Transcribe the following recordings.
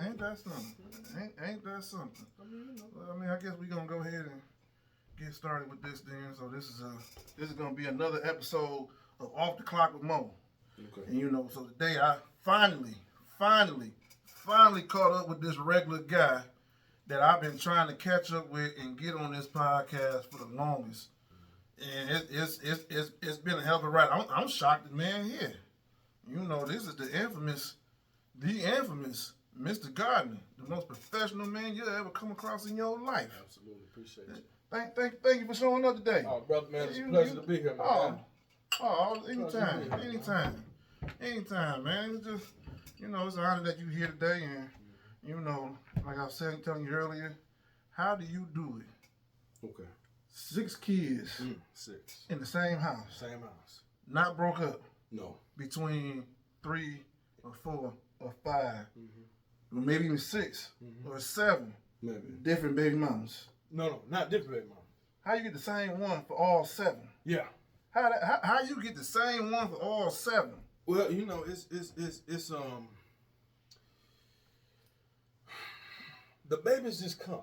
Ain't that something? Ain't that something? Well, I mean, I guess we're gonna go ahead and get started with this then. So this is gonna be another episode of Off the Clock with Mo. Okay. And so today I finally caught up with this regular guy that I've been trying to catch up with and get on this podcast for the longest. And it's been a hell of a ride. I'm shocked that man here. This is the infamous Mr. Gardner, the most professional man you'll ever come across in your life. Absolutely, appreciate you. Thank you for showing up today. Oh, brother, man, it's a pleasure to be here, man. Anytime, man. It's just, it's an honor that you're here today, and like I was telling you earlier, how do you do it? Okay. 6 kids. 6. In the same house. Same house. Not broke up. No. Between 3 or 4 or 5, or maybe even 6 or 7. Maybe. Different baby mamas. No, not different baby mamas. How you get the same one for all 7? Yeah. How you get the same one for all 7? Well, it's the babies just come.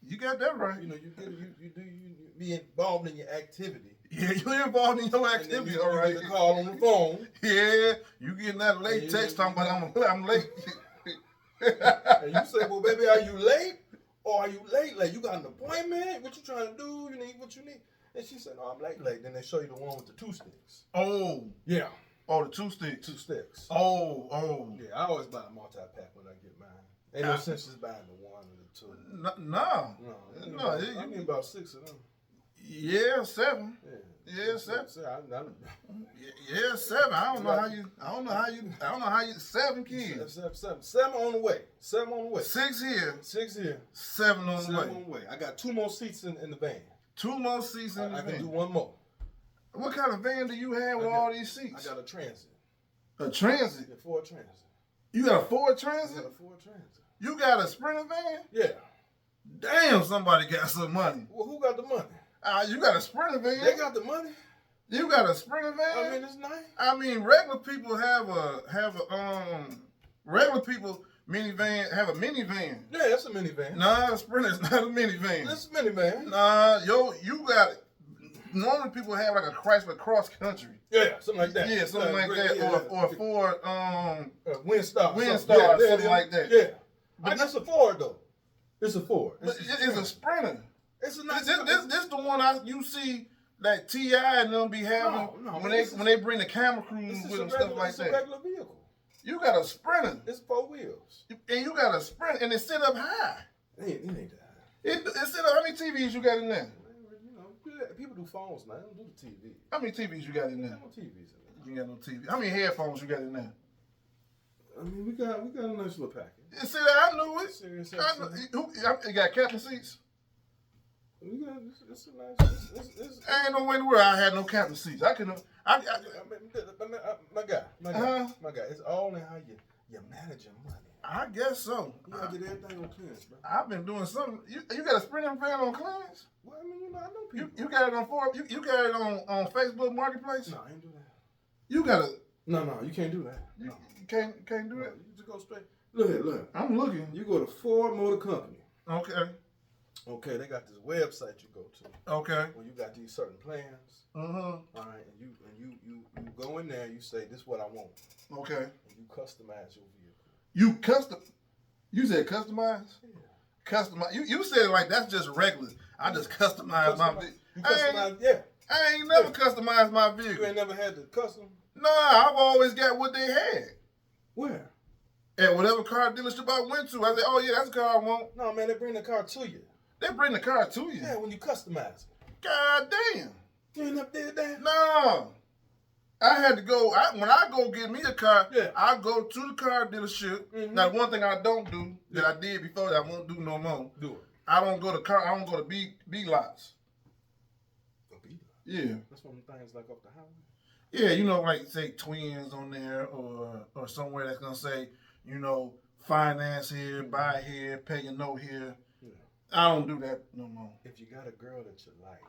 You got that right. You be involved in your activity. Yeah, you're involved in your activity, all right. You get a call on the phone. Yeah, you getting that late text talking about I'm late. And you say, well, baby, are you late? Or are you late? You got an appointment? What you trying to do? You need what you need. And she said, no, I'm late. Then they show you the one with the 2 sticks. Oh. Yeah. Oh, the 2 sticks. 2 sticks. Oh. Yeah, I always buy a multi-pack when I get mine. Ain't no sense just buying the 1 or the 2. No. I mean about 6 of them. Yeah, 7. Yeah, 7. Yeah, 7. I don't know how you 7 kids. 7 on the way. 7 on the way. 6 here. 6 here. 7 on the way. 7 on the way. I got 2 more seats in the van. 2 more seats in the van. I can do 1 more. What kind of van do you have with all these seats? I got a Transit. A Transit? Yeah, Ford Transit. You got a Ford Transit? I got a Ford Transit. You got a Sprinter van? Yeah. Damn, somebody got some money. Well, who got the money? You got a Sprinter van? They got the money. You got a Sprinter van? I mean, it's nice. I mean, regular people have a regular people minivan have a minivan. Yeah, that's a minivan. Nah, Sprinter's not a minivan. That's a minivan. Nah, you got it. Normally people have like a Chrysler Cross Country. Yeah, something like that. Yeah, something like that. Yeah. Or a Ford Windstar. Something like that. Yeah. That's a Ford though. It's a Ford. It's a Sprinter. It's a nice. This the one you see that T.I. and them be having when they bring the camera crews with them, stuff like that. It's a regular vehicle. You got a Sprinter. It's 4 wheels. And you got a Sprinter, and it sit up high. It ain't that It high. sit up. How many TVs you got in there? People do phones now. They don't do the TV. How many TVs you got in there? No TVs in there. You got no TV. How many headphones you got in there? I mean, we got a nice little package. See, I knew it. Serious. You got captain seats? We got it's a nice. Ain't no way in the world I had no captain seats. I couldn't. My guy. It's all in how you manage your money. I guess so. You gotta get everything on clearance, bro. I've been doing something. You got a Sprinter van on clearance? Well, I mean, I know people. You got it on Ford. You got it on Facebook Marketplace? No, I ain't do that. You got a. No, you can't do that. You can't do that. You just go straight. Look. I'm looking. You go to Ford Motor Company. Okay, they got this website you go to. Okay. When you got these certain plans. All right, and you go in there and you say, this is what I want. Okay. And you customize your vehicle. You said customize? Yeah. Customize. You said it like that's just regular. I just customize my vehicle. You customize, yeah. I ain't never customized my vehicle. You ain't never had to custom? Nah, I've always got what they had. Where? At whatever car dealership I went to. I said, oh yeah, that's the car I want. No, man, they bring the car to you. They bring the car to you? Yeah, when you customize it. God damn. You ain't never did that? No. I had to go, when I go get me a car, yeah. I go to the car dealership. Now, one thing I don't do that I did before that I won't do no more. Do it. I don't go to B lots. B lot? Yeah. That's one of the things like up the highway? Yeah, like say Twins on there or somewhere that's going to say, finance here, buy here, pay your note here. Yeah. I don't do that no more. If you got a girl that you like,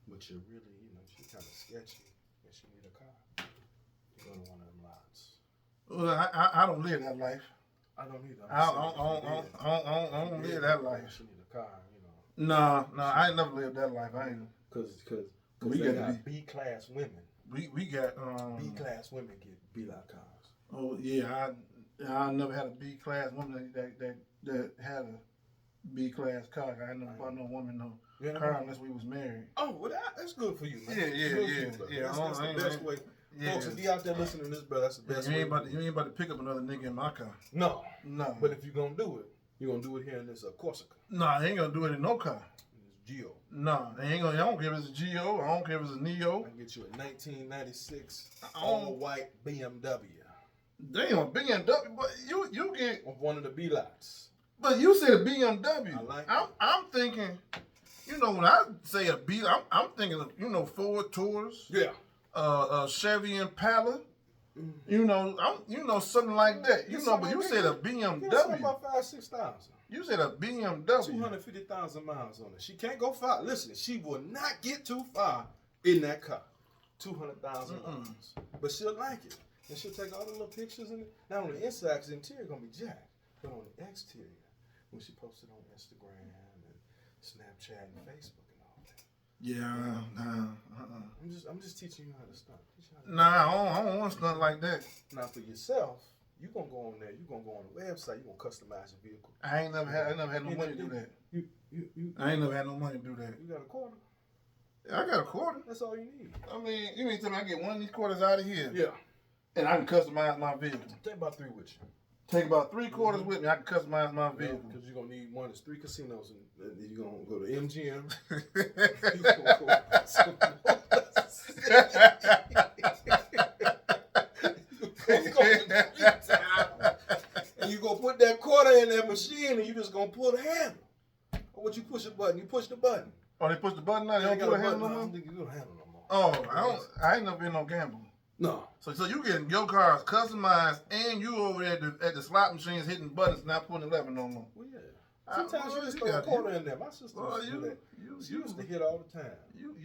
but you really, she kind of sketchy, and she need a car, you go to one of them lots. Well, I don't live that life. I don't either. I don't live that life. She need a car, Nah, I ain't never lived that life. I ain't. Cause We they gotta got B class women. We got B class women get B-lot cars. Oh yeah, I never had a B class woman that had a B class car. I never bought no woman no car unless we was married. Oh, well, that's good for you, man. Yeah. That's the best way. Yeah. Folks, if you out there listening to this, bro, that's the best way. You ain't about to pick up another nigga in my car. No. But if you're gonna do it, you're gonna do it here in this Corsica. No, I ain't gonna do it in no car. It's Geo. No, I don't care if it's a Geo. I don't care if it's a Neo. I can get you a 1996 all-white BMW. Damn, a BMW, but you get of one of the B-lots. But you said a BMW. I like I'm thinking, when I say a B, I'm thinking of, Ford Taurus. Yeah. Chevy Impala. Something like that. But you said a BMW. About 5,000-6,000. You said a BMW. 250,000 miles on it. She can't go far. Listen, she will not get too far in that car. 200,000 miles. But she'll like it. And she'll take all the little pictures in it. Not on the inside, because the interior going to be jacked. But on the exterior, when she posts it on Instagram and Snapchat and Facebook and all that. Yeah, I'm just teaching you how to stunt. I don't want stunt like that. Now for yourself, you're going to go on there. You're going to go on the website. You're going to customize your vehicle. I ain't never had no money to do that. I ain't never had no money to do that. You got a quarter? I got a quarter. That's all you need. I mean, you mean to tell me I get one of these quarters out of here? Yeah. And I can customize my vehicle. Take about 3 with you. Take about 3 quarters with me. I can customize my vehicle. Because you're going to need one. There's 3 casinos. And you're going to go to MGM. And you're going to put that quarter in that machine and you're just going to pull the handle. Or what you push a button? You push the button. Oh, they push the button now? They don't put a handle no more? I don't think you do a handle no more. Oh, I ain't never been no gamble. No. So you getting your cars customized and you over there at the slot machines hitting buttons, not putting 11 no more. Well, yeah. Sometimes you just throw a quarter in there. My sister used to hit all the time. You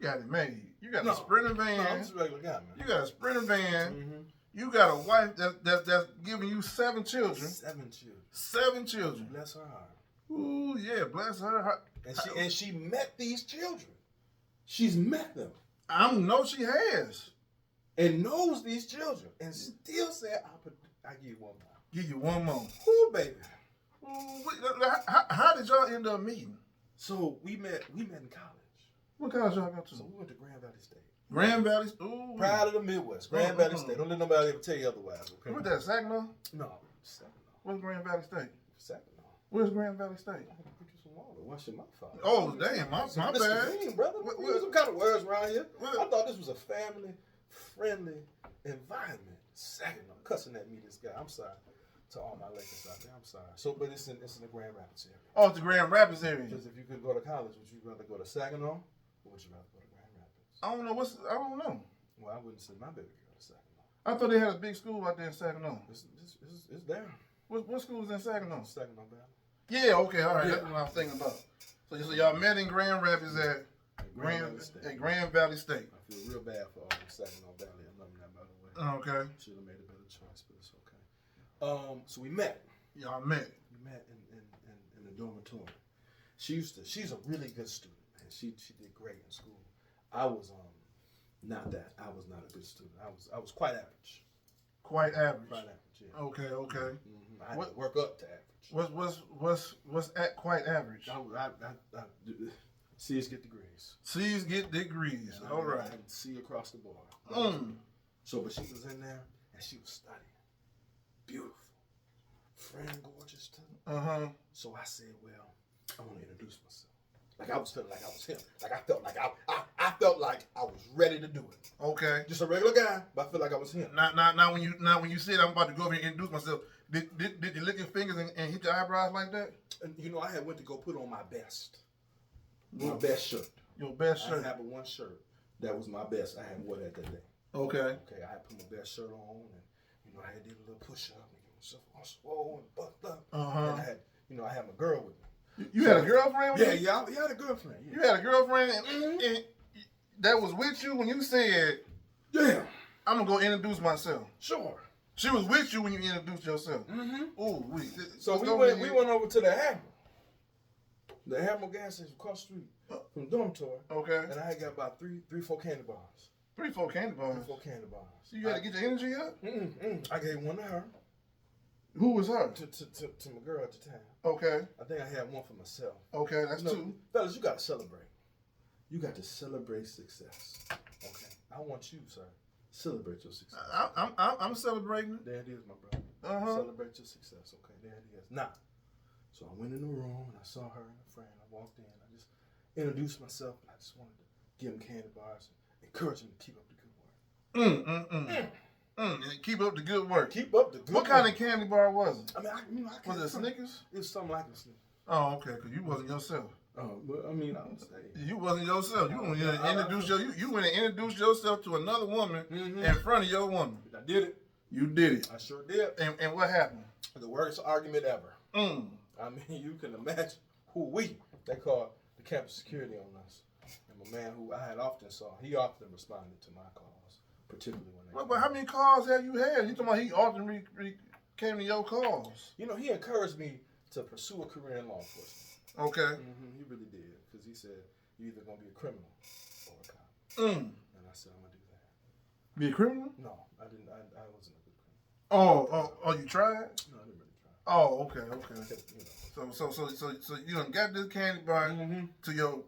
got it made. You got a Sprinter van. No, I'm just a regular guy, man. You got a Sprinter van. Mm-hmm. You got a wife that's giving you 7 children. 7 children. 7 children. Bless her heart. Ooh, yeah, bless her heart. And she met these children. She's met them. I know she has. And knows these children. And still said, I'll give you one more. Give you one more. Ooh, baby. Ooh, how did y'all end up meeting? So we met in college. What college y'all go to? So we went to Grand Valley State. Grand Valley? Ooh. Proud of the Midwest. Grand Valley State. Don't let nobody ever tell you otherwise, okay? What's that, Saginaw? No, Saginaw. Where's Grand Valley State? Saginaw. Where's Grand Valley State? I had to put you some water. Wash your mouth out. Oh, damn. My bad. Green, brother. We use some kind of words around here. I thought this was a family-friendly environment. Saginaw. Cussing at me, this guy. I'm sorry. To all my Lakers out there, I'm sorry. So, but it's in the Grand Rapids area. Oh, it's the Grand Rapids area. Because if you could go to college, would you rather go to Saginaw or would you rather go to Grand Rapids? I don't know. Well, I wouldn't send my baby girl to Saginaw. I thought they had a big school out there in Saginaw. It's there. What school is in Saginaw? Saginaw Valley. Yeah, okay, all right. Yeah. That's what I was thinking about. So y'all met in Grand Rapids at Grand Valley State. I feel real bad for all the Saginaw Valley alumni, by the way. Okay. Should have made a better choice, but it's okay. So we met. Y'all met. We met in the dormitory. She's a really good student, man. She did great in school. I was not that. I was not a good student. I was quite average. Quite average. Quite average, yeah. Okay. Mm-hmm. I had to work up to average. What's at quite average? C's get degrees. C's get degrees. All right. I had C across the board. So, but she was in there and she was studying. Beautiful. Friend gorgeous too. So I said, well, I want to introduce myself. Like I was feeling like I was him. Like I felt like I was ready to do it. Okay. Just a regular guy, but I feel like I was him. Now when you said I'm about to go over here and introduce myself, did you lick your fingers and hit your eyebrows like that? And I had went to go put on my best. My best shirt. Your best shirt. I had one shirt that was my best. I had wore that day. Okay. Okay, I had put my best shirt on and I had did a little push up and get myself all swole and bucked up. And I had my girl with me. You had a girlfriend with you? Yeah, I had a girlfriend. Yeah. You had a girlfriend and that was with you when you said, yeah, I'm going to go introduce myself. Sure. She was with you when you introduced yourself. Mm-hmm. Ooh, So we went over to the Hammer. The Hammer gas station across the street from the dormitory. Okay. And I got about three, 4 candy bars. 3, 4 candy bars. 3, 4 candy bars. So you had to get your energy up? I gave one to her. Who was her? To my girl at the time. Okay. I think I had one for myself. Okay, that's 2. Fellas, you got to celebrate. You got to celebrate success. Okay. I want you, sir. Celebrate your success. I'm celebrating. There it is, my brother. Celebrate your success. Okay, there it is. Now, so I went in the room and I saw her and a friend. I walked in. I just introduced myself and I just wanted to give them candy bars and encourage them to keep up the good work. And keep up the good work. Keep up the good work. What kind of candy bar was it? I mean, I Was it Snickers? It was something like a Snickers. Oh, okay, because you wasn't yourself. But I mean, I would say. You wasn't yourself. You went and introduced yourself to another woman in front of your woman. I did it. You did it. I sure did. And what happened? The worst argument ever. I mean, you can imagine they called the campus security on us. And my man who I had often saw, he often responded to my calls, particularly when they. But how many calls have you had? You talking about he often came to your calls? You know, he encouraged me to pursue a career in law enforcement. Okay. He really did, because he said, you're either going to be a criminal or a cop. And I said, I'm going to do that. Be a criminal? No, I didn't. I wasn't a good criminal. Oh, you tried? No, I didn't really try. Oh, okay. You know. So you done got this candy bar to your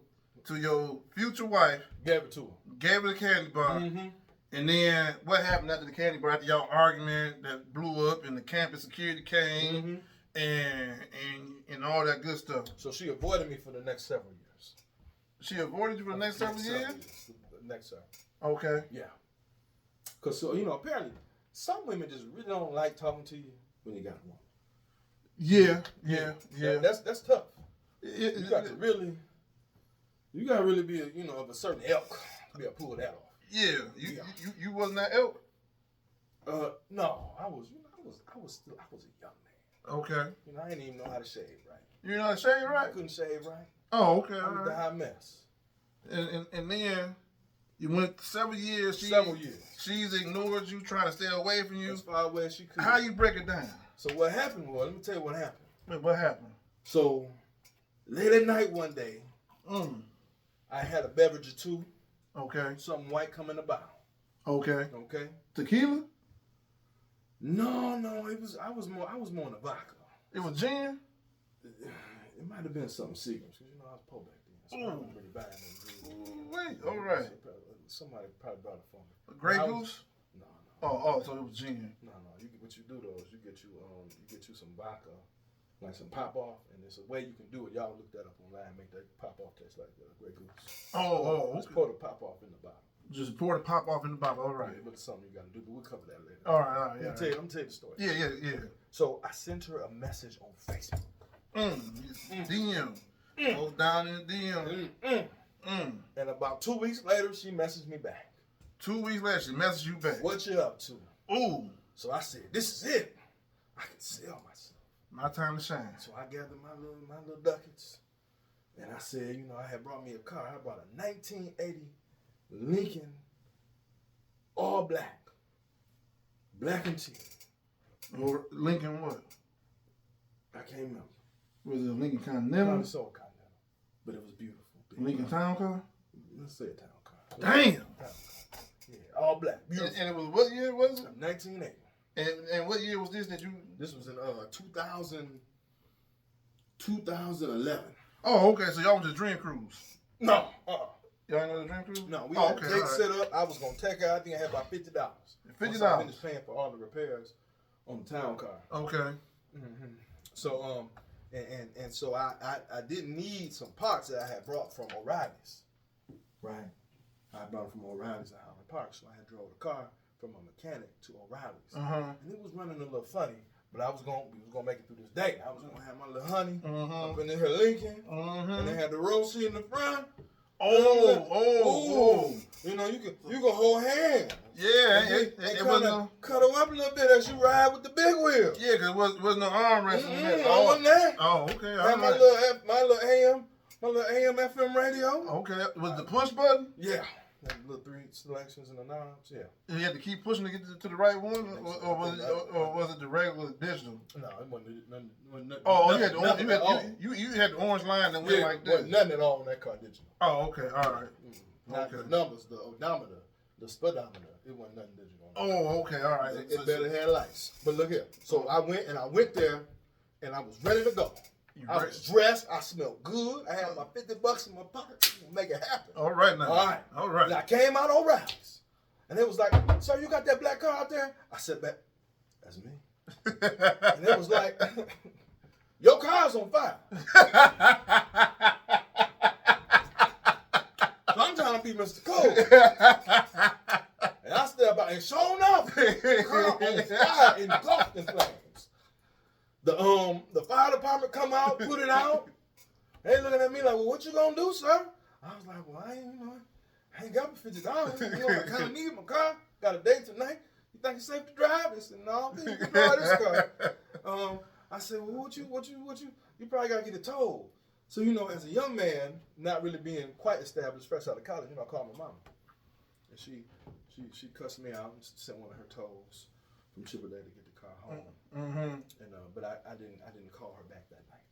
future wife. Gave it to her. Gave her the candy bar. And then what happened after the candy bar? After y'all argument that blew up and the campus security came and all that good stuff. So she avoided me for the next several years. She avoided you for the next several years? The next several. Okay. Yeah. Because, so, you know, apparently some women just really don't like talking to you when you got a woman. Yeah. That's tough. You got to really be, of a certain ilk to be able to pull that off. Yeah. You wasn't that ilk? No, I was a young man. Okay. I didn't even know how to shave right. You know how to shave right? I couldn't shave right. Oh, okay. I was a hot mess. And then you went several years. She's ignored you, trying to stay away from you. As far away as she could. How you break it down? So what happened was, let me tell you what happened. Wait, what happened? So late at night one day, I had a beverage or two. Okay. Something white come in the bottle. Okay. Tequila? No, I was more in the vodka. It was gin? It might have been something secret, because I was poor back then. So I wasn't really buying them. Wait, all right. Somebody probably brought it for me. Grey Goose? No. Oh, so it was gin. No. What you do though is you get you some vodka, like some pop off, and there's a way you can do it. Y'all look that up online. Make that pop off taste like Grey Goose. Just pour the pop off in the bottle. Just pour the pop off in the bottle. All right. Yeah, but it's something you got to do. But we'll cover that later. All right. Let me tell you the story. Yeah. So I sent her a message on Facebook. DM. Goes down in the DM. And about 2 weeks later, she messaged me back. 2 weeks later, she messaged you back. What you up to? Ooh. So I said, this is it. I can sell myself. My time to shine. So I gathered my little ducats. And I said, I had brought me a car. I bought a 1980 Lincoln, all black. Black and teal. Or Lincoln what? I can't remember. Was it a Lincoln Continental? It was so Continental. But it was beautiful. Lincoln Town Car? Let's say a town car. Damn! Town car. Yeah, all black. Beautiful. And it was, what year was it? 1980. And what year was this that you... This was in 2011. Oh, okay. So y'all went to Dream Cruise? No. Y'all know the Dream Cruise? No. We had a date set up. I was going to take her. I think I had about $50. $50? I finished paying for all the repairs on the town car. Okay. So, and so I didn't need some parts that I had brought from O'Reilly's. Right. I brought them from O'Reilly's at Highland Park. So I had drove the car from a mechanic to O'Reilly's. And it was running a little funny, but we was gonna make it through this day. I was gonna have my little honey up in her Lincoln, and they had the roll seat in the front. Oh. You can hold hands. Yeah, it wasn't cut her up a little bit as you ride with the big wheel. Yeah, because it wasn't no arm wrestling. I wasn't there. Oh, okay. I had my little AM FM radio. Okay, was the push button? Yeah. That little 3 selections and the knobs. Yeah. You had to keep pushing to get to the right one, or was it the regular digital? No, it wasn't nothing. Oh, you you had the orange line that went like this. Wasn't nothing at all in that car digital. Oh, okay, all right. Not the numbers, the odometer, the speedometer. It wasn't nothing digital. Oh, okay, all right. It better had lights. But look here. So I went there, and I was ready to go. I was dressed. I smelled good. I had my $50 in my pocket. Make it happen. All right now. All right. And I came out on Ralph's. And it was like, sir, you got that black car out there? I said back, that's me. And it was like, your car's on fire. So I'm trying to be Mr. Cole. And I step out, and sure enough, the car on fire, engulfed in flames. The fire department come out, put it out. They looking at me like, well, what you gonna do, sir? I was like, well, I ain't got my $50. You know, I kind of need my car. Got a date tonight. You think it's safe to drive? They said, no, I think you can drive this car. I said, well, you probably gotta get it towed. So, you know, as a young man, not really being quite established, fresh out of college, you know, I called my mama. And she cussed me out and sent one of her tows from Chippendale to get the car home. Mm-hmm. And but I didn't call her back that night.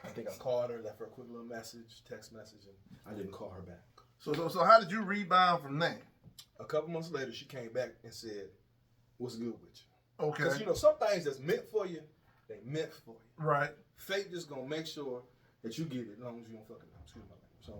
I think I called her, left her a quick little message, text message, and I didn't call her back. So how did you rebound from that? A couple months later, she came back and said, "What's good with you?" Okay. Because you know some things that's meant for you, they meant for you. Right. Fate just gonna make sure that you get it as long as you don't fuck it up. Excuse me. So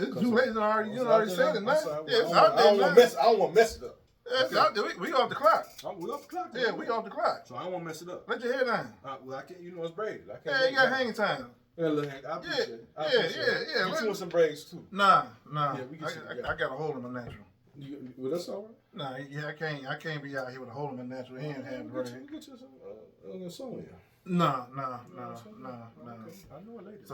it's too late. You already said it, man. Yeah, it's out there. I don't want to mess it up. Yeah, it's out there. We off the clock. We off the clock. Yeah, we off the clock. So I don't want to mess it up. Let your hair down. Well, I can't. You know it's braided. I can't. Yeah, you got hang time. Yeah, look, I appreciate it. Yeah. You doing some braids too? Nah. Yeah, I got a hold of my natural. Well, that's all right. Nah, yeah, I can't be out here with a hold of my natural and have braids. You get you some Sonia. No. Okay. I know a lady.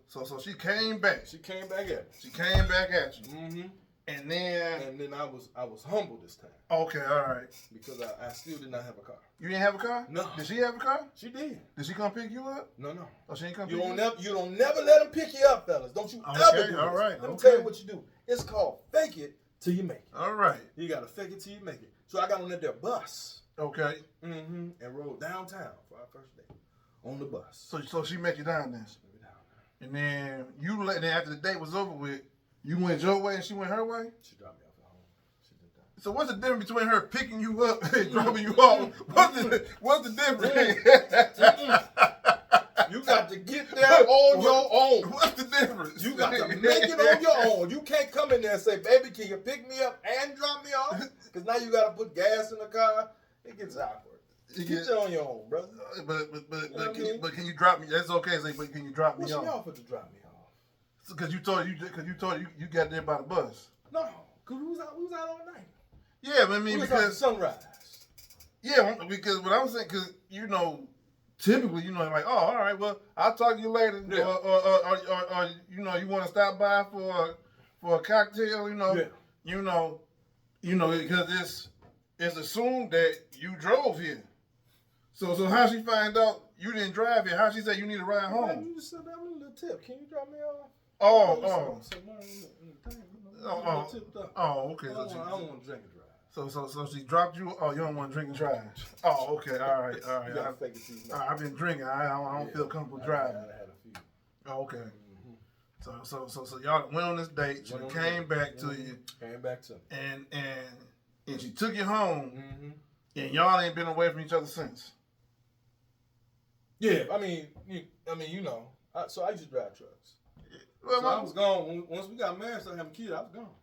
So she came back. She came back at me. She came back at you. Mm-hmm. And then I was humble this time. Okay, all right. Because I still did not have a car. You didn't have a car? No. Did she have a car? She did. Did she come pick you up? No. Oh, she ain't come pick you up? You don't never let them pick you up, fellas. Don't you ever do this. All right. Let me tell you what you do. It's called fake it till you make it. All right. You got to fake it till you make it. So I got on that bus. Okay. Mm-hmm. And rode downtown for our first day on the bus. So she met you down there. She met me down there. And then then after the date was over with, you went your way and she went her way? She dropped me off at home. She did that. So what's the difference between her picking you up and dropping you off? What's the difference? You got to get there on your own. What's the difference? You got to make it on your own. You can't come in there and say, baby, can you pick me up and drop me off? Because now you got to put gas in the car. It gets awkward. Get it on your own, brother. But can you drop me? That's okay. But can you drop me off? What's your offer to drop me off? Because you told you got there by the bus. No, because we was out all night. Yeah, but I mean because sunrise. Yeah, because what I'm saying, because typically like, oh, all right, well, I'll talk to you later, yeah. or you want to stop by for a cocktail, because it's assumed that you drove here. So how she find out you didn't drive here? How she say you need a ride home? You just said that with a little tip. Can you drop me off? Oh, okay. I don't want to drink and drive. So she dropped you. Oh, you don't want to drink and drive. Oh, okay. All right. You gotta fake it till you make it. I've been drinking. I don't feel comfortable driving. I had a few. Oh, okay. Mm-hmm. So y'all went on this date. She came back to you. Came back to me. And she took you home. Mm-hmm. And y'all ain't been away from each other since. Yeah, I mean, so I used to drive trucks. Well, so I was gone. Once we got married, started having kids, I was gone.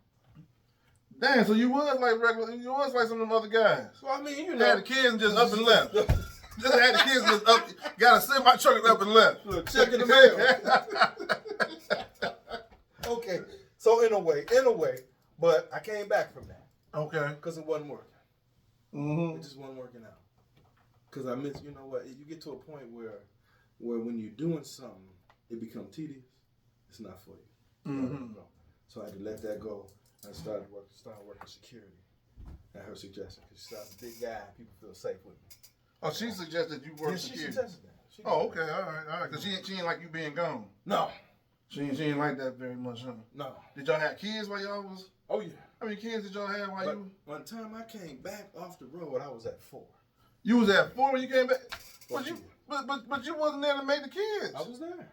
Damn, so you was like regular, you was like some of them other guys. So I mean, had the kids and just up and left. Just had the kids just up, got a semi-truck and up and left. Look, check in the mail. Okay, so in a way, but I came back from that. Okay. Because it wasn't working. Mm-hmm. It just wasn't working out. Because I miss, you know what, you get to a point where when you're doing something, it becomes tedious. It's not for you. Mm-hmm. So I had to let that go. I started working security at her suggestion. Because she said I was a big guy and people feel safe with me. Oh, she suggested you work security? She suggested that. Okay, all right. Because she ain't like you being gone. No. She ain't like that very much, huh? No. Did y'all have kids while y'all was Oh yeah. How many kids did y'all have while But you? one time I came back off the road, I was at 4. You was at 4 when you came back. What But you, year? but you wasn't there to make the kids. I was there.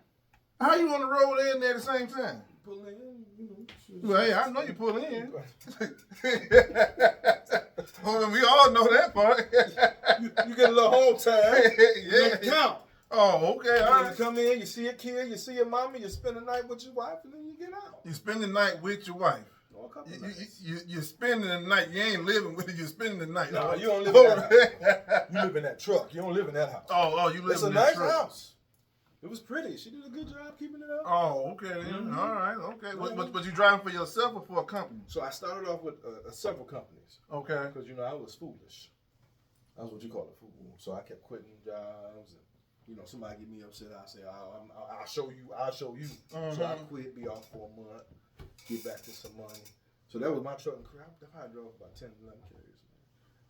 How you on the road and there at the same time? Pulling in, you know. Well, hey, I know you pull in. Well, we all know that part. you get a little home time. Yeah. You count. Oh, okay, all You right. come in, you see a kid, you see your mama, you spend the night with your wife, and then you get out. You spend the night with your wife. Or a couple nights. You're spending the night. You ain't living with her. You're spending the night. No, you don't live in that house. You live in that truck. You don't live in that house. Oh, you live It's in a that nice truck. house. It was pretty. She did a good job keeping it up. Oh, okay. Then. Mhm. All right. Okay. Mhm. But you driving for yourself or for a company? So I started off with several companies Okay. because I was foolish. I was what you call a fool. So I kept quitting jobs, and somebody get me upset. I say, I'll show you. I'll show you. So I quit, be off for a month, get back to some money. So that was my truck and crew. I probably drove about 10, 11 carriers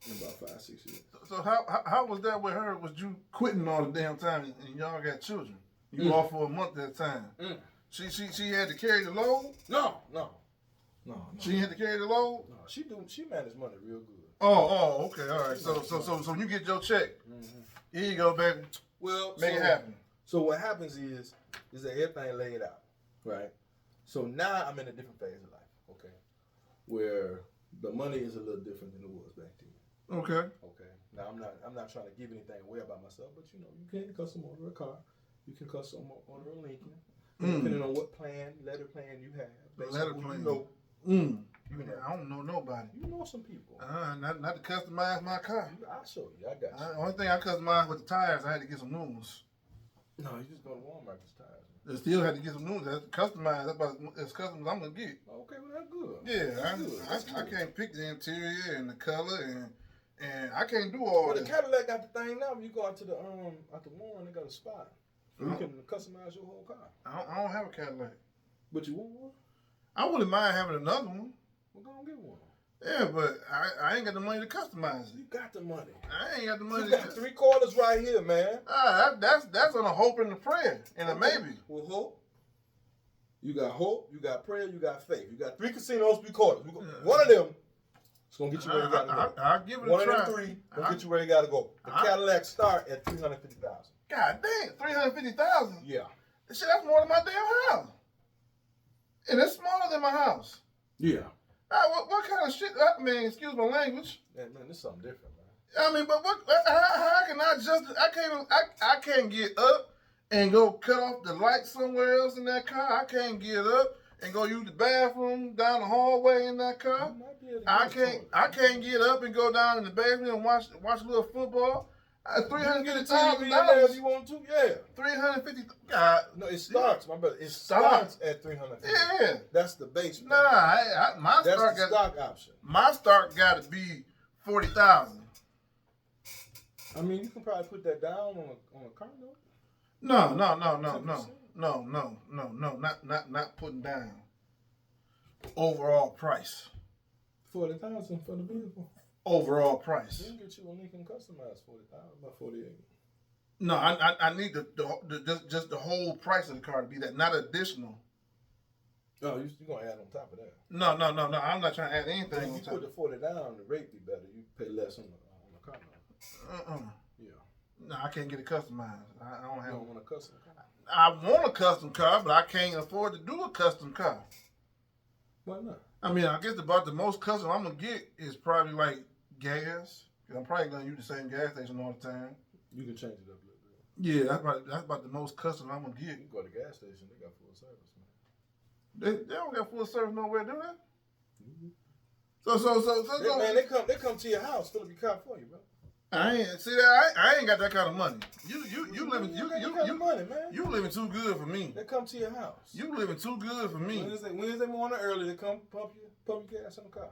in about 5, 6 years. So how was that with her? Was you quitting all the damn time and y'all got children? You off for a month at a time. She had to carry the load. No. She had to carry the load. No, she managed money real good. Oh, okay, all right. So when you get your check, here you go, baby. Well, Make it happen. So what happens is that everything laid out, right? So now I'm in a different phase of life, okay, where the money is a little different than it was back then. Okay. Okay. Now I'm not trying to give anything away about myself, but you can custom order a car, you can custom order a Lincoln, depending on what letter plan you have. Letter plan. I don't know nobody. You know some people. Not to customize my car. I'll show you. I got you. The only thing I customized with the tires, I had to get some new ones. No, you just go to Walmart this time. I still had to get some new ones. That's customized. That's about as custom as I'm gonna get. Okay, well that's good. Yeah, That's I good. can't pick the interior and the color and I can't do all Well, the that. Cadillac got the thing now. When you go out to the one, they got a spot. So you can customize your whole car. I don't have a Cadillac. But you want one? I wouldn't mind having another one. Well, go and get one. Yeah, but I ain't got the money to customize it. You got the money. I ain't got the money. You got 3 quarters right here, man. That's on a hope and a prayer and a maybe. Well, hope. You got hope, you got prayer, you got faith. You got 3 casinos, 3 quarters. One of them is going to get you where you got to go. I'll give it One a try. of them 3 will get you where you got to go. The Cadillac start at $350,000. God damn, 350,000. Yeah. Shit, that's more than my damn house. And it's smaller than my house. Yeah. What kind of shit? I mean, excuse my language. Man, this is something different, man. I mean, but how can I just? I can't get up and go cut off the light somewhere else in that car. I can't get up and go use the bathroom down the hallway in that car. I can't get up and go down in the basement and watch a little football. $350,000 if you want to, yeah. $350. God, no, it starts, my brother. It starts at $350,000. Yeah. That's the base. Nah, my that's start the stock option. My start got to be $40,000. I mean, you can probably put that down on a car note. No, not putting down. Overall price. $40,000 for the vehicle. Overall price. You can get you a Lincoln customized $40,000, about $48,000. No, I need just the whole price of the car to be that, not additional. No, you're gonna add on top of that. No. I'm not trying to add anything. If on you top. put the $40 down, the rate be better. You pay less on the car note. Yeah. No, I can't get it customized. I don't have. You don't want a custom car. I want a custom car, but I can't afford to do a custom car. Why not? I mean, I guess about the most custom I'm gonna get is probably like gas. I'm probably gonna use the same gas station all the time. You can change it up a little bit. Yeah, that's about the most custom I'm gonna get. You can go to the gas station, they got full service, man. They don't got full service nowhere, do they? Mm-hmm. So Man, they come to your house, fill up your car for you, bro. I ain't got that kind of money. You living money, man. You living too good for me. They come to your house. You living too good for me. Wednesday morning early, they come pump your gas in the car.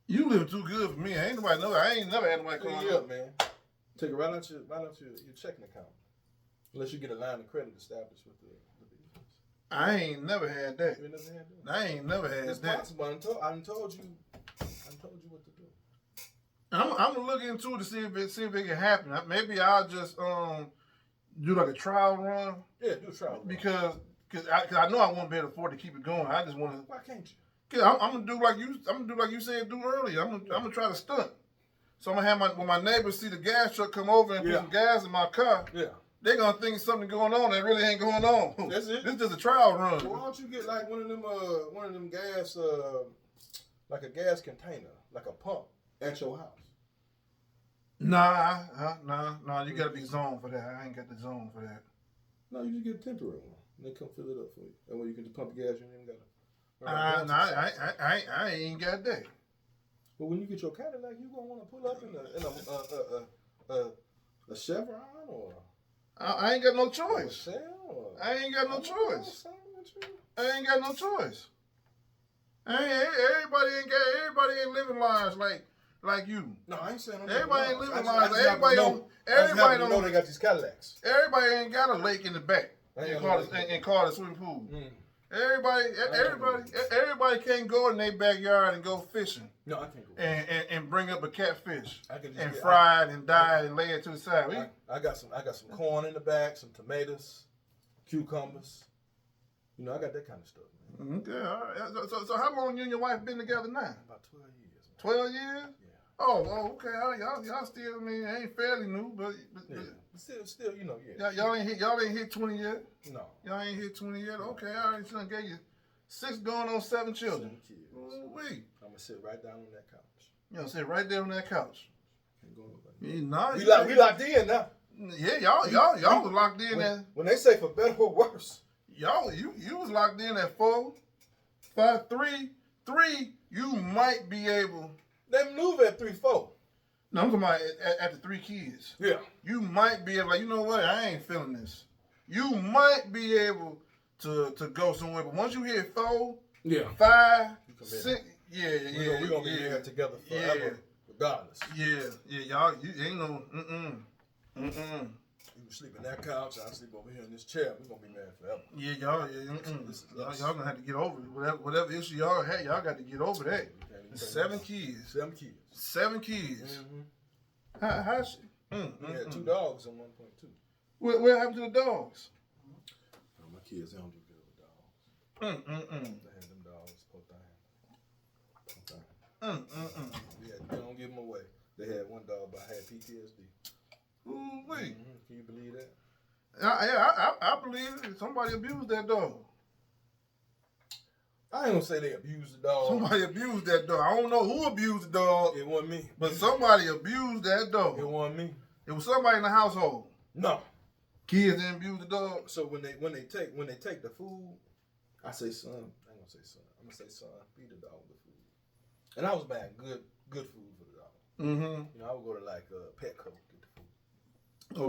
You living too good for me. I ain't never had nobody Clean come you up, man. Take it right out your checking account. Unless you get a line of credit established with the business. I ain't never had that. You never had that? I ain't never had it's that. possible. I told you what to do. I'm gonna look into it to see if it can happen. Maybe I'll just do like a trial run. Yeah, do a trial run. Because I know I won't be able to afford to keep it going. I just want to. Why can't you? I'm gonna do like you. I'm gonna do like you said do earlier. I'm gonna try to stunt. So I'm gonna have when my neighbors see the gas truck come over and put some gas in my car. Yeah. They're gonna think something going on that really ain't going on. That's it. This is just a trial run. Well, why don't you get like one of them gas, like a gas container, like a pump at your house? Nah. You gotta be zoned for that. I ain't got the zone for that. No, you just get a temporary one. And they come fill it up for you. That way you can just pump the gas. You ain't gotta. I ain't got that. But when you get your Cadillac, you gonna want to pull up in a Chevron or. I ain't got no choice. Or I ain't got no choice. I ain't got no choice. Everybody ain't living lives like you. No, I ain't saying everybody ain't living lives. Everybody don't know they got these Cadillacs. Everybody ain't got a lake in the back and call it a swimming pool. Mm. Everybody can't go in their backyard and go fishing. No, I can't go. And bring up a catfish and fry it and dye it and lay it to the side. I got some corn in the back, some tomatoes, cucumbers. You know, I got that kind of stuff, man. Okay, all right. So how long you and your wife been together now? About 12 years. 12 years? Yeah. Oh, okay. Y'all still, I mean, ain't fairly new, but still, you know, yeah. Y'all ain't hit 20 yet. No. Y'all ain't hit 20 yet. Okay, all right. So I gave you 6 going on 7 children. 7 kids. Wait. I'm gonna sit right down on that couch. You know, sit right there on that couch. Can't go nobody. We locked in now. Yeah, y'all was locked in when they say for better or worse. Y'all, you was locked in at 4, 5, 3. You might be able. They maneuver at 3, 4. No, I'm talking about at the 3 kids. Yeah. You might be able, like, you know what? I ain't feeling this. You might be able to go somewhere, but once you hit 4, 5, 6, we're gonna be here together forever, regardless. Y'all, you ain't no, You sleep in that couch, I'll sleep over here in this chair. We're gonna be married forever. Y'all gonna have to get over it. Whatever issue y'all had, y'all got to get over that. 7 kids. 7 kids. Mm-hmm. How she? We had 2 dogs on 1.2. What happened to the dogs? Oh, my kids, they don't do good with dogs. They had them dogs, poor thing. They don't give them away. They had one dog but had PTSD. Ooh, wait. Can you believe that? I believe it. Somebody abused that dog. I ain't gonna say they abused the dog. Somebody abused that dog. I don't know who abused the dog. It wasn't me. But somebody abused that dog. It wasn't me. It was somebody in the household. No. Kids didn't abuse the dog. So when they take the food, I say, son. I ain't gonna say son. I'm gonna say, son, feed the dog the food. And I was buying good food for the dog. Mm-hmm. You know, I would go to like Petco get the food.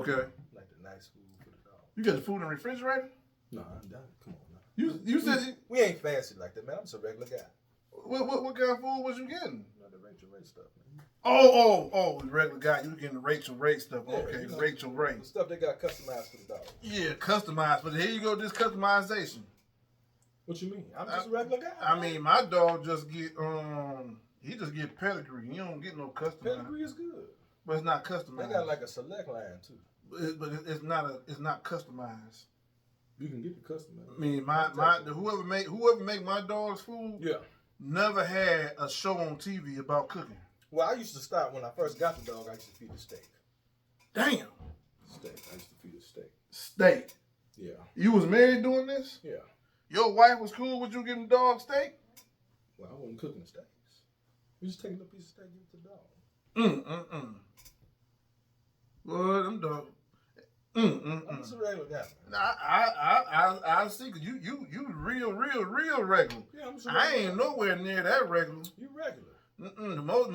Okay. Like the nice food for the dog. You got the food in the refrigerator? No, I'm done. Come on now. You said we ain't fancy like that, man. I'm just a regular guy. What kind of food was you getting? You know, the Rachel Ray stuff, man. Oh, the regular guy. You getting the Rachel Ray stuff. Yeah, okay, you know, Rachel Ray. The stuff they got customized for the dog. Yeah, customized. But here you go, this customization. What you mean? I'm just a regular guy. I mean, my dog just get he just get pedigree. He don't get no customized. Pedigree is good. But it's not customized. They got like a select line too. But it's not customized. You can get the customized. I mean, whoever make my dog's food, never had a show on TV about cooking. Well, I used to start when I first got the dog. I used to feed it steak. Damn. Steak. I used to feed it steak. Steak. Yeah. You was married doing this? Yeah. Your wife was cool with you giving the dog steak? Well, I wasn't cooking the steaks. We just taking a piece of steak and give it to the dog. Well, them dogs. I'm just a regular guy. I see. Cause you real regular. Yeah, I'm I ain't nowhere near that regular. You regular. The most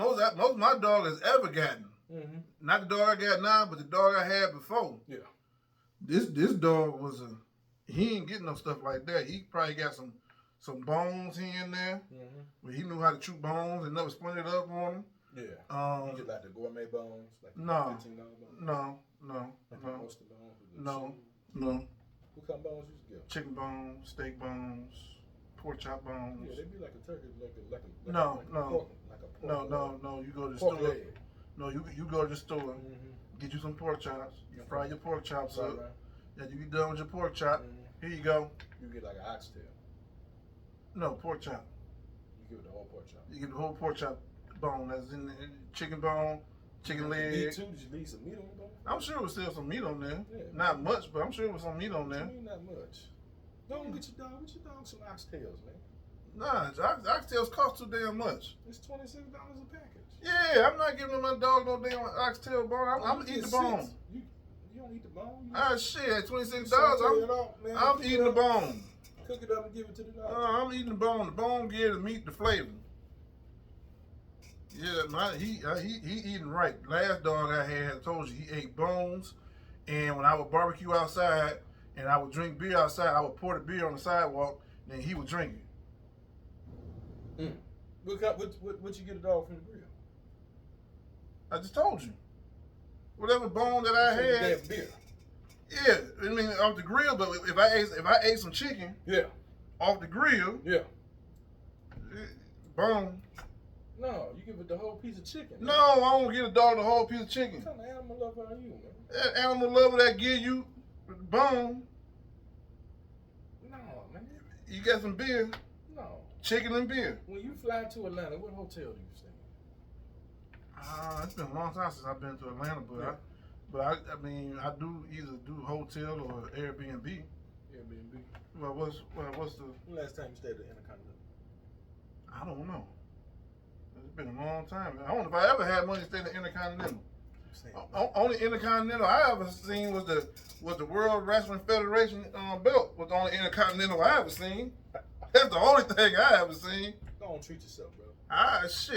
my dog has ever gotten. Mm-hmm. Not the dog I got now, but the dog I had before. Yeah. This dog was he ain't getting no stuff like that. He probably got some bones here and there. Mm-hmm. But he knew how to chew bones and never splintered up on them. Yeah. You get like the gourmet bones, like $15 bones. No. What kind of bones you get? Chicken bones, steak bones, pork chop bones. Yeah, they be like a turkey, like a no. You go to the store. Leg. No, you go to the store. Get you some pork chops. You fry your pork chops up. Right. Then you get done with your pork chop. Here you go. You get like an oxtail. No, pork chop. You give it the whole pork chop. You get the whole pork chop bone that's in the chicken bone, chicken leg. Meat too? Did you leave some meat on there? I'm sure it was still some meat on there. Yeah. Not much, but I'm sure it was some meat on there. Not much. Don't get your dog some oxtails, man. Nah, oxtails cost too damn much. It's $26 a package. Yeah, I'm not giving my dog no damn oxtail bone. I'm eating the bone. You don't eat the bone? Shit, at $26, Man. I'm eating the bone. Cook it up and give it to the dog. I'm eating the bone. The bone gives the meat the flavor. Yeah, he eating right. Last dog I had, I told you, he ate bones. And when I would barbecue outside and I would drink beer outside, I would pour the beer on the sidewalk, and then he would drink it. Mm. What you get a dog from the grill? I just told you. Whatever bone that I had. Beer. Yeah, I mean off the grill. But if I ate some chicken, yeah, off the grill, yeah, bone. No, you give it the whole piece of chicken. No, I don't get a dog the whole piece of chicken. What kind of animal lover are you, man? That animal lover that give you bone. No, man. You got some beer. No. Chicken and beer. When you fly to Atlanta, what hotel do you stay in? It's been a long time since I've been to Atlanta, but I mean I do either do hotel or Airbnb. Airbnb. Well, what's the Last time you stayed at the Intercontinental? I don't know. It's been a long time. I don't know if I ever had money to stay in the Intercontinental. Only Intercontinental I ever seen was the World Wrestling Federation belt. Was the only Intercontinental I ever seen. That's the only thing I ever seen. Don't treat yourself, bro. It's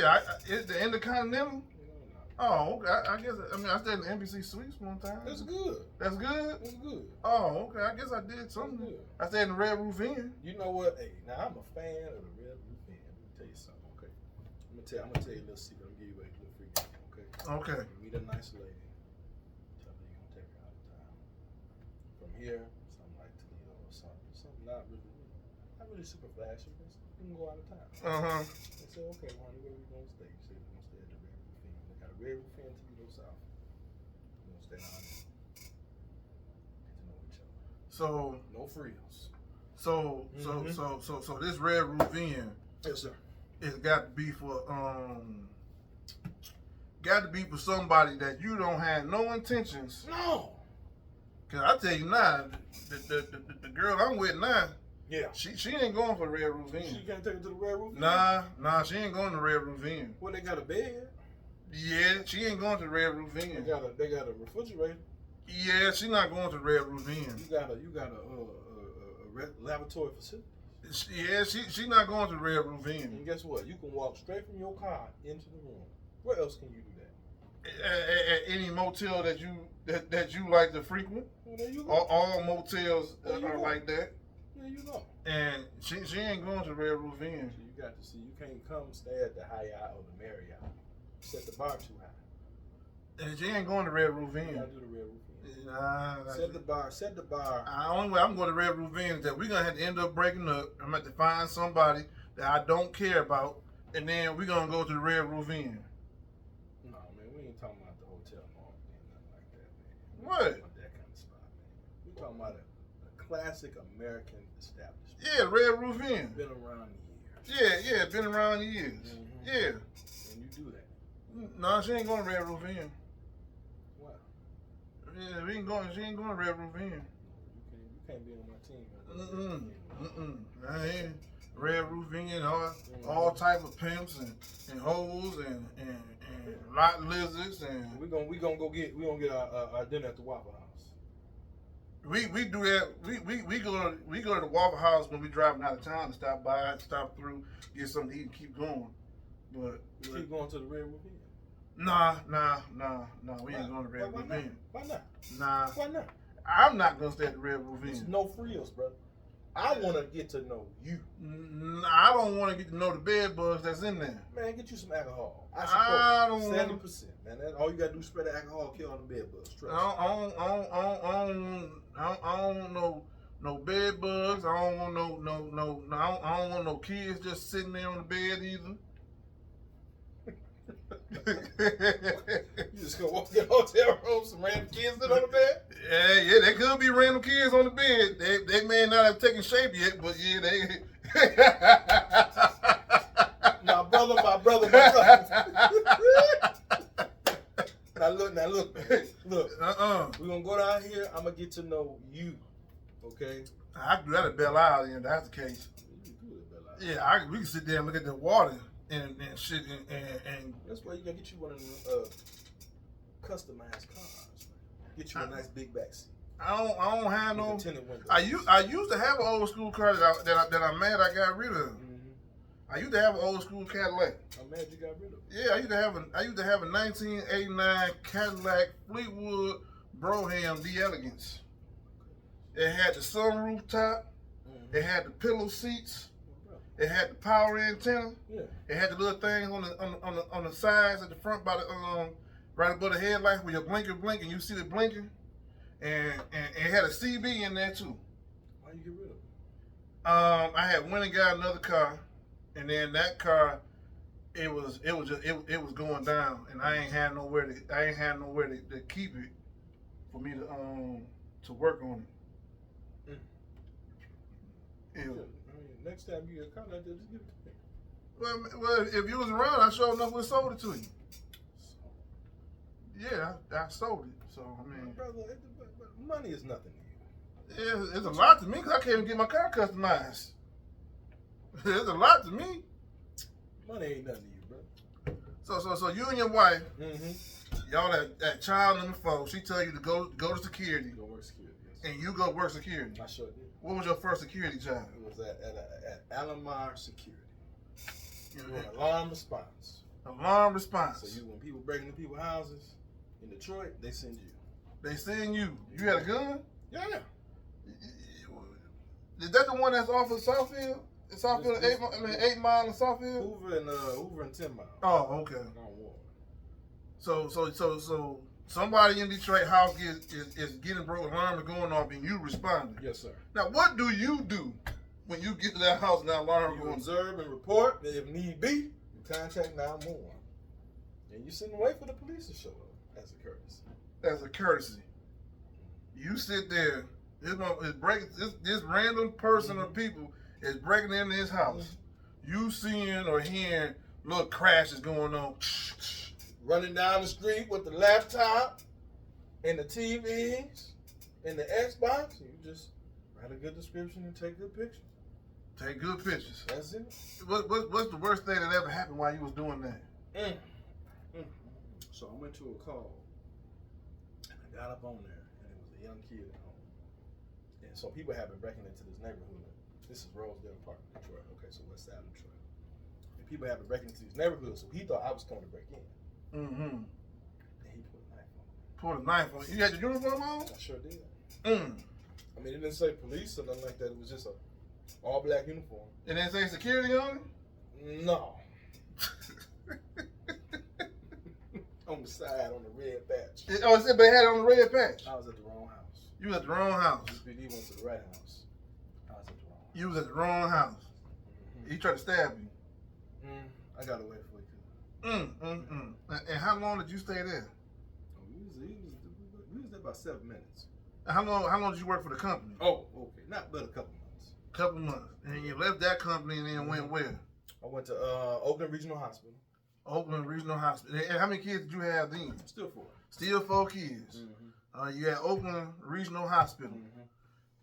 the Intercontinental. Oh, okay. I guess. I mean, I stayed in the NBC Suites one time. That's good. That's good. That's good. Oh, okay. I guess I did something. Good. I stayed in the Red Roof Inn. You know what? Hey, now I'm a fan of the Red Roof Inn. Let me tell you something, okay? I'm gonna tell you a little secret. I'm gonna give you a little free game, okay? Okay. Meet a nice lady. Tell her you're gonna take her out of town. From here, something like Toledo or something not really super flashy. But you can go out of town. They say, okay, honey, where we gonna stay? You say we're gonna stay at the Red Roof Inn. They got a Red Roof Inn Toledo South. We're gonna stay down there. Get to know each other. So no frills. So this Red Roof Inn. Yes, sir. It's got to be for somebody that you don't have no intentions. No. Cause I tell you now, the girl I'm with now, yeah, she ain't going for the Red Roof Inn. She can't take it to the Red Roof Inn? Nah, she ain't going to the Red Roof Inn. Well, they got a bed. Yeah, she ain't going to the Red Roof Inn. They got a refrigerator. Yeah, she not going to the Red Roof Inn. You got a laboratory facility. Yeah, she not going to the Red Roof Inn. And guess what? You can walk straight from your car into the room. Where else can you do that? At any motel that you like to frequent. Well, there you go. All motels are like that. There you go. And she ain't going to the Red Roof Inn. So you got to see. You can't come stay at the Hyatt or the Marriott. Set the bar too high. And she ain't going to the Red Roof Inn. You gotta do the Red Roof Inn. Nah, Set the bar. The only way I'm going to Red Roof Inn is that we're going to have to end up breaking up. I'm going to have to find somebody that I don't care about, and then we're going to go to the Red Roof Inn. No, man, we ain't talking about the hotel mall, man, nothing like that, man. What? We ain't talking about that kind of spot, man. We talking about a classic American establishment. Yeah, Red Roof Inn. Been around years. Yeah, been around years. Mm-hmm. Yeah. And you do that. No, she ain't going to Red Roof Inn. Wow. Yeah, she ain't going to Red Roof Inn. You can't be on my team. I ain't Red Roof Inn, all type of pimps and hoes and lot lizards and we gonna get our dinner at the Waffle House. We do that. We go to the Waffle House when we driving out of town to stop by, stop through, get something to eat, and keep going. But keep going to the Red Roof Inn. Nah. We ain't going to Red Roof Inn. Why not? Nah. Why not? I'm not gonna stay at the Red Roof Inn. There's no frills, bro. I want to get to know you. I don't want to get to know the bed bugs that's in there. Man, get you some alcohol. I don't 70%, man. All you gotta do is spread the alcohol, kill all the bed bugs. Trust I don't want no bed bugs. I don't want I don't want no kids just sitting there on the bed either. You just gonna walk in the hotel room, some random kids sit on the bed? Yeah, they could be random kids on the bed. They may not have taken shape yet, but yeah, they. brother, my brother. Now look, look. We're gonna go down here. I'm gonna get to know you, okay? I can do that at Belle Isle, if that's the case. Yeah, we can sit there and look at the water and shit and that's why you gotta get you one of them customized cars. Get you a nice big back seat. I don't have no. Tinted windows. I used to have an old school car that I'm mad I got rid of. I used to have an old school Cadillac. I'm mad you got rid of it. Yeah, I used to have a 1989 Cadillac Fleetwood Brougham D Elegance. It had the sunroof top. It had the pillow seats. It had the power antenna. Yeah. It had the little things on the sides at the front by the right above the headlights where your blinker blink and you see the blinker. And it had a CB in there too. Why you get rid of it? I had went and got another car, and then that car, it was going down, and I ain't had nowhere to keep it for me to work on it. I mean, next time you get a car like that, just give it to me. Well, if you was around, I sure enough would have sold it to you. Yeah, I sold it. So I mean, brother, money is nothing to you. It's a lot to me because I can't even get my car customized. It's a lot to me. Money ain't nothing to you, bro. So you and your wife, y'all at child number 4. She tell you to go to security. Go work security. Yes. And you go work security. I sure did. What was your first security job? It was at Alamar Security. Doing alarm response. Alarm response. So when people break into people's houses in Detroit, they send you. They send you. You had a gun? Yeah. Is that the one that's off of Southfield? Southfield, 8 Mile in Southfield? Hoover and 10 Mile. Oh, okay. So somebody in Detroit house is getting broke, alarm is going off, and you responding. Yes, sir. Now, what do you do when you get to that house and that alarm You going? observe and report. If need be, you contact 911. And you sit and wait for the police to show up as a courtesy. As a courtesy. You sit there. This random person or people is breaking into his house. You seeing or hearing little crashes going on. Running down the street with the laptop and the TVs and the Xbox. You just write a good description and take good pictures. Take good pictures. That's it. What's the worst thing that ever happened while you was doing that? So I went to a call and I got up on there and it was a young kid at home. And so people have been breaking into this neighborhood. This is Rosedale Park, Detroit. Okay, so west side of Detroit. And people have been breaking into these neighborhoods, so he thought I was coming to break in. And he put a knife on me. Put a knife on you? You had your uniform on? I sure did. I mean, it didn't say police or nothing like that. It was just a all black uniform. It didn't say security on it? No. On the side, on the red patch. It said they had it on the red patch. I was at the wrong house. You was at the wrong house. SPD went to the right house. I was at the wrong house. You was at the wrong house. He tried to stab you. I got away before he could. And how long did you stay there? We was there about 7 minutes. How long did you work for the company? Oh, okay. Not but a couple months. Couple months. And you left that company and then went where? I went to Oakland Regional Hospital. Oakland Regional Hospital. And how many kids did you have then? Still 4. Still 4 kids. You had Oakland Regional Hospital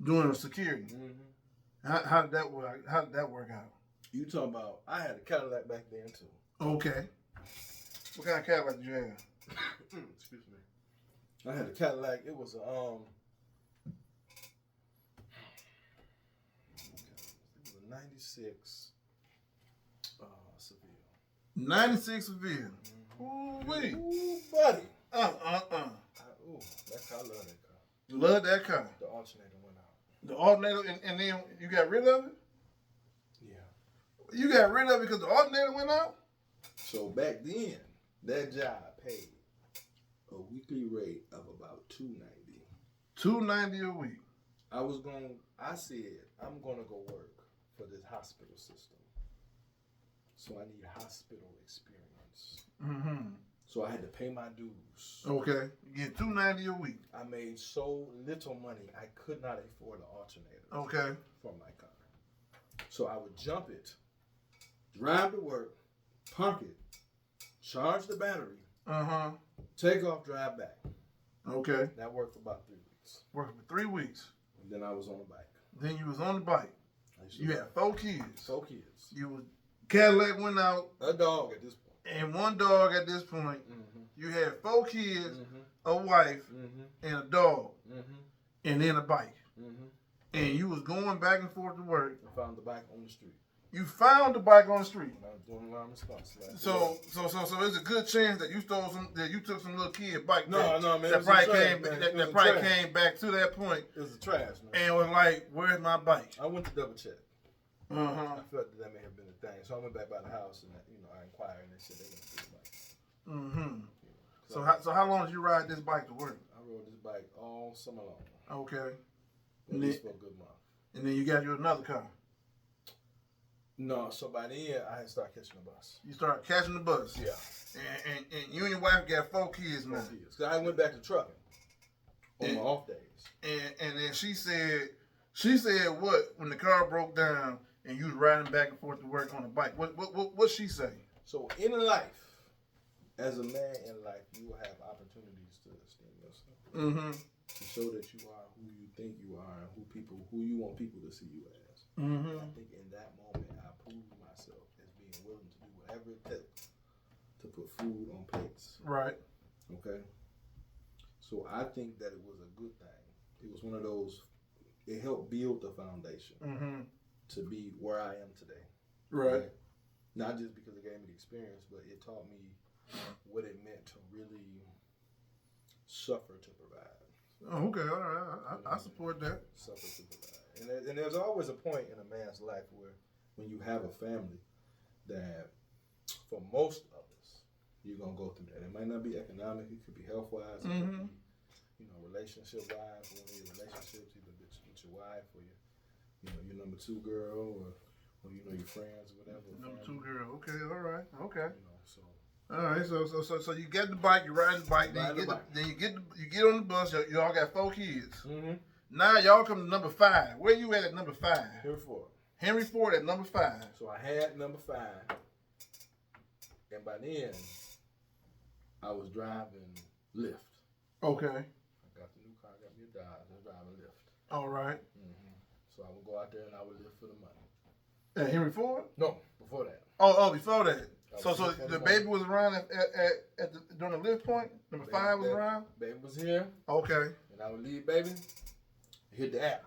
doing security. How did that work? How did that work out? You talking about? I had a Cadillac back then too. Okay. What kind of Cadillac did you have? Excuse me. I had a Cadillac. It was a 96 Seville. 96 Seville. Ooh wee. Ooh, buddy. Ooh, I love that car. You love that car. The alternator went out. The alternator, and then you got rid of it? Yeah. You got rid of it because the alternator went out? So back then, that job paid a weekly rate of about $290. $290 a week. I said, I'm gonna go work for this hospital system. So I need hospital experience. So I had to pay my dues. Okay. You get $290 a week. I made so little money, I could not afford an alternator. Okay. For my car. So I would jump it, drive to work, park it, charge the battery, take off, drive back. Okay. That worked for about 3 weeks. Worked for 3 weeks. And then I was on the bike. Then you was on the bike. You had 4 kids. 4 kids. You was Cadillac went out. A dog at this point. And 1 dog at this point. You had 4 kids, a wife, and a dog, and then a bike. And you was going back and forth to work. I found the bike on the street. You found the bike on the street. I was doing alarm response. So there's a good chance that you took some little kid bike. Man. That probably came back to that point. It was a trash, man. And was like, "Where's my bike?" I went to double check. I felt that may have been a thing, so I went back by the house and I inquired, and they said they didn't see the bike. So how long did you ride this bike to work? I rode this bike all summer long. Okay. At least for a good month. And then you got you another car. No, so by then I had started catching the bus. You started catching the bus. Yeah. And you and your wife got 4 kids now. 4 kids. Cause I went back to trucking on my off days. And then she said what when the car broke down and you was riding back and forth to work on a bike? What she say? So in life, as a man in life, you will have opportunities to esteem yourself. To show that you are who you think you are and who you want people to see you as. I think in that moment I proved myself as being willing to do whatever it takes to put food on plates. Right. Okay. So I think that it was a good thing. It was one of those. It helped build the foundation to be where I am today. Right. Not just because it gave me the experience, but it taught me what it meant to really suffer to provide. Oh, okay, all right. I support that. Suffer to provide. And there's always a point in a man's life where when you have a family that for most of us, you're going to go through that. It might not be economic. It could be health-wise. It could be, relationship-wise. One of your relationships, either with your wife or your number 2 girl or your friends or whatever. Number 2 girl. Okay, all right. Okay. So. All right, so you get the bike, you ride the bike, then you get on the bus. Y'all got 4 kids. Now y'all come to number 5. Where you at number 5? Henry Ford at number 5. So I had number 5, and by then I was driving Lyft. Okay. I got the new car, got me a Dodge. I was driving Lyft. All right. So I would go out there and I would live for the money. At Henry Ford? No, before that. Oh, before that. So the baby was around during the lift point? Number 5 was around? Baby was here. Okay. And I would leave baby, hit the app,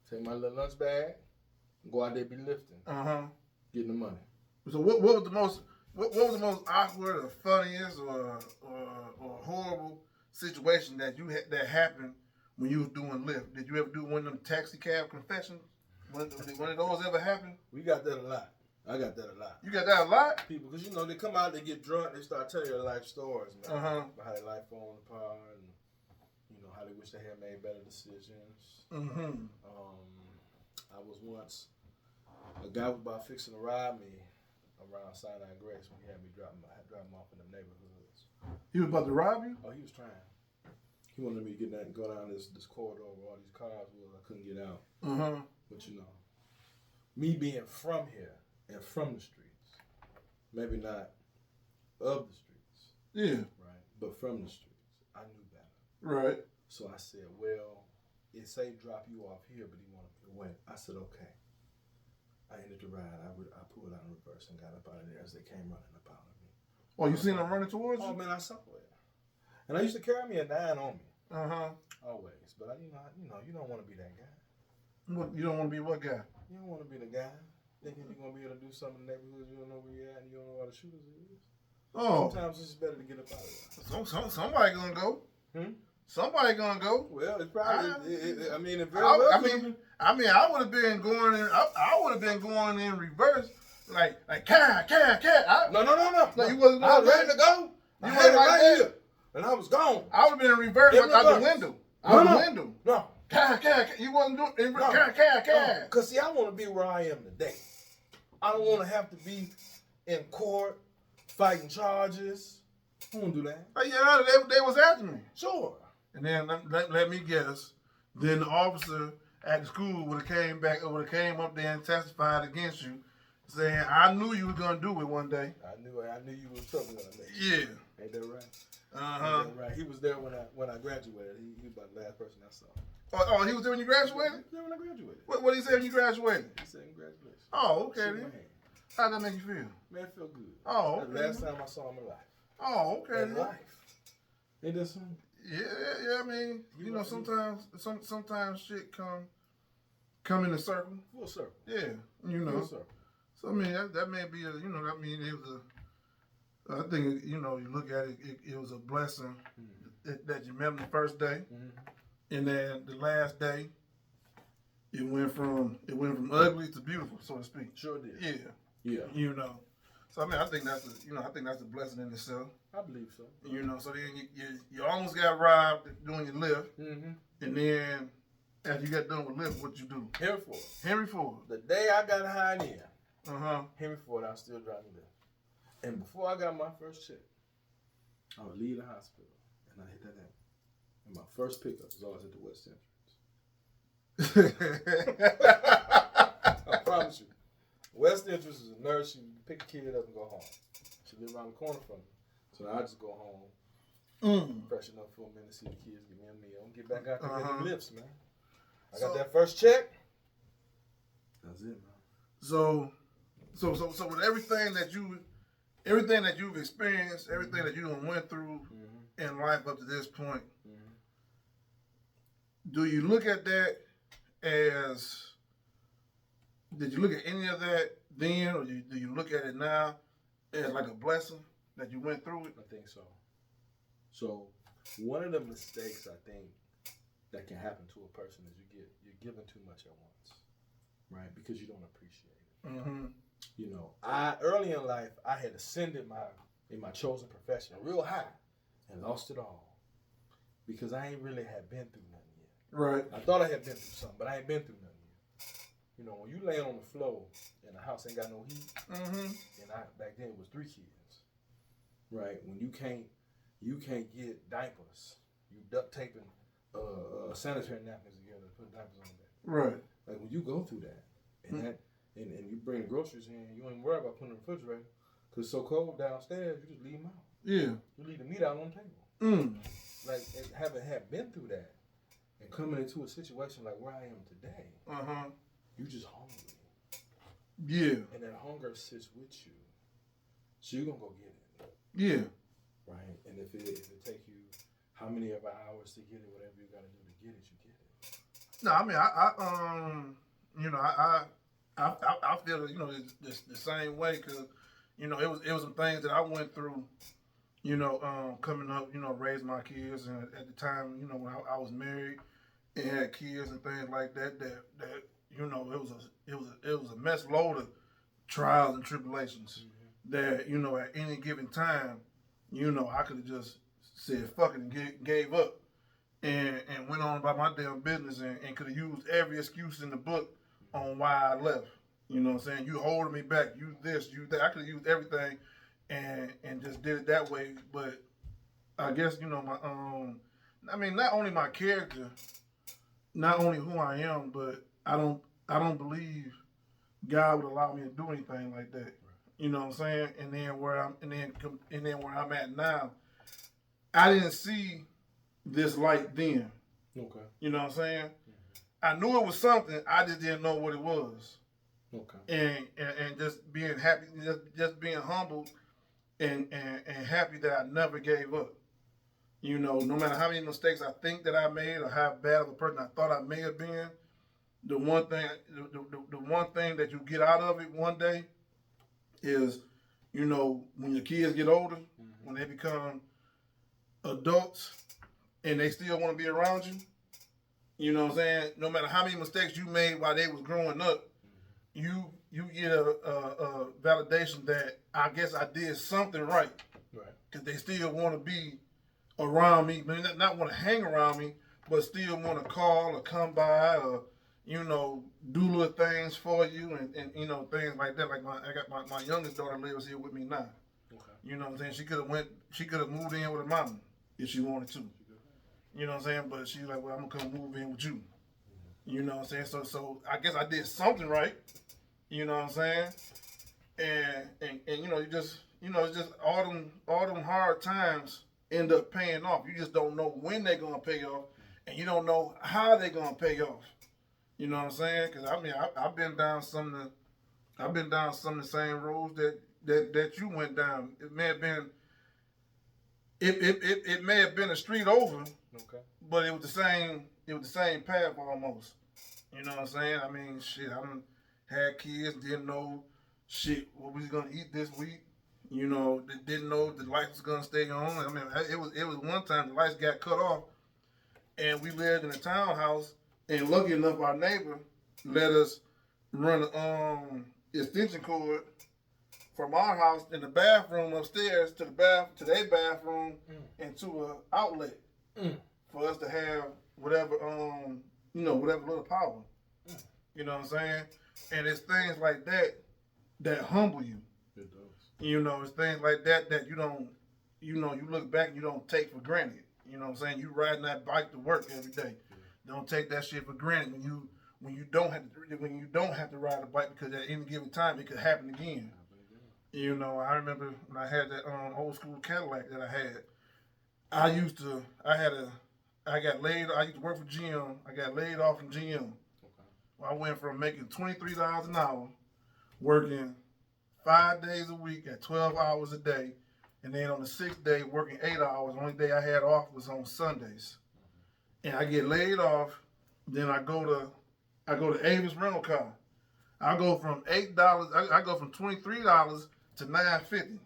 take my little lunch bag, go out there be lifting. Getting the money. So what was the most awkward or funniest or horrible situation that that happened when you was doing Lyft? Did you ever do one of them taxi cab confessions? One of those ever happen? We got that a lot. I got that a lot. You got that a lot? People, because they come out, they get drunk, they start telling their life stories, man. About how their life falling apart and how they wish they had made better decisions. I was once, a guy was about fixing to rob me around Sinai Grace when he had me drop him off in the neighborhoods. He was about to rob you? Oh, he was trying. He wanted me to go down this corridor where all these cars were. I couldn't get out. But me being from here and from the streets, maybe not of the streets. Yeah. Right. But from the streets, I knew better. Right. So I said, well, it say drop you off here, but he wanted me to wait. I said, okay. I ended the ride. I pulled out in reverse and got up out of there as they came running up out of me. Oh, you seen them running towards you? Oh, man, I saw it. And I used to carry me a 9 on me. Always. But, you don't want to be that guy. You don't want to be what guy? You don't want to be the guy thinking you're going to be able to do something in the neighborhood you don't know where you're at and you don't know where the shooters is. Oh. Sometimes it's just better to get up out of So there. somebody going to go. Somebody going to go. Well, it's probably, I would have been going in, I would have been going in reverse. Like, cat. No. No, you wasn't I was ready to go. I had it right here. And I was gone. I would have been in reverse out the window. Out the window. No. Cat. You wasn't doing cat. Because, see, I want to be where I am today. I don't want to have to be in court fighting charges. I don't want to do that. Oh, yeah, they was after me. Sure. And then let me guess. Then the officer at the school would have came up there and testified against you, saying, I knew you were gonna do it one day. I knew you was trouble one day. Yeah. Ain't that right? Uh-huh. Ain't that right? He was there when I graduated. He was about the last person I saw. Oh, he was there when you graduated? Yeah, when I graduated. What did he say when you graduated? He said congratulations. Oh, okay then. How'd that make you feel? Man, it felt good. Oh, That's okay. the last time I saw him alive. Oh, okay In then. life. Ain't that something? Yeah. I mean, you know, sometimes shit come in a circle. Full circle. Yeah, you know. Full circle. So I mean, that may be a, you know, I mean, it was a. I think, you know, you look at it, it was a blessing that you met him the first day, and then the last day, it went from ugly to beautiful, so to speak. Sure did. Yeah. Yeah. You know. So I mean, I think that's a blessing in itself. I believe so. You know, so then you almost got robbed doing your lift, Mm-hmm. and then after you got done with lift, what you do? Henry Ford. The day I got hired in, Henry Ford, I was still driving lift. And before I got my first check, I would leave the hospital and I hit that end. And my first pickup was always at the West Entrance. I promise you. West Entrance is a nurse. You pick a kid up and go home. She lived around the corner from me. So I just go home, freshen up for a minute, see the kids, give me a meal, and get back out there and get the lifts, man. I got that first check. That's it, man. So with everything that you've experienced, everything that you done went through in life up to this point, do you look at that as? Did you look at any of that then, or do you look at it now as like a blessing that you went through it? I think so. So one of the mistakes I think that can happen to a person is you're giving too much at once, right? Because you don't appreciate it. Mm-hmm. You know, early in life I had ascended in my chosen profession real high and lost it all because I ain't really had been through nothing yet. Right. I thought I had been through something, but I ain't been through nothing yet. You know, when you laying on the floor and the house ain't got no heat, and back then it was 3 kids, right? When you can't get diapers, you duct taping sanitary napkins together to put diapers on that. Right. Like when you go through that, and and you bring groceries in, you ain't worry about putting them in the refrigerator because it's so cold downstairs, you just leave them out. Yeah. You leave the meat out on the table. Like having been through that and coming into a situation like where I am today. You just hungry. Yeah. And that hunger sits with you. So you're going to go get it. Yeah. Right? And if it take you how many ever hours to get it, whatever you got to do to get it, you get it. No, I mean, I feel, you know, the same way because, you know, it was some things that I went through, you know, coming up, you know, raising my kids. And at the time, you know, when I was married and had kids and things like that, you know, it was a mess load of trials and tribulations that, you know, at any given time, you know, I could have just said fuck it and gave up and went on about my damn business and could have used every excuse in the book on why I left. You know what I'm saying? You holding me back, you this, you that. I could have used everything and just did it that way. But I guess, you know, I mean, not only my character, not only who I am, but I don't believe God would allow me to do anything like that. You know what I'm saying? And then where I'm at now, I didn't see this light then. Okay. You know what I'm saying? I knew it was something. I just didn't know what it was. Okay. And just being happy, just being humbled, and happy that I never gave up. You know, no matter how many mistakes I think that I made or how bad of a person I thought I may have been, the one thing that you get out of it one day is, you know, when your kids get older, when they become adults and they still want to be around you, you know what I'm saying? No matter how many mistakes you made while they was growing up, you get a validation that I guess I did something right. Right. Because they still want to be around me, but not want to hang around me, but still want to call or come by or, you know, do little things for you and you know, things like that. Like I got my youngest daughter lives here with me now. Okay. You know what I'm saying? She could have moved in with her mama if she wanted to. You know what I'm saying? But she's like, well, I'm gonna come move in with you. You know what I'm saying? So I guess I did something right. You know what I'm saying? and you know, it's just all them hard times end up paying off. You just don't know when they're gonna pay off, and you don't know how they're gonna pay off. You know what I'm saying? Because I mean, I've been down some of the same roads that you went down. It may have been it may have been a street over, Okay. but it was the same path almost. You know what I'm saying? I mean, shit, I done had kids, didn't know shit what we was gonna eat this week. You know, they didn't know the lights was gonna stay on. I mean, it was one time the lights got cut off, and we lived in a townhouse, and lucky enough, our neighbor let us run extension cord from our house in the bathroom upstairs to their bathroom into an outlet for us to have whatever whatever little power. You know what I'm saying? And it's things like that humble you. It does. You know, it's things like that you don't, you look back and you don't take for granted. You know what I'm saying? You riding that bike to work every day. Don't take that shit for granted when you don't have to ride a bike, because at any given time it could happen again. You know, I remember when I had that old school Cadillac that I had. I used to work for GM. I got laid off from GM. Okay. I went from making $23 an hour, working 5 days a week at 12 hours a day, and then on the 6th day working 8 hours. The only day I had off was on Sundays. And I get laid off, then I go to Avis Rental Car. I go from $8. I go from $23 to $9.50.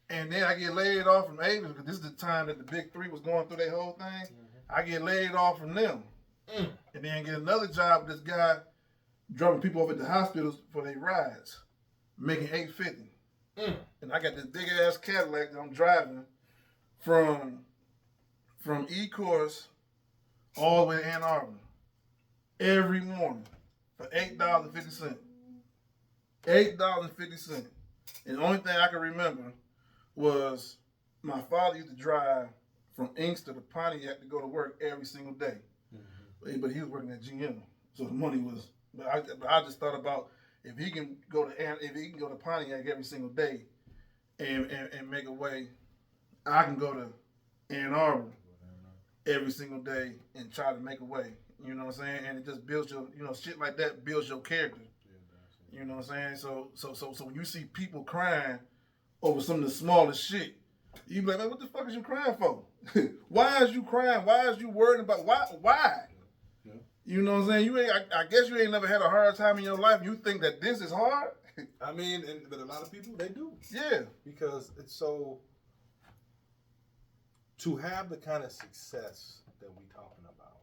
And then I get laid off from Avis, because this is the time that the Big Three was going through their whole thing. I get laid off from them. And then get another job with this guy dropping people off at the hospitals for their rides, making $8.50. And I got this big ass Cadillac that I'm driving from E-Course all the way to Ann Arbor every morning for $8.50. $8.50. And the only thing I can remember was my father used to drive from Inkster to Pontiac to go to work every single day. But he was working at GM, so the money was. But I just thought about if he can go to Pontiac every single day, and make a way, I can go to Ann Arbor every single day and try to make a way. You know what I'm saying? And it just builds your, shit like that builds your character. You know what I'm saying? So when you see people crying over some of the smallest shit, you be like, man, what the fuck is you crying for? Why is you crying? Why is you worried about why? Yeah. You know what I'm saying? I guess you ain't never had a hard time in your life and you think that this is hard? I mean, but a lot of people, they do. Yeah. Because it's so, to have the kind of success that we talking about,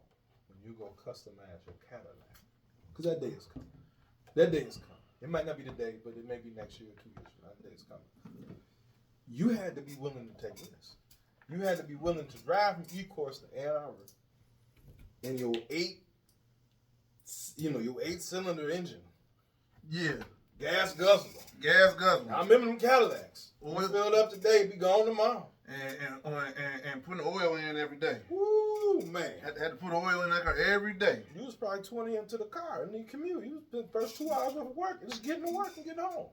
when you go customize your Cadillac, because that day is coming. That day is coming. It might not be today, but it may be next year or 2 years from now. That day is coming. You had to be willing to take risks. You had to be willing to drive from E-Course to Ann Arbor in your 8-cylinder engine. Yeah. Gas guzzler. I remember them Cadillacs. We filled up today, be gone tomorrow. And putting oil in every day. Woo, man. Had to put oil in that car every day. You was probably 20 into the car and then commute. You was the first 2 hours of work, just getting to work and getting home.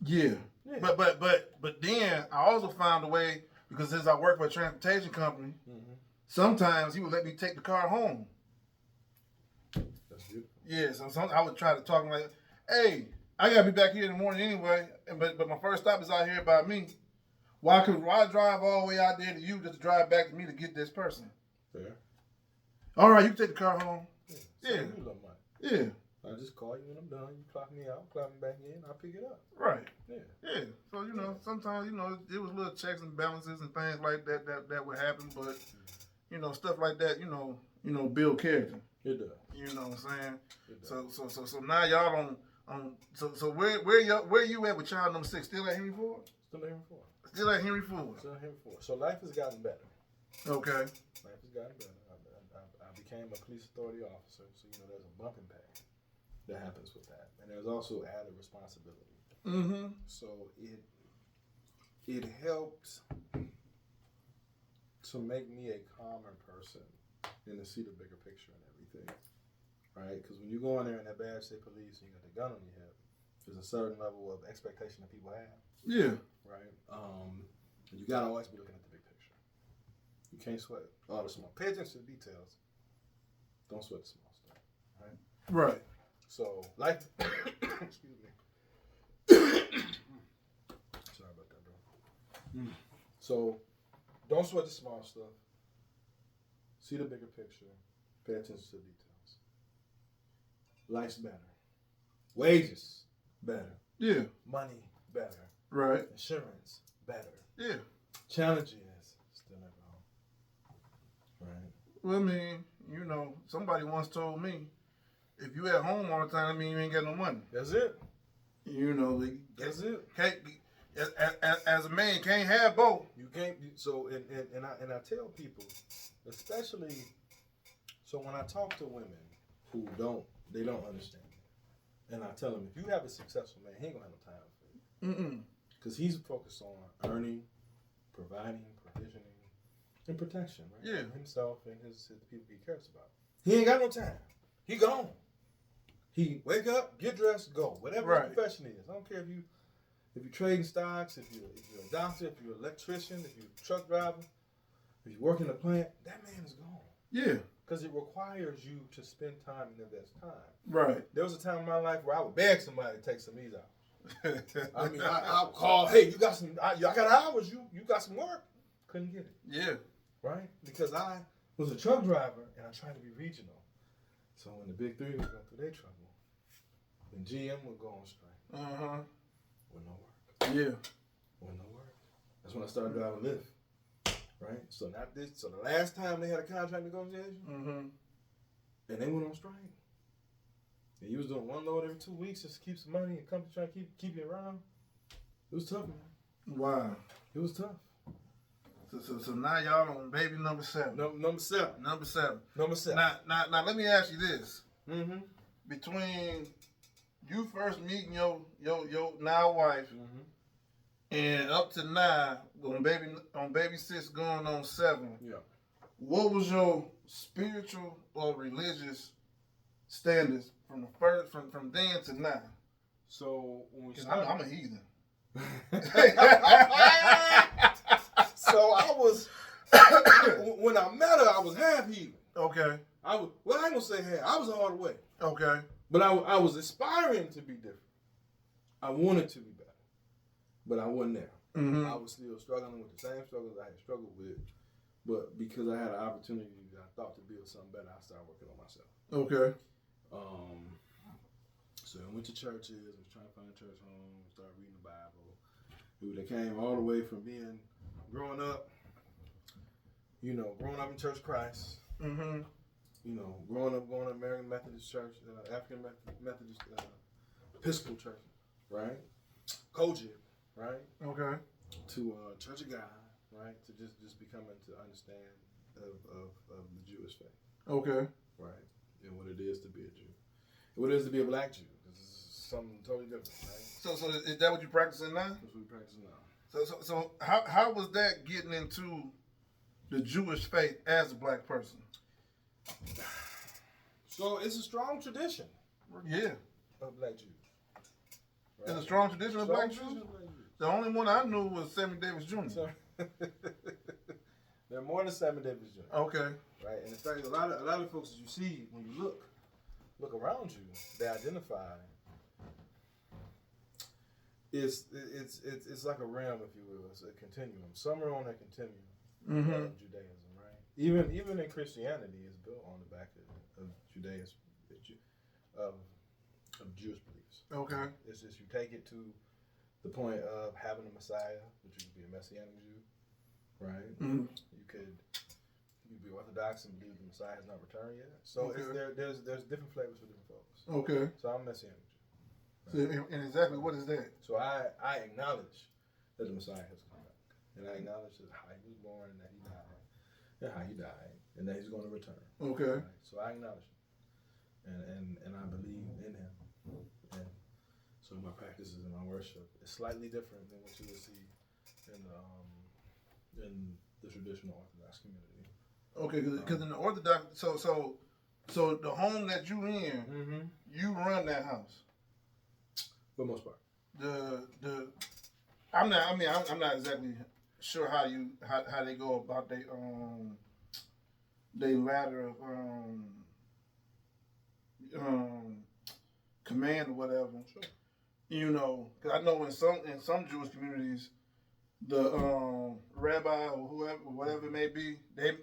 Yeah. But then I also found a way, because since I work for a transportation company, sometimes he would let me take the car home. That's beautiful. Yeah, so I would try to talk him like, hey, I gotta be back here in the morning anyway, but my first stop is out here by me. Why drive all the way out there to you just to drive back to me to get this person? Fair. All right, you can take the car home. Yeah. You a little money. Yeah. I just call you when I'm done. You clock me out, clock me back in, I'll pick it up. Right. Yeah. So, sometimes, it was little checks and balances and things like that would happen, but, stuff like that, build character. It does. You know what I'm saying? So now y'all so where you at with child number 6? Still at Henry Ford? Still at Henry Ford. Still at Henry Ford. Still at Henry Ford. So life has gotten better. Okay. Life has gotten better. I became a police authority officer, so there's a bumping pay that happens with that, and there's also added responsibility. Mm-hmm. So it helps to make me a calmer person and to see the bigger picture and everything, right? Because when you go in there and that badge say police and you got the gun on your hip, there's a certain level of expectation that people have. Yeah. Right. You gotta always be looking at the big picture. You can't sweat all the small. Pay attention to the details. Don't sweat the small stuff. Right. Right. So, like, excuse me. Sorry about that, bro. So, don't sweat the small stuff. See the bigger picture. Pay attention to the details. Life's better. Wages better. Yeah. Money better. Right. Insurance better. Yeah. Challenges still never home. Right. Well, I mean, you know, somebody once told me, if you at home all the time, I mean, you ain't got no money. That's it. You know, That's it. As a man, you can't have both. You can't. So, and I tell people, especially, so when I talk to women who don't understand it, and I tell them, if you have a successful man, he ain't gonna have no time for you. Because he's focused on earning, providing, provisioning, and protection, right? Yeah. Himself and his people he cares about. He ain't got no time. He gone. He wake up, get dressed, go. Whatever his profession is. I don't care if you trading stocks, if you're a doctor, if you're an electrician, if you're a truck driver, if you work in a plant, that man is gone. Yeah. Because it requires you to spend time and invest time. Right. There was a time in my life where I would beg somebody to take some of these hours. I mean, I would call, hey, you got some, I got hours, you got some work. Couldn't get it. Yeah. Right? Because I was a truck driver and I tried to be regional. So when the big three was going through their trouble, when GM would go on strike, with no work. Yeah. With no work. That's when I started driving Lyft. Right? So the last time they had a contract negotiation, and they went on strike. And you was doing one load every 2 weeks just to keep some money and company trying to keep you around. It was tough, man. Wow. It was tough. So now y'all on baby number 7. Number 7. Number 7. Number 7. Now let me ask you this. Mm-hmm. Between you first meeting your now wife and up to now on baby 6 going on 7. Yeah. What was your spiritual or religious standards from the first from then to now? So when we I'm a heathen. So I was when I met her, I was half heathen. Okay. I ain't gonna say half. I was all the way. Okay. But I was aspiring to be different. I wanted to be better, but I wasn't there. I was still struggling with the same struggles I had struggled with. But because I had an opportunity, I thought to build something better, I started working on myself. Okay. So I went to churches. I was trying to find a church home. Started reading the Bible. They came all the way from growing up in Church of Christ. Growing up going to American Methodist Church, African Methodist Episcopal Church, right? Kojic, right? Okay. To Church of God, right? To just becoming to understand of the Jewish faith. Okay. Right. And what it is to be a Jew. And what it is to be a black Jew. This is something totally different, right? So is that what you're practicing now? That's what we're practicing now. So how was that getting into the Jewish faith as a black person? So it's a strong tradition. Yeah. Of black Jews. Right? It's a strong tradition of black Jews? The only one I knew was Sammy Davis Jr. So, there are more than Sammy Davis Jr. Okay. Right? And in fact, a lot of folks that you see when you look around you, they identify. It's like a realm, if you will. It's a continuum. Somewhere on that continuum of Judaism, right? Even in Christianity, it's built on the back of Judaism, of Jewish beliefs. Okay. It's just you take it to the point of having a Messiah, which would be a Messianic Jew, right? You'd be Orthodox and believe the Messiah has not returned yet. So there's different flavors for different folks. Okay. So I'm Messianic Jew. So, and exactly what is that? So I acknowledge that the Messiah has come back. And I acknowledge that how he was born and that he died. And how he died. And that he's going to return. Okay. Right? So I acknowledge him. And I believe in him. And so my practices and my worship is slightly different than what you would see in the traditional Orthodox community. Okay, because in the Orthodox, so the home that you in, you run that house. For the most part. I'm not exactly sure how they go about they ladder of command or whatever. Sure. You know, because I know in some Jewish communities, the rabbi or whoever, whatever it may be, the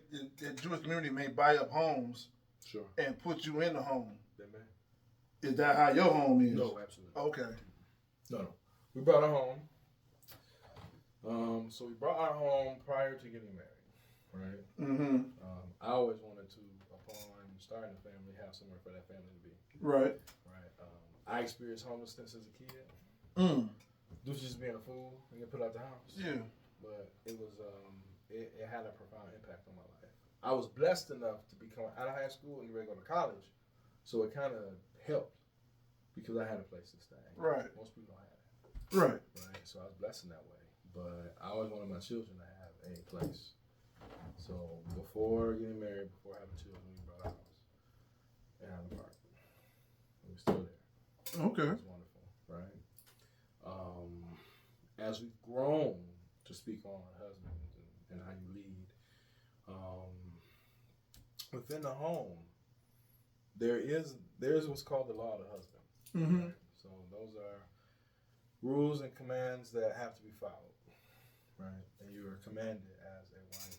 Jewish community may buy up homes, sure, and put you in the home. They may. Is that how your home is? No, absolutely. Okay. No. We brought our home. So we brought our home prior to getting married, right? Mm-hmm. I always wanted to, upon starting a family, have somewhere for that family to be. Right. Right. I experienced homelessness as a kid. Due to just being a fool and get put out the house. Yeah. But it was it had a profound impact on my life. I was blessed enough to become out of high school and ready to go to college, so it kind of helped because I had a place to stay. Right. Most people don't have that. Right. Right. So I was blessed in that way. But I always wanted my children to have a place. So before getting married, before having children, we bought a house and had an apartment. And we're still there. Okay. It's wonderful, right? As we've grown, to speak on husbands and how you lead, within the home, there's what's called the law of the husband. Mm-hmm. Right? So those are rules and commands that have to be followed, right? And you are commanded as a wife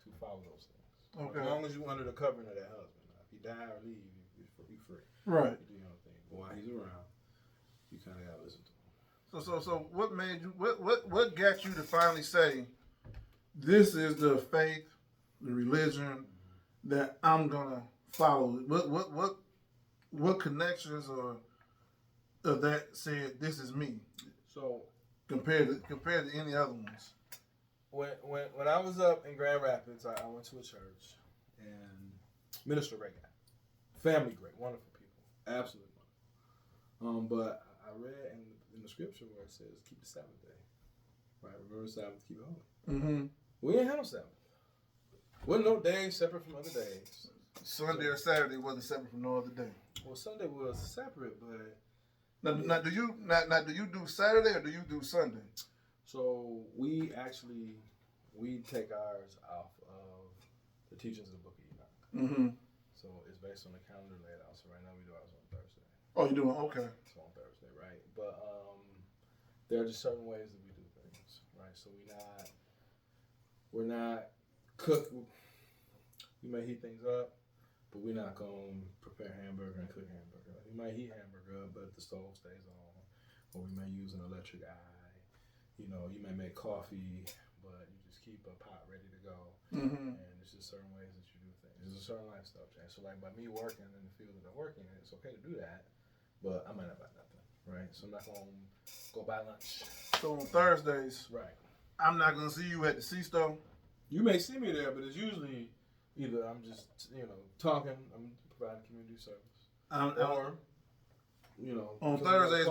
to follow those things. Okay. As long as you're under the covering of that husband. Now, if he die or leave, you're free. Right. You do your own thing. But while he's around, you kind of got to listen to him. So what made you? What got you to finally say, this is the faith, the religion that I'm gonna follow? What connections or of that said this is me? So compared to any other ones. When I was up in Grand Rapids, I went to a church and Minister Ray guy, family great, wonderful people, absolutely wonderful. But I read in the scripture where it says, keep the Sabbath day. Right? Remember the Sabbath, keep it holy. Mm-hmm. We didn't have no Sabbath. Wasn't no day separate from other days. Sunday or Saturday wasn't separate from no other day. Well, Sunday was separate, but now do you do Saturday or do you do Sunday? so we take ours off of the teachings of the Book of Enoch. Mm-hmm. So it's based on the calendar laid out. So right now we do ours on Thursday. Oh, you doing okay? It's on Thursday, right? But there are just certain ways that we do things, right? So we're not cook. We may heat things up, but we're not gonna prepare hamburger and cook hamburger. We might heat hamburger up, but the stove stays on, or we may use an electric eye. You know, you may make coffee, but you just keep a pot ready to go. Mm-hmm. And there's just certain ways that you do things. There's a certain lifestyle change. So like by me working in the field that I'm working in, it's okay to do that, but I might not buy nothing, right? So I'm not gonna go buy lunch. So on Thursdays, Right. I'm not gonna see you at the C-Store. You may see me there, but it's usually either I'm just, talking, I'm providing community service. Or, on Thursdays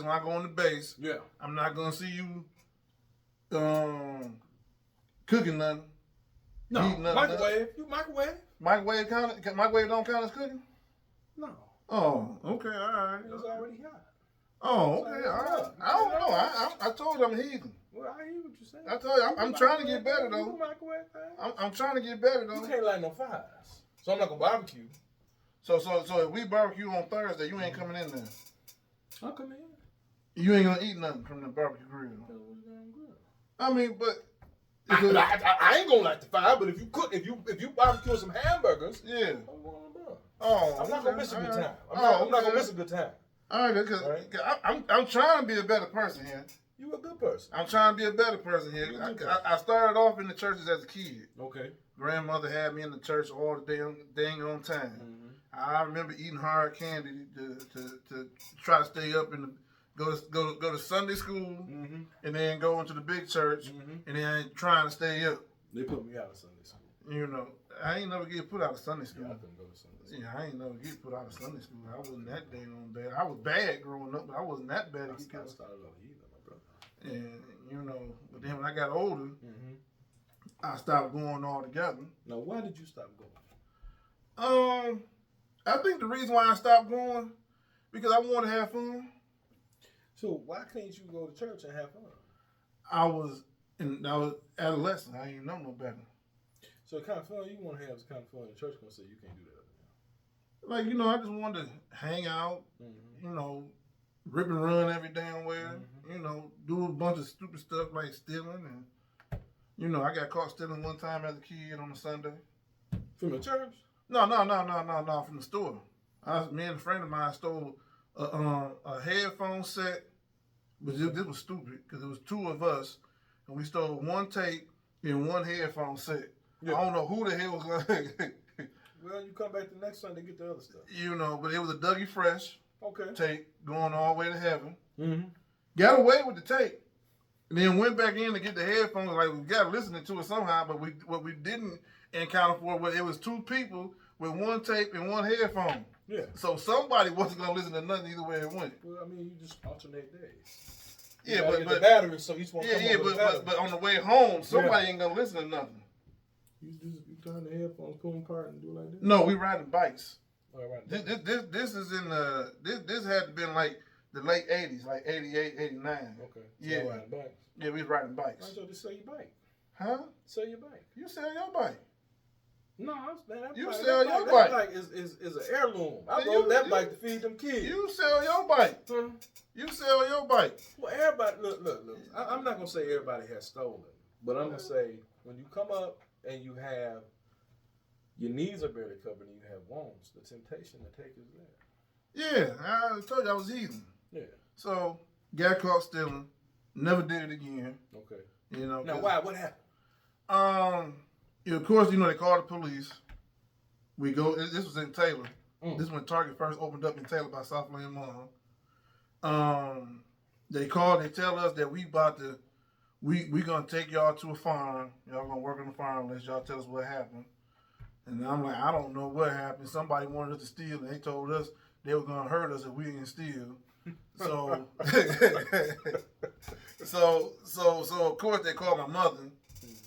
when I go on the base, yeah, I'm not gonna see you cooking nothing. no, eating nothing. microwave. You microwave? Microwave don't count as cooking? No, Oh, okay, all right. it's already hot. Oh, okay, all right. I don't know. I told you I'm a heathen. Well, I hear what you're saying. I told you I'm trying to get better You though. can microwave things. I'm trying to get better You though. can't light no fires, so I'm not gonna barbecue. So if we barbecue on Thursday, you ain't coming in there. I'll come in. You ain't gonna eat nothing from the barbecue grill. I mean, but I ain't gonna light the fire, but if you barbecue some hamburgers, yeah. I'm going to burn. Oh, I'm not gonna miss a good time. I'm not okay. gonna miss a good time. All right, because Right. I'm trying to be a better person here. You a good person. I'm trying to be a better person here. You're a good person. I started off in the churches as a kid. Okay. Grandmother had me in the church all the dang on time. Mm-hmm. I remember eating hard candy to try to stay up and go to Sunday school, Mm-hmm. and then go into the big church, Mm-hmm. and then trying to stay up. They put me out of Sunday school. You know, I ain't never get put out of Sunday school. Yeah, I couldn't go to Sunday school. Yeah, I ain't never get put out of Sunday school. I wasn't that dang on bad. I was bad growing up, but I wasn't that bad. I started off heathen, my brother. And but then when I got older, Mm-hmm. I stopped going altogether. Now, why did you stop going? I think the reason why I stopped going because I want to have fun. So why can't you go to church and have fun? I was adolescent. I didn't know no better. So the kind of fun you want to have is the kind of fun the church gonna say you can't do that. Like, I just wanted to hang out, rip and run every damn where, do a bunch of stupid stuff like stealing. And, I got caught stealing one time as a kid on a Sunday. From the church? No, from the store. Me and a friend of mine stole a headphone set, but this was stupid because it was two of us, and we stole one tape and one headphone set. Yeah. I don't know who the hell was like. Well, you come back the next Sunday, get the other stuff. But it was a Dougie Fresh tape going all the way to heaven. Mm-hmm. Got away with the tape. And then went back in to get the headphones. Like, we got to listen to it somehow, but what we didn't encounter for was it was two people with one tape and one headphone. Yeah. So somebody wasn't going to listen to nothing either way it went. Well, I mean, you just alternate days. Yeah, but the battery, so each one but on the way home, somebody ain't going to listen to nothing. You turn the headphones, pull them apart, and do like that. No, we riding bikes. Oh, right. This is in the this had to been like the late 80s, like 88, 89. Okay. Yeah. So riding bikes. Yeah, we was riding bikes. I told you to sell your bike. Huh? Sell your bike. You sell your bike. No, you sell your bike. That bike is an heirloom. I rode that bike to feed them kids. You sell your bike. Huh? You sell your bike. Well, everybody, look. I'm not gonna say everybody has stolen, but I'm gonna say when you come up and you have your knees are barely covered and you have wounds, the temptation to take is there. Yeah, I told you I was heathen. Yeah. So got caught stealing. Never did it again. Okay. Now why? What happened? Of course, they called the police. We go. This was in Taylor. This is when Target first opened up in Taylor by Southland Mall. They called. They tell us that we gonna take y'all to a farm. Y'all gonna work on the farm unless y'all tell us what happened. And I'm like, I don't know what happened. Somebody wanted us to steal, and they told us they were gonna hurt us if we didn't steal. So, so of course they called my mother,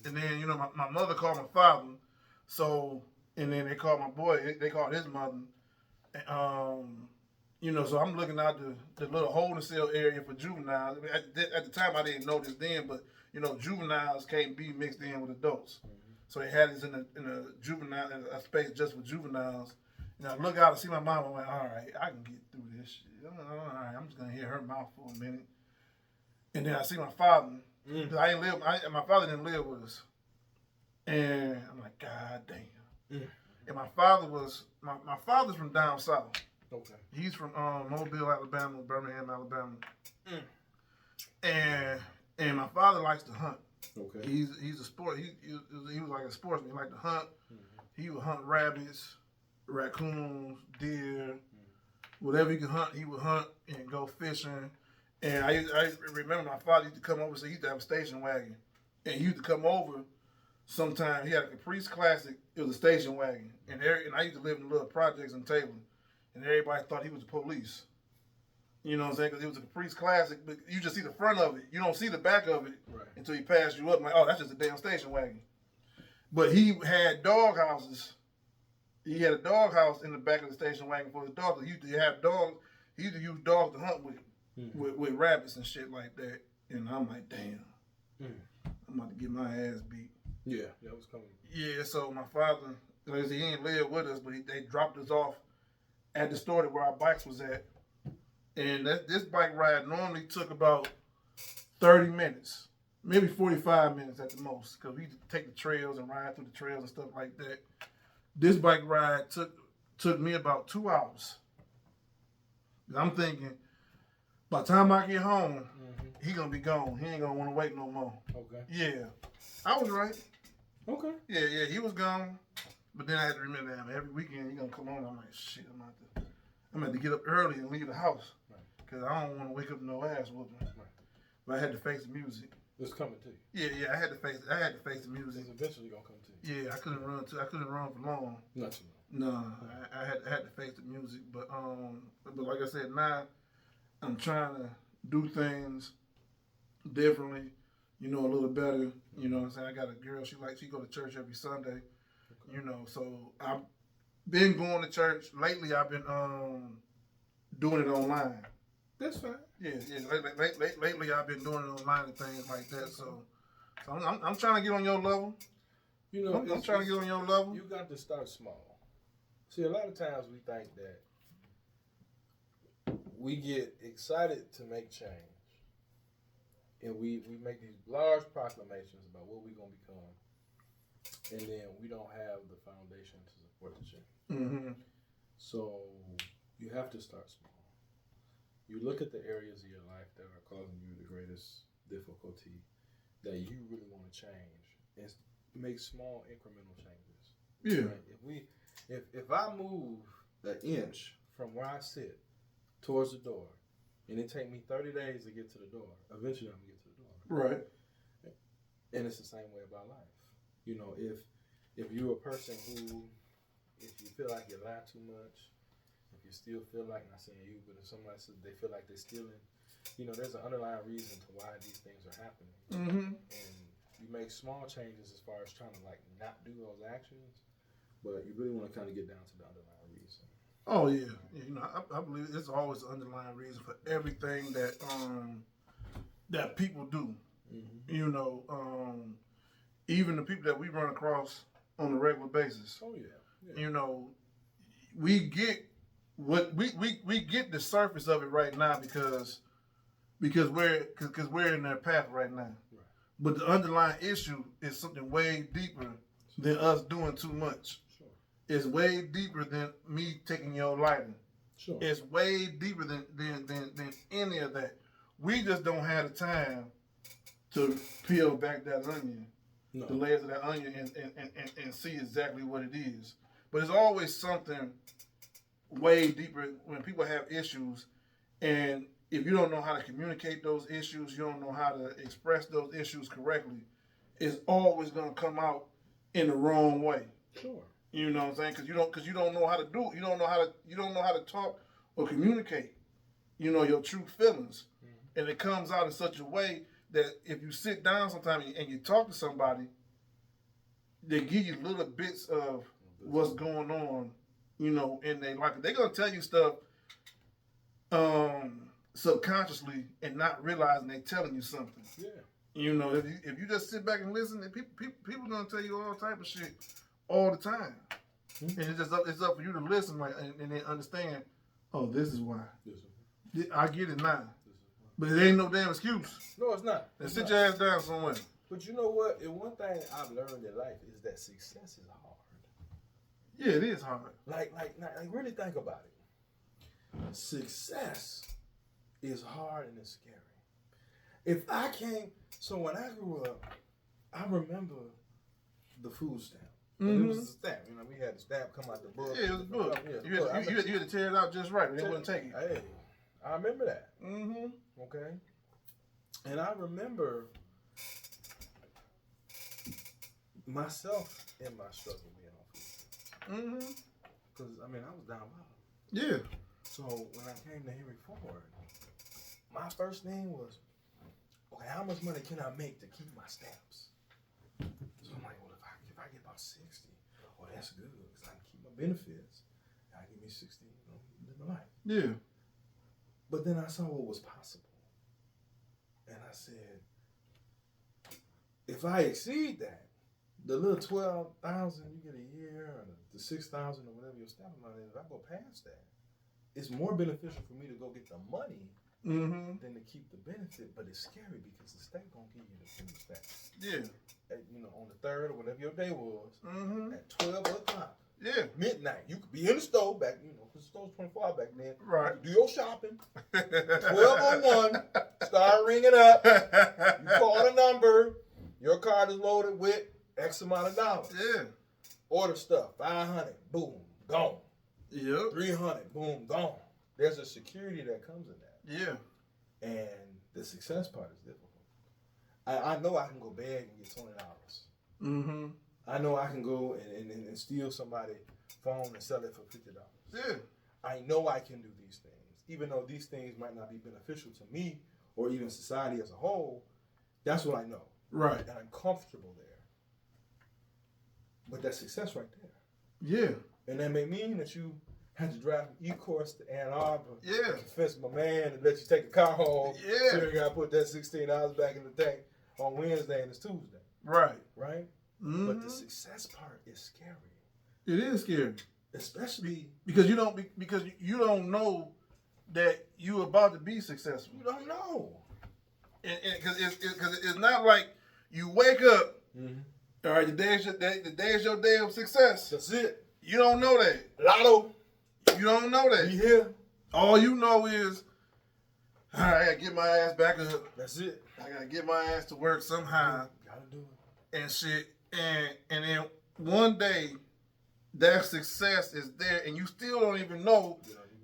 and then my mother called my father. So, and then they called my boy. They called his mother. So I'm looking out the little holding cell area for juveniles. I mean, at the time I didn't know this then, but juveniles can't be mixed in with adults. So they had us in a juvenile a space just for juveniles. And I look out and see my mom. I'm like, all right, I can get through this shit. All right, I'm just gonna hear her mouth for a minute. And then I see my father. My father didn't live with us. And I'm like, God damn. And my father's from down south. Okay. He's from Mobile, Alabama, Birmingham, Alabama. And my father likes to hunt. Okay. He's a sport. He was like a sportsman. He liked to hunt. He would hunt rabbits, raccoons, deer, whatever he could hunt. He would hunt and go fishing. And I remember my father used to come over. So he used to have a station wagon, and he used to come over. Sometime he had a Caprice Classic. It was a station wagon, and I used to live in little projects in Taylor, and everybody thought he was the police. You know what I'm saying? Because it was a Caprice Classic, but you just see the front of it. You don't see the back of it until he passed you up. I'm like, oh, that's just a damn station wagon. But he had dog houses. He had a dog house in the back of the station wagon for his dogs. He used to have dogs. He used to use dogs to hunt with rabbits and shit like that. And I'm like, damn, I'm about to get my ass beat. Yeah, that was coming. Yeah, so my father, he didn't live with us, but they dropped us off at the store where our bikes was at. And this bike ride normally took about 30 minutes, maybe 45 minutes at the most, because we take the trails and ride through the trails and stuff like that. This bike ride took me about 2 hours. I'm thinking, by the time I get home, he gonna be gone. He ain't gonna want to wait no more. Okay. Yeah, I was right. Okay. Yeah, he was gone. But then I had to remember that every weekend he gonna come home. I'm like, shit, I'm gonna have to get up early and leave the house. Because I don't want to wake up no ass whooping. Right. But I had to face the music. It's coming to you. Yeah, I had to face the music. It's eventually gonna come to you. Yeah, I couldn't run for long. Not too long. No, I had to face the music. But like I said, now I'm trying to do things differently, a little better. You know what I'm saying? I got a girl, she go to church every Sunday. Okay. So I've been going to church. Lately I've been doing it online. That's fine. Lately I've been doing those line of things like that. So I'm trying to get on your level. You know, I'm trying to get on your level. You got to start small. See, a lot of times we think that we get excited to make change, and we make these large proclamations about what we're gonna become, and then we don't have the foundation to support the change. Mm-hmm. So you have to start small. You look at the areas of your life that are causing you the greatest difficulty that you really want to change, and make small incremental changes. Yeah. Right? If I move an inch from where I sit towards the door, and it take me 30 days to get to the door, eventually I'm gonna get to the door. Right. And it's the same way about life. You know, if you're a person who, if you feel like you lie too much, if you still feel like, not saying you, but if somebody says they feel like they're stealing, you know, there's an underlying reason to why these things are happening. Mm-hmm. And you make small changes as far as trying to like not do those actions, but you really want to kind of get down to the underlying reason. Oh yeah, you know, I believe it's always an underlying reason for everything that that people do. Mm-hmm. You know, even the people that we run across on a regular basis. Oh yeah. You know, we get what we get the surface of it right now because we're in their path right now. Right. But the underlying issue is something way deeper than us doing too much. Sure. It's way deeper than me taking your lighter. Sure. It's way deeper than any of that. We just don't have the time to peel back that onion, the layers of that onion, and see exactly what it is. But it's always something way deeper when people have issues, and if you don't know how to communicate those issues, you don't know how to express those issues correctly, it's always going to come out in the wrong way. Sure. You know what I'm saying? Because you don't know how to do it. You don't know how to talk or communicate, you know, your true feelings. Mm-hmm. And it comes out in such a way that if you sit down sometime and you talk to somebody, they give you little bits of what's going on, you know, in their life. They're going to tell you stuff subconsciously and not realizing they're telling you something. Yeah. You know, if you just sit back and listen, people going to tell you all type of shit all the time. Mm-hmm. And it's up for you to listen, like, and then understand, oh, this is why. Yes, I get it now. But it ain't no damn excuse. No, it's not. And sit your ass down somewhere. But you know what? And one thing I've learned in life is that success is hard. Yeah, it is hard. Like really think about it. Success is hard and it's scary. If I can't, so when I grew up, I remember the food stamp. Mm-hmm. It was a stamp. You know, we had the stamp come out the book. Yeah, it was a book. You had to tear it out just right. They wouldn't take it. Hey, I remember that. Mm-hmm. Okay. And I remember myself in my struggle being on food stamps. Mm-hmm. Because, I mean, I was down bottom. Yeah. So when I came to Henry Ford, my first thing was, okay, how much money can I make to keep my stamps? So I'm like, well, if I get about 60, well, that's good, because I can keep my benefits. I give me 60, you know, live my life. Yeah. But then I saw what was possible. And I said, if I exceed that, the little 12,000 you get a year, or the 6,000 or whatever your stamp amount is, if I go past that, it's more beneficial for me to go get the money than to keep the benefit. But it's scary because the state gonna give you the food stamps. Yeah. You know, on the 3rd or whatever your day was, at 12 o'clock. Yeah. Midnight. You could be in the store back, you know, because the store was 24 hours back then. Right. You do your shopping. 12:01. Start ringing up. You call the number. Your card is loaded with X amount of dollars. Yeah. Order stuff. 500. Boom. Gone. Yep. 300. Boom. Gone. There's a security that comes in that. Yeah. And the success part is difficult. I know I can go beg and get $20. Mm-hmm. I know I can go and steal somebody's phone and sell it for $50. Yeah. I know I can do these things. Even though these things might not be beneficial to me or even society as a whole, that's what I know. Right. And I'm comfortable there. But that's success right there. Yeah. And that may mean that you had to drive from Ecorse to Ann Arbor. Yeah. fence my man and let you take the car home. Yeah. So you got to put that $16 back in the tank on Wednesday and it's Tuesday. Right. Right? Mm-hmm. But the success part is scary. It is scary. Especially because you don't know that you're about to be successful. You don't know. And because it's not like you wake up, all right, the day is your day of success. That's it. You don't know that. Lotto. You don't know that. You here? All you know is, all right, I gotta get my ass back up. That's it. I gotta get my ass to work somehow. Gotta do it. And shit. And then one day that success is there and you still don't even know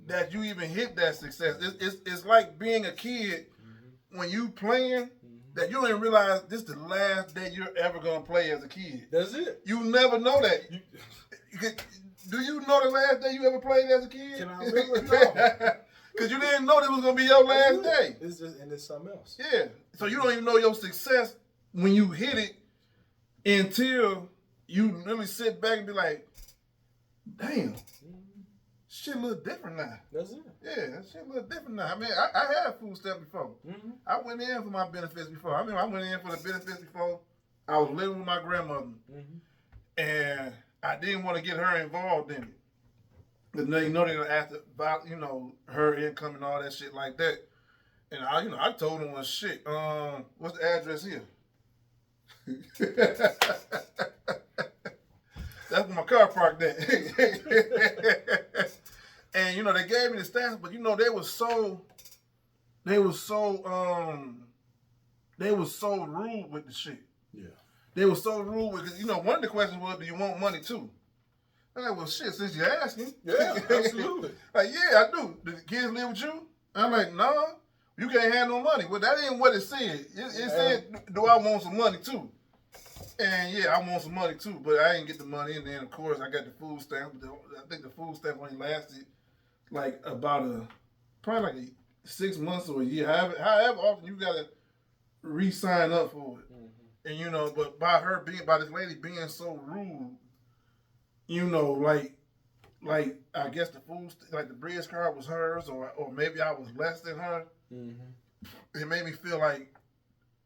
that you even hit that success. It's like being a kid when you playing that you don't even realize this is the last day you're ever gonna play as a kid. That's it. You never know that. Do you know the last day you ever played as a kid? Can I remember? No. Because you didn't know this was gonna be your last day. It's just, and it's something else. Yeah. So you don't even know your success when you hit it until you really sit back and be like, damn, shit a little different now. That's it. Yeah, that shit a little different now. I mean, I had food stamp before. I went in for my benefits before. I mean, I went in for the benefits before. I was living with my grandmother. And I didn't want to get her involved in it. Because they know they're going to ask about, her income and all that shit like that. And I told them, well, shit, what's the address here? That's where my car parked at. And they gave me the stats, but they were so rude with the shit. Yeah. They were so rude because one of the questions was, do you want money too? I'm like, well, shit, since you're asking. Yeah, absolutely. Like, yeah, I do. Do the kids live with you? I'm like, no, you can't have no money. Well, that ain't what it said. It said, do I want some money too? And yeah, I want some money too, but I didn't get the money. And then, of course, I got the food stamp. I think the food stamp only lasted like about probably like 6 months or a year. However often you got to re-sign up for it. And, but by this lady being so rude, like I guess the food, like the bridge card was hers, or maybe I was less than her. It made me feel like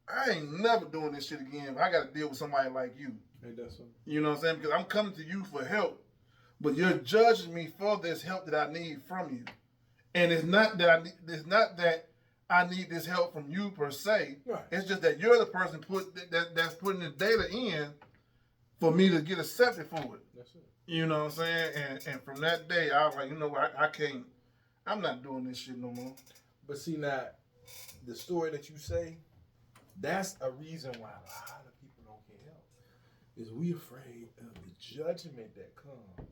I ain't never doing this shit again. I got to deal with somebody like you. Hey, that's what... You know what I'm saying? Because I'm coming to you for help, but you're judging me for this help that I need from you. And it's not that I need this help from you per se. Right. It's just that you're the person that's putting the data in for me to get accepted for it. That's it. You know what I'm saying? And from that day, I was like, you know what? I can't. I'm not doing this shit no more. But see, now, the story that you say, that's a reason why a lot of people don't get help. Is we afraid of the judgment that comes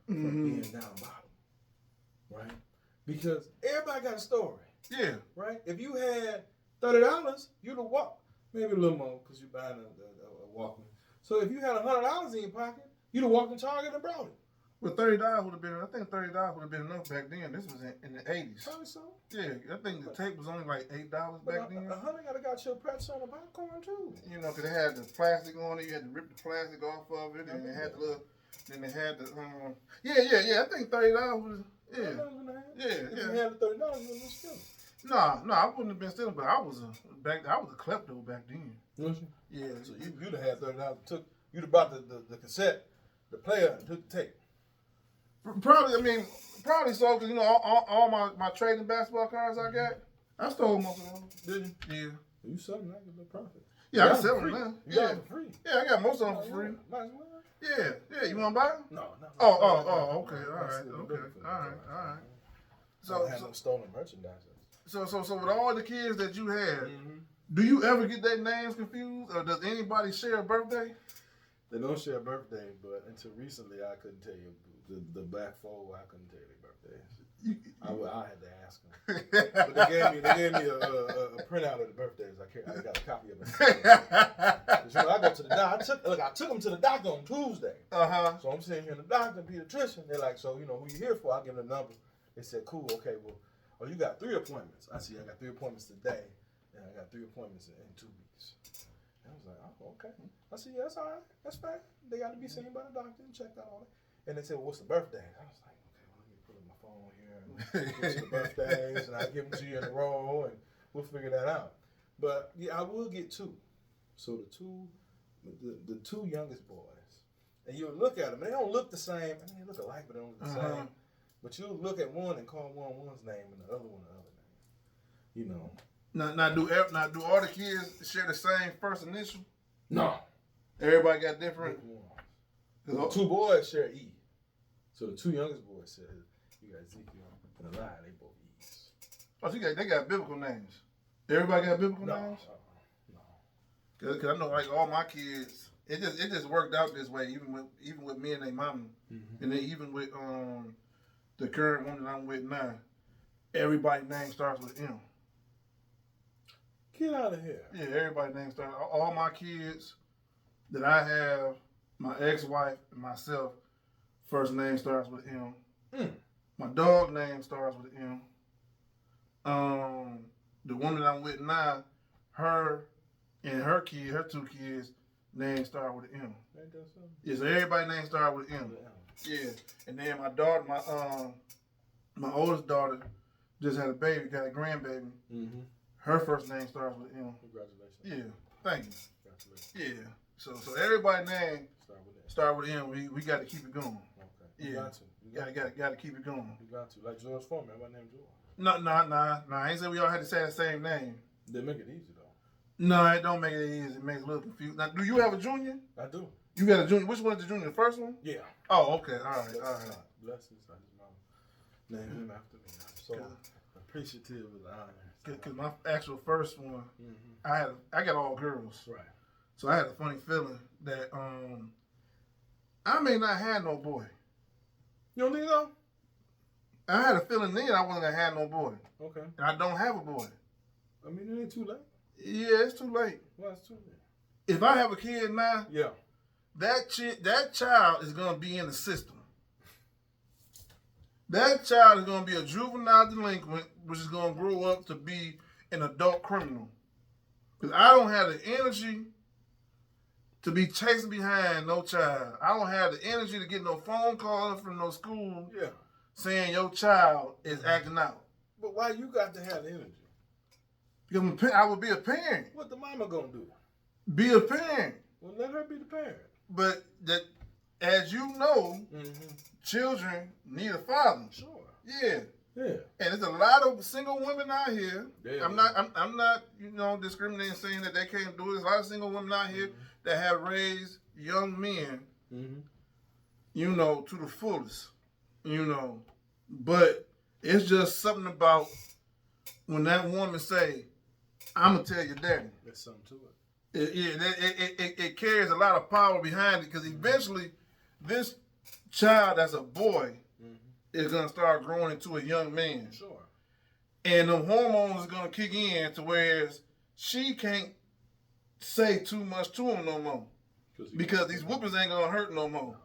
from being down bottom. Right? Because everybody got a story. Yeah. Right? If you had $30, you'd have walked. Maybe a little more because you're buying a Walkman. So if you had $100 in your pocket, you'd have walked in Target and brought it. Well, $30 would have been. I think $30 would have been enough back then. This was in the '80s. Probably so. Yeah, I think the tape was only like $8 back then. $100 gotta got your pretzel and popcorn too. Because they had the plastic on it. You had to rip the plastic off of it, and they had the little. Then they had the. Yeah. I think $30 was. Yeah. If you had the $30, you wouldn't be stealing. No, I wouldn't have been stealing, but I was a klepto back then. Was you? Yeah. So you'd have had $30. You'd have bought the cassette, the player, and took the tape. Probably so, because all my trading basketball cards I got, I stole most of them. Did you? Yeah. You selling that with a profit. Yeah, I can sell them now. You got them for free. Yeah, I got most of them for free. Might as well. Yeah. You want to buy them? No. Okay. All right. So I have no stolen merchandise. So with all the kids that you had, do you ever get their names confused, or does anybody share a birthday? They don't share a birthday, but until recently, I couldn't tell you the back four. I couldn't tell you their birthdays. I had to ask them. But they gave me a printout of the birthdays. I got a copy of it. I go to the doctor. I took them to the doctor on Tuesday. So I'm sitting here in the doctor, pediatrician. They're like, so who you here for? I give them the number. They said, cool, okay, well, you got 3 appointments. I see, I got 3 appointments today, and I got 3 appointments in 2 weeks. And I was like, oh, okay. I said, yeah, that's all right. That's fine. They got to be seen by the doctor and checked out all that. And they said, well, what's the birthday? I was like, okay, well, let me pull up my phone. phone here and get you the birthdays, and I'll give them to you in a row, and we'll figure that out. But yeah, I will get 2. So the 2 youngest boys, and you'll look at them. They don't look the same. I mean, they look alike, but they don't look the same. But you'll look at one and call one's name and the other one the other name. You know. Now do all the kids share the same first initial? No. Everybody got different. The 2 boys share E. So the 2 youngest boys said, you got Ezekiel and Eli, they both E's. Oh, so they got biblical names. Everybody got biblical names? No. Cause I know like all my kids, it just worked out this way. Even with me and their mama, and then even with the current one that I'm with now, everybody's name starts with M. Get out of here. Yeah, everybody's name starts. All my kids that I have, my ex-wife and myself, first name starts with M. My dog name starts with M. The woman I'm with now, her and her 2 kids, name start with M. Ain't that something? Yeah, so everybody's name start with M. Yeah, and then my daughter, my oldest daughter, just had a baby, got a grandbaby. Her first name starts with M. Congratulations. Yeah, thank you. Congratulations. Yeah, so everybody's name Start with start with M. We got to keep it going. Okay. You got to. Got to keep it going. You got to. Like George Foreman, everybody named George. No. I ain't said we all had to say the same name. They make it easy though. No, it don't make it easy. It makes it a little confused. Now, do you have a junior? I do. You got a junior. Which one is the junior? The first one? Yeah. Oh, okay. All right. Blessings. I just named him after me. I'm so appreciative of the honor. Because my actual first one, I got all girls. Right. So I had a funny feeling that I may not have no boy. You don't think so? I had a feeling then I wasn't gonna have no boy. Okay. And I don't have a boy. I mean, it ain't too late. Yeah, it's too late. Well, it's too late. If I have a kid now, Yeah. that child is gonna be in the system. That child is gonna be a juvenile delinquent, which is gonna grow up to be an adult criminal. Because I don't have the energy to be chasing behind no child. I don't have the energy to get no phone call from no school saying your child is acting out. But why you got to have the energy? Because I would be a parent. What the mama gonna do? Be a parent. Well, let her be the parent. But that, as you know, children need a father. Sure. Yeah. Yeah. And there's a lot of single women out here. Yeah. I'm not, discriminating, saying that they can't do it. There's a lot of single women out here that have raised young men, to the fullest, But it's just something about when that woman say, "I'm gonna tell your daddy." There's something to it. It carries a lot of power behind it because eventually, this child that's a boy is gonna start growing into a young man. Sure. And the hormones is gonna kick in to where she can't say too much to him no more. Because these whoopings ain't gonna hurt no more.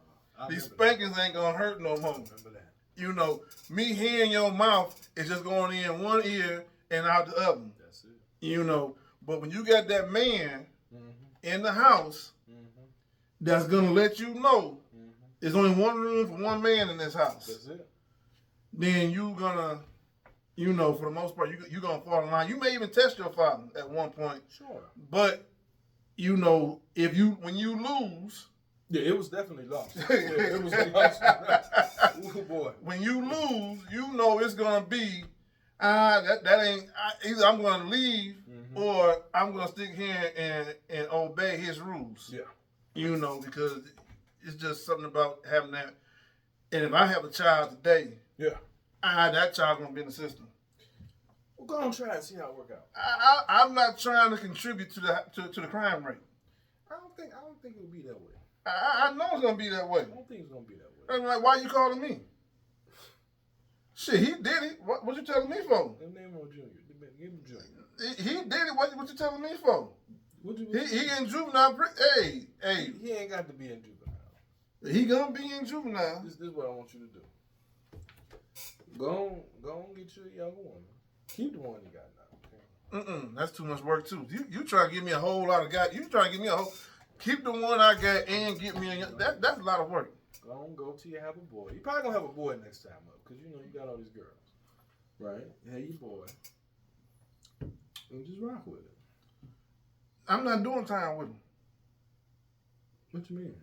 These spankings ain't gonna hurt no more. Remember that. Me hearing your mouth is just going in one ear and out the other. That's it. But when you got that man in the house that's gonna let you know there's only one room for one man in this house. That's it. Then you gonna, for the most part, you gonna fall in line. You may even test your father at one point. Sure. But when you lose. Yeah, it was definitely lost. It was a loss. Oh boy. When you lose, it's gonna be that ain't either I'm gonna leave or I'm gonna stick here and obey his rules. Yeah. Because it's just something about having that. And if I have a child today, that child's gonna be in the system. Well, go on, try and see how it work out. I'm not trying to contribute to the crime rate. I don't think it would be that way. I know it's gonna be that way. I don't think it's gonna be that way. I'm like, why you calling me? Shit, he did it. What you telling me for? His name on Junior. Give him Junior. He did it. What you telling me for? He in juvenile. Hey. He ain't got to be in juvenile. He gonna be in juvenile. This is what I want you to do. Go on, get you a younger woman. Keep the one you got now. That's too much work too. You trying to give me a whole lot of guys. You trying to give me keep the one I got and get me a young. That's a lot of work. Go till you have a boy. You probably gonna have a boy next time up, because you know you got all these girls. Right? Hey, your boy. And just rock with it. I'm not doing time with him. What you mean?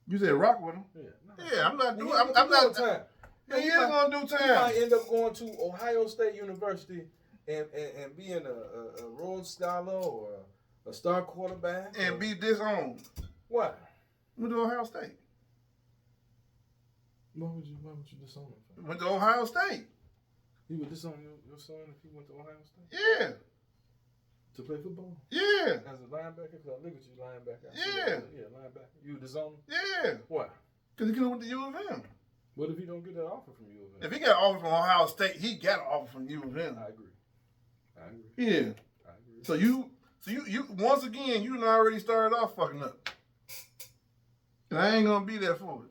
You said rock with him? Yeah. No. Yeah, I'm not doing. I'm not. time. Yeah, he is gonna do You time. might end up going to Ohio State University and being a Rhodes Scholar or a star quarterback And be disowned. Why? Went to Ohio State. Why would you disown him? Went to Ohio State. You would disown your son if he went to Ohio State? Yeah. To play football? Yeah. As a linebacker? Because I look at you, linebacker. Yeah. Yeah, linebacker. You would disown him? Yeah. Why? Because he could have went to U of M. What if he don't get that offer from U of M? If he got an offer from Ohio State, he got an offer from U of M. I agree. Yeah. I agree. So you once again, you done already started off fucking up. And I ain't gonna be there for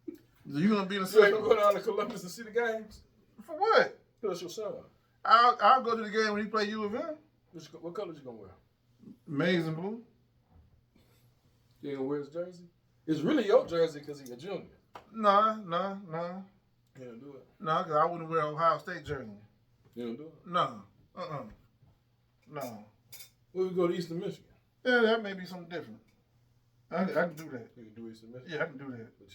it. So you gonna be in the You ain't system. gonna go down to Columbus and see the games? For what? That's your son. I'll go to the game when he play U of M. What color you gonna wear? Maize and blue. You ain't gonna wear his jersey? It's really your jersey because he's a junior. Nah. You don't do it. Nah, because I wouldn't wear Ohio State jersey. You don't do it. No. No. Well, we go to Eastern Michigan. Yeah, that may be something different. I can do that. You can do Eastern Michigan. Yeah, I can do that. But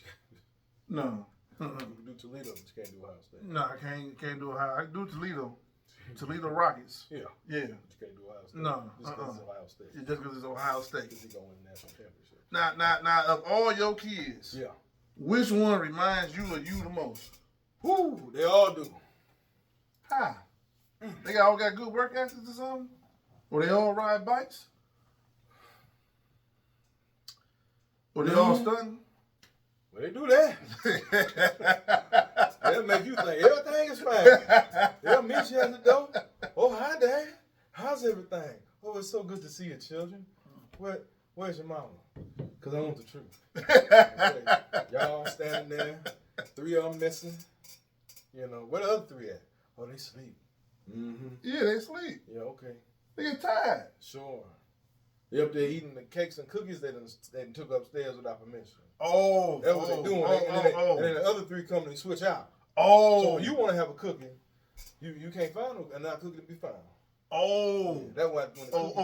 No. you can do Toledo, but you can't do Ohio State. No, I can't do Ohio. I can do Toledo. Toledo Rockets. Yeah. Yeah. But you can't do Ohio State. No. Just because it's Ohio State. Yeah, just because it's Ohio State. Because you're going to win the national championship. Now, of all your kids, Yeah. which one reminds you of you the most? Whoo, they all do. How? They all got good work ethics or something? Or they all ride bikes? Or they all stunting? Well, they do that. They'll make you think everything is fine. They'll meet you at the door. Oh, hi, Dad. How's everything? Oh, it's so good to see you, children. Where's your mama? Because I want the truth. Okay. Y'all standing there. 3 of them missing. You know, where the other 3 at? Oh, they sleep. Mm-hmm. Yeah, they sleep. Yeah, okay. They get tired. Sure. They up there eating the cakes and cookies they done took upstairs without permission. Oh. That's what they doing. And then the other 3 come and they switch out. Oh. So when you want to have a cookie, you can't find another cookie to be found. Oh. Yeah, that's why.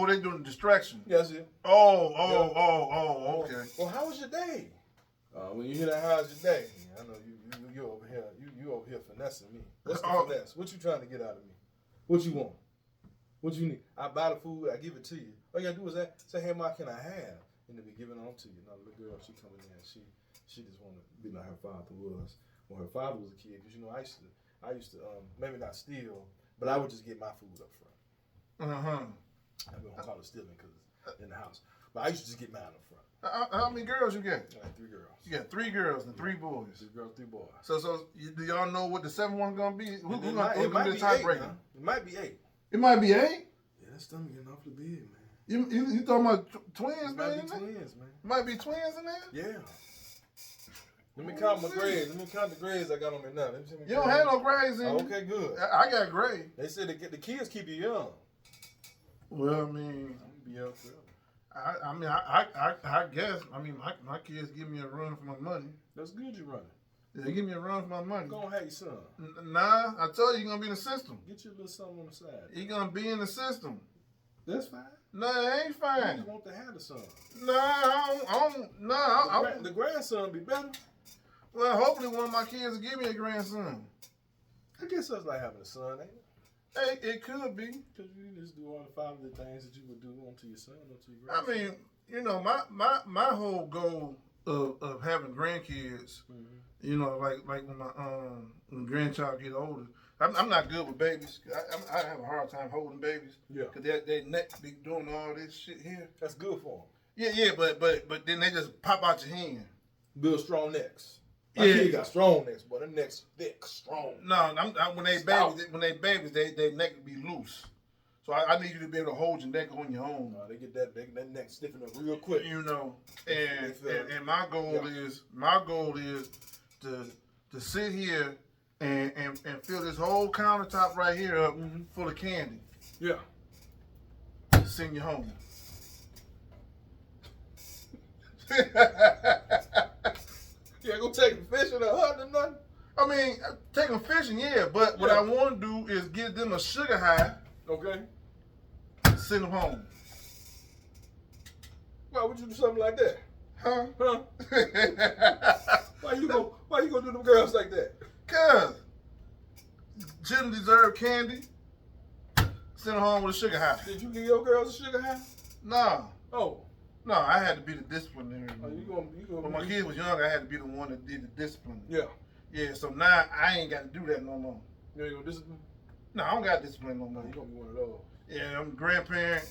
They doing the distraction. Yeah, that's it. Oh, okay. Well, how was your day? When you hear that, how's your day? I know you over here. You over here finessing me. What's the finesse? What you trying to get out of me? What you want? What you need? I buy the food. I give it to you. All you gotta do is say, "Hey, Ma, can I have?" And it'll be given on to you. Now, the little girl, she coming in. She just want to be like her father was when her father was a kid. Because you know, I used to maybe not steal, but I would just get my food up front. I don't call it stealing because it's in the house. But I used to just get mine up front. How many girls you got? I had 3 girls. You got 3 girls and 3 boys. 3 girls, 3 boys. So do y'all know what the 7th one gonna be? Who's It gonna might be be the 8. tiebreaker? It might be 8. It might be 8. Yeah, that stomach getting awfully big, man. You talking about twins, It might man? be twins, man. Might be twins in there? Yeah. Let me count my grades. Let me count the grades I got on me now. Let me see my You don't grades. have no grades in you. Okay, good. I got grades. They said the kids keep you young. Well, I mean, I'm gonna be young forever. I guess. I mean, my kids give me a run for my money. That's good you running. They give me a run for my money. Go on, have your son. Nah, I told you you're gonna be in the system. Get your little something on the side. You're gonna be in the system. That's fine. No, it ain't You fine. just want to have the son. No, The grandson be better. well, hopefully one of my kids will give me a grandson. I guess that's like having a son, ain't it? Hey, it could be. Because you just do all the fatherly things that you would do onto your son, onto your I grandson. mean, you know, my whole goal of having grandkids, you know, like when my when grandchild get older, I'm not good with babies. I have a hard time holding babies. Yeah. Cause their neck be doing all this shit here. That's good for them. Yeah, but then they just pop out your hand. Build strong necks. My Yeah. kid got strong necks, but their neck's thick, strong. No, when they Stout. babies, their neck be loose. So I need you to be able to hold your neck on your own. They get that neck stiffen up real quick. You know, and my goal is to sit here and fill this whole countertop right here up full of candy. Yeah. Send you home. You ain't gonna take them fishing or hunting or nothing? I mean, take them fishing, yeah, but what Yeah. I want to do is get them a sugar high, Okay. send them home. Why would you do something like that? Huh? Huh? Why you gonna do them girls like that? Cuz, children deserve candy. Send them home with a sugar high. Did you give your girls a sugar high? No, Oh. no, I had to be the disciplinary. Oh, you gonna When my kids was young, I had to be the one that did the discipline. Yeah. Yeah, so now I ain't got to do that no more. You ain't gonna discipline? No, I don't got discipline no No, more. you gonna be one of those. Yeah, I'm a grandparent.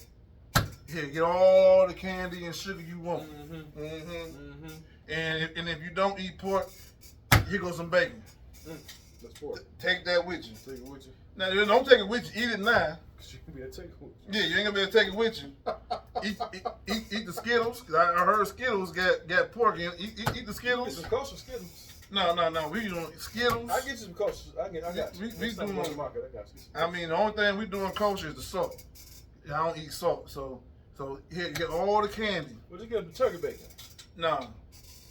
Here, get all the candy and sugar you want. Mm-hmm. Mm-hmm. Mm-hmm. And if you don't eat pork, here goes some bacon. That's pork. Take that with you. Take it with you. Now, don't take it with you. Eat it now. Cause you can be a take it with you. Yeah, you ain't gonna be able to take it with you. Eat the Skittles. 'Cause I heard Skittles got pork in it. Eat the Get Skittles. some kosher Skittles. No. We doing Skittles. I get you some kosher. I got you. We Next time doing- go to the market, I got you. I mean, the only thing we doing kosher is the salt. I don't eat salt, so here, get all the candy. What you get? Turkey bacon, No,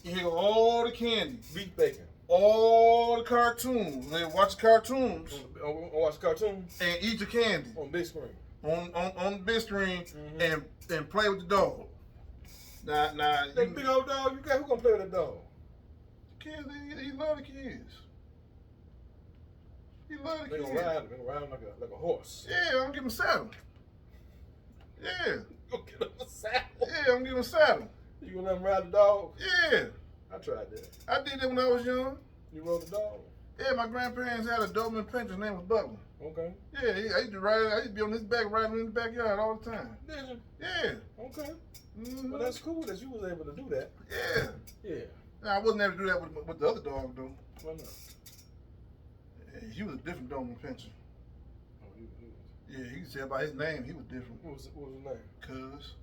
here go all the candy, beef bacon. all the cartoons. Man, watch the cartoons On watch cartoons and eat the candy on big screen. on the big screen Mhm. and play with the dog. Now, That big old dog, who gonna play with that dog? kids, he love the kids. He love the They kids. gonna ride him like a horse. Yeah, I'm giving him a saddle. Yeah, Go get him a saddle. yeah, I'm giving him a saddle. You gonna let him ride the dog? Yeah, I tried that. I did that when I was young. You rode the dog? Yeah, my grandparents had a Doberman Pinscher. His name was Butler. Okay. Yeah, I used to ride. I used to be on his back, riding in the backyard all the time. Did you? Yeah. Okay. Mm-hmm. Well, that's cool that you was able to do that. Yeah. Yeah. Now, I wasn't able to do that with the other dog, though. Why not? Yeah, he was a different Doberman Pinscher. Oh, he was. Yeah, he said by his name, he was different. What was his name? Cuz.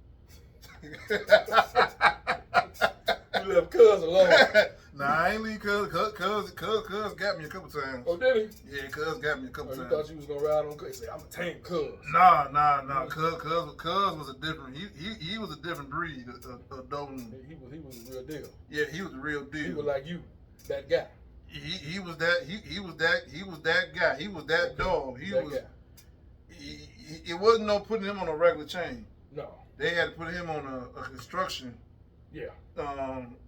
You left Cuz alone. Nah, I ain't leave Cuz. Cuz got me a couple times. Oh, did he? Yeah, Cuz got me a couple Oh, you times. thought you was gonna ride on Cuz? He said, I'm a tame Cuz. Nah. Cuz was a different. He was a different breed of Doberman. He was the real deal. Yeah, he was the real deal. He was like you, that guy. He was that guy. He was that dog. He That was. guy. It wasn't no putting him on a regular chain. No. They had to put him on a construction Yeah.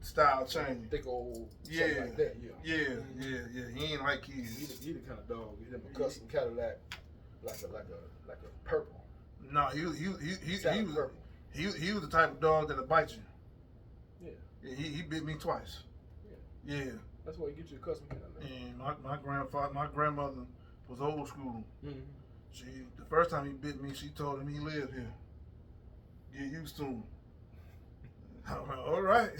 style chain. Thick old. Yeah. Something like that. Yeah. Yeah. He ain't like kids. He the kind of dog. He had a custom Cadillac, like a purple. No, he was Purple. he was the type of dog that'll bite you. Yeah. He bit me twice. Yeah. That's why you get you a custom Cadillac. And my grandmother was old school. Mm-hmm. The first time he bit me, she told him he lived here. Get used to him. All right.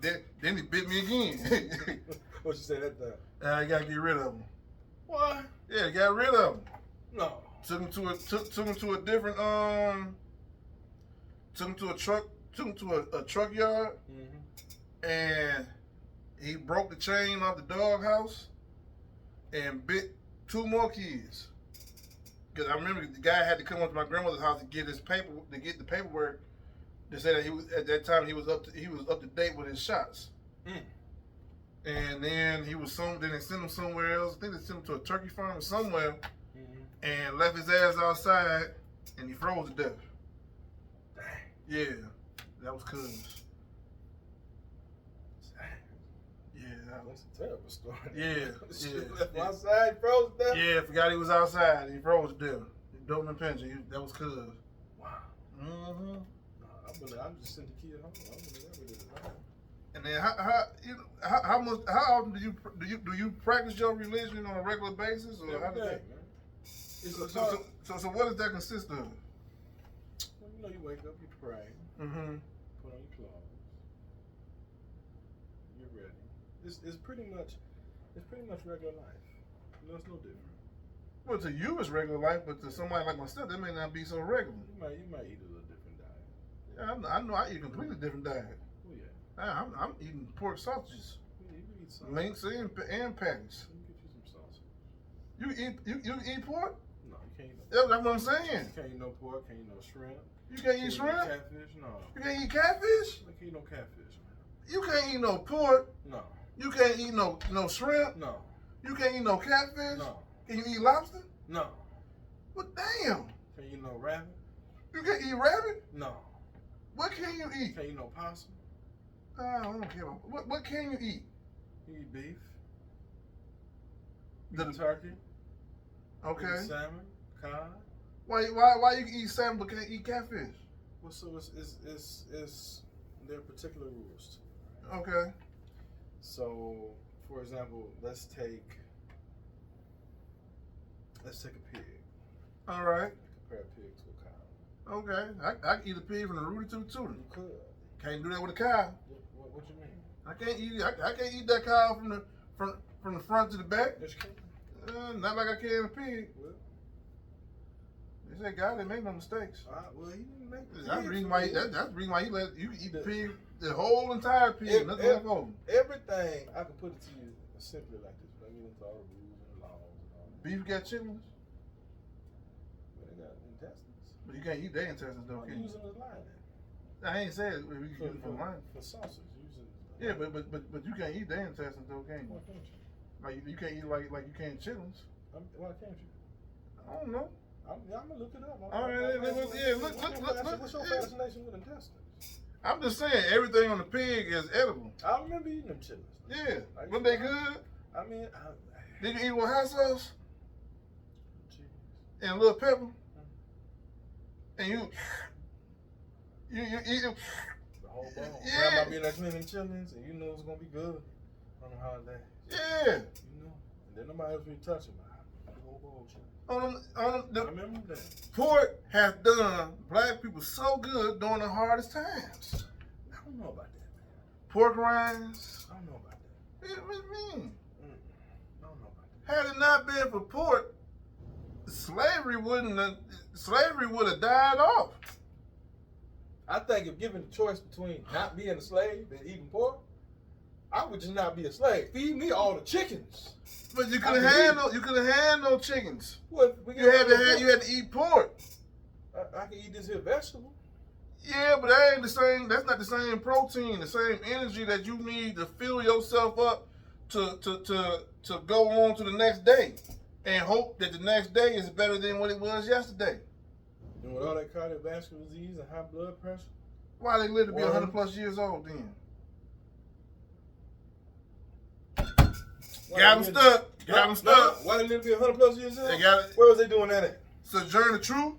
then he bit me again. What you say that time? I gotta get rid of him. Why? Yeah, got rid of him. No. Took him to a different took him to a truck yard, Mm-hmm. and he broke the chain off the doghouse and bit 2 more kids. Cause I remember the guy had to come up to my grandmother's house to get the paperwork to say that he was at that time he was up to date with his shots. Mm. And then then they sent him somewhere else. I think they sent him to a turkey farm or somewhere, Mm-hmm. and left his ass outside, and he froze to death. Dang. Yeah, that was Cuz. Yeah, That's a terrible story. Yeah, Shit yeah, left yeah. outside, froze to death. yeah. Forgot he was outside. And he froze to death. Doberman Pinscher. That was Cuz. Wow. Mm-hmm. I'm just sent the kid home. I wouldn't have never did it. And then how often do you practice your religion on a regular basis, or how does that? It's So, a so, part. so, so what does that consist of? Well, you know, you wake up, you pray, Mm-hmm. put on your clothes, you're ready. It's pretty much regular life. You know, it's no different. Well, to you it's regular life, but to somebody like myself, that may not be so regular. You might eat a little different diet. Yeah, I know I eat a completely different diet. Oh yeah. I'm eating pork sausages, Yeah, you can eat some. links and patties. Let me get you some sausage. You eat pork? No, you can't eat no. That's what I'm saying. You can't eat no pork. Can't eat no shrimp. You can't eat shrimp? Catfish? No. You can't eat catfish? I can't eat no catfish, man. You can't eat no pork? No. You can't eat no shrimp? No. You can't eat no catfish? No. Can you eat lobster? No. Well, damn. Can you eat no rabbit? You can't eat rabbit? No. What can you eat? Can you eat no possum? I don't care. What can you eat? You eat beef. The Turkey. Okay. You eat salmon. Cod. Why you can eat salmon but can't eat catfish? Well, so it's there are particular rules to it. Okay. So, for example, let's take a pig. All right. Compare a pig to a cow. Okay. I can eat a pig from the Rudy Tooty. You could. Can't do that with a cow. What you mean? I can't eat. I can't eat that cow from the front to the back. Yes, you can. Not like I can a pig. Well, They say God didn't make no mistakes. well, he didn't make the That's the reason why. That's the reason why he let you eat the The- pig, the whole entire pig, nothing left over. Everything, I can put it to you simply like this. I mean, it's all the rules and laws and all that. Beef got chitlins, But they got intestines. but you can't eat their intestines though, I'm can you? using the line I ain't said we can use it for mine. for sausage. Using Yeah, but you can't eat their intestines though, can you? Why can't you? Like you can't eat like you can chitlins. Why can't you? I don't know. I'm gonna look it up. All right, look. What's your fascination with intestines? I'm just saying everything on the pig is edible. I remember eating them chitlins. Yeah, but they good. I mean, Did you eat with hot sauce cheese. and a little pepper? And you eat it. The whole bone. Yeah. Grandma being like cleaning chitlins, and you know it's gonna be good on the holiday. Yeah. You know, and then nobody else be touching the whole bowl of chitlins. On I the remember that. pork has done black people so good during the hardest times. I don't know about that, man. Pork rinds. I don't know about that. What do you mean? I don't know about that. Had it not been for pork, slavery would have died off. I think if given the choice between not being a slave and eating pork, I would just not be a slave. Feed me all the chickens. But you could have had no chickens. What You had to eat pork. I can eat this here vegetable. Yeah, but that ain't the same. That's not the same protein, the same energy that you need to fill yourself up to go on to the next day, and hope that the next day is better than what it was yesterday. And with all that cardiovascular disease and high blood pressure, Why they live to be Well- 100 plus years old then? Got them stuck. Got them stuck. Why they live to be 100 plus years old? They got it. Where was they doing that at? Sojourner Truth.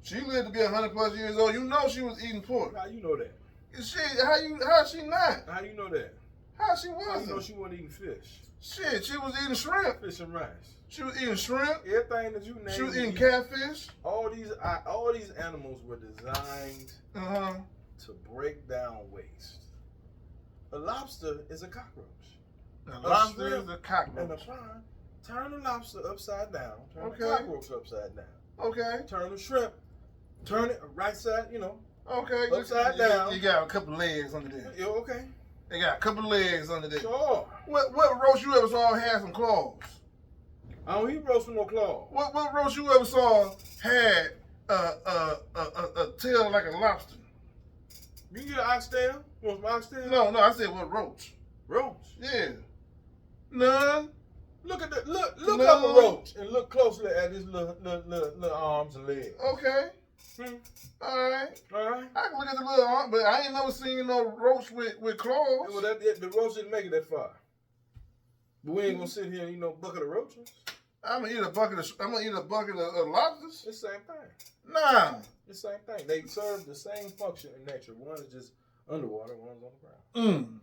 She lived to be 100 plus years old. You know she was eating pork. How you know that? How she not? How you know that? How she How you know wasn't? she wasn't eating fish? Shit, she was eating shrimp. Fish and rice. She was eating shrimp. Everything that you named. She was eating catfish. All these animals were designed to break down waste. A lobster is a cockroach. A lobster is a And a cockroach. prawn, turn the lobster upside down. Turn Okay. the cockroach upside down. Okay. Turn the shrimp. Turn it right side. Okay. Upside down. You got a couple legs under there. You okay? They got a couple legs under there. Sure. What roast you ever saw had some claws? I don't eat roast with no claw. What roast you ever saw had a tail like a lobster? You get an oxtail? You want some oxtail? No, I said what roach? Roach. Yeah. None. Look at the look No. up a roach and look closely at his little arms and legs. Okay. All right. All right. I can look at the little arm, but I ain't never seen no roach with claws. Well, the roach didn't make it that far. But we ain't gonna sit here and eat no bucket of roaches. I'm gonna eat a bucket of lobsters. It's the same thing. Nah. It's the same thing. They serve the same function in nature. One is just underwater, one's on the ground.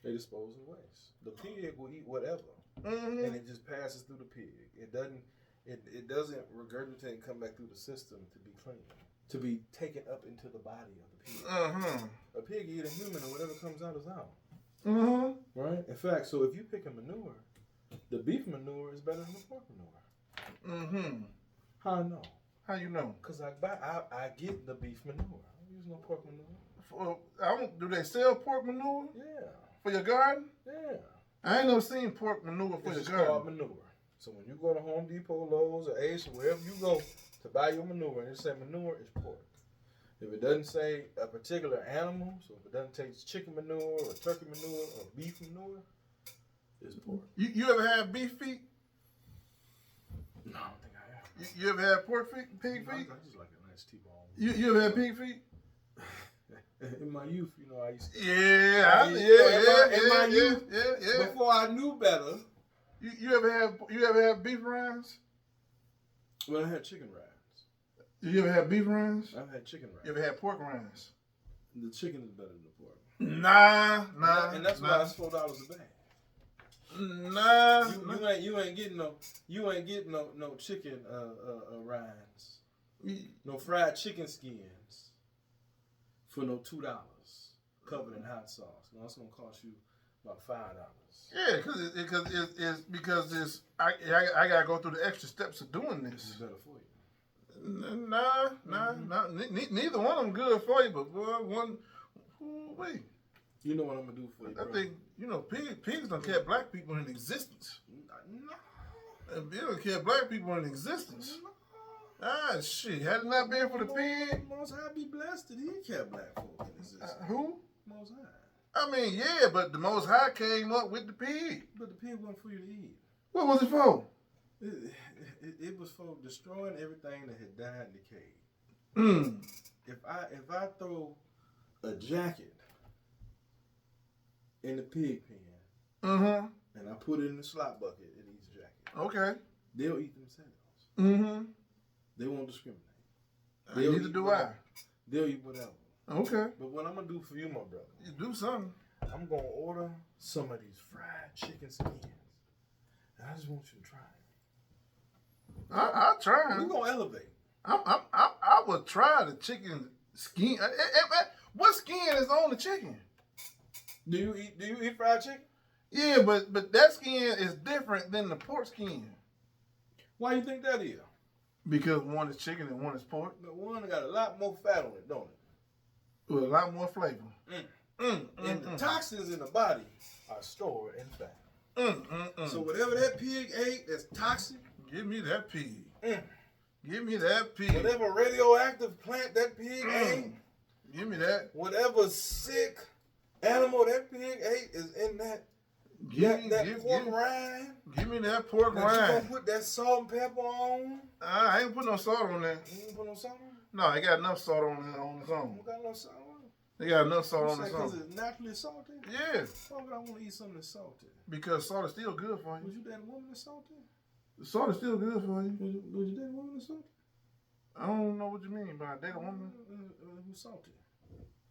They dispose of waste. The pig will eat whatever, and it just passes through the pig. It doesn't regurgitate and come back through the system to be cleaned, to be taken up into the body of the pig. A pig eat a human, and whatever comes out is out. Right? In fact, so if you pick a manure, the beef manure is better than the pork manure. How I know? How you know? Because I get the beef manure. I don't use no pork manure. Do they sell pork manure Yeah. for your garden? Yeah. I ain't never seen pork manure for It's your just called garden. manure. So when you go to Home Depot, Lowe's, or Ace, or wherever you go to buy your manure, and it say manure is pork. If it doesn't say a particular animal, so if it doesn't taste chicken manure or turkey manure or beef manure, it's pork. You ever had beef feet? No, I don't think I have. You ever had pork feet, pig I feet? just like a nice T-bone. You ever had pig feet? In my youth, you know, I used to. Yeah, in my youth, yeah. before I knew better. You ever had beef rinds? Well, I had chicken rinds. You ever had beef rinds? I've had chicken rinds. You ever had pork rinds? The chicken is better than the pork. Nah. And that's why it's $4 a bag. Nah. You ain't getting no chicken rinds. No fried chicken skins for no $2 covered in hot sauce. No, it's gonna cost you about $5. Yeah, because I gotta go through the extra steps of doing It's this. better for you. Nah. Neither one of them good for you, but boy, one. Wait, You know what I'm gonna do for you, bro? I think pigs don't kept black people in existence. No. They don't kept black people in existence. Ah, shit. Had it not been for the pig. Most High be blessed that he kept black folk in existence. Who? Most High. I mean, yeah, but the Most High came up with the pig. But the pig wasn't for you to eat. What was it for? It was for destroying everything that had died and decayed. Mm. If I throw a jacket in the pig pen Mm-hmm. and I put it in the slop bucket, it eats the jacket. Okay. They'll eat themselves. Mm-hmm. They won't discriminate. Neither do I. They'll eat whatever. Okay. But what I'm gonna do for you, my brother, You do something. I'm gonna order some of these fried chicken skins, and I just want you to try it. I'll try. We're gonna elevate. I would try the chicken skin. What skin is on the chicken? Do you eat fried chicken? Yeah, but that skin is different than the pork skin. Why you think that is? Because one is chicken and one is pork. The one got a lot more fat on it, don't it? With a lot more flavor. And the toxins in the body are stored in fat. So whatever that pig ate that's toxic, Give me that pig. Give me that pig. whatever radioactive plant that pig ate, Give me that. whatever sick animal that pig ate is in that pork rind. Give me that pork Now you gonna rind. put that salt and pepper on? I ain't put no salt on that. You ain't put no salt on? No, I got enough salt on its own. You got no salt on? They got enough salt You on say its because own. it's naturally salty? Yeah, Why would I want to eat something that's salty? because salt is still good for Was you. you dating a woman that's salty? Salt is still good for you. Was you dating a woman that's salty? I don't know what you mean by date a woman. Who's salty?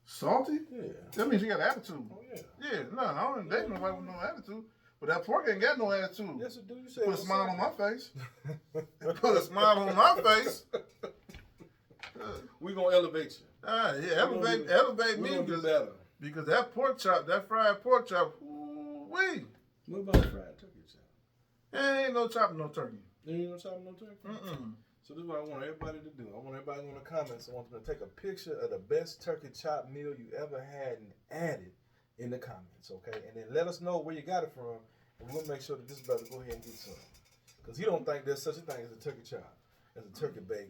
Salty? Yeah. That means she got attitude. Oh, yeah. Yeah, no, I don't date nobody with no attitude. But that pork ain't got no attitude. Yes, it do. You say Put a it's smile on my salty. face. Put a smile on my face. We gonna elevate you. Yeah, elevate We me gonna do better. because that pork chop, that fried pork chop, wee. What about fried turkey chop? Ain't no chopping no turkey. You ain't gonna chop no turkey? So this is what I want everybody to do. I want everybody in the comments. I want them to take a picture of the best turkey chop meal you ever had and add it in the comments, okay? And then let us know where you got it from, and we'll make sure that this brother go ahead and get some. Because he don't think there's such a thing as a turkey chop, as a turkey bacon.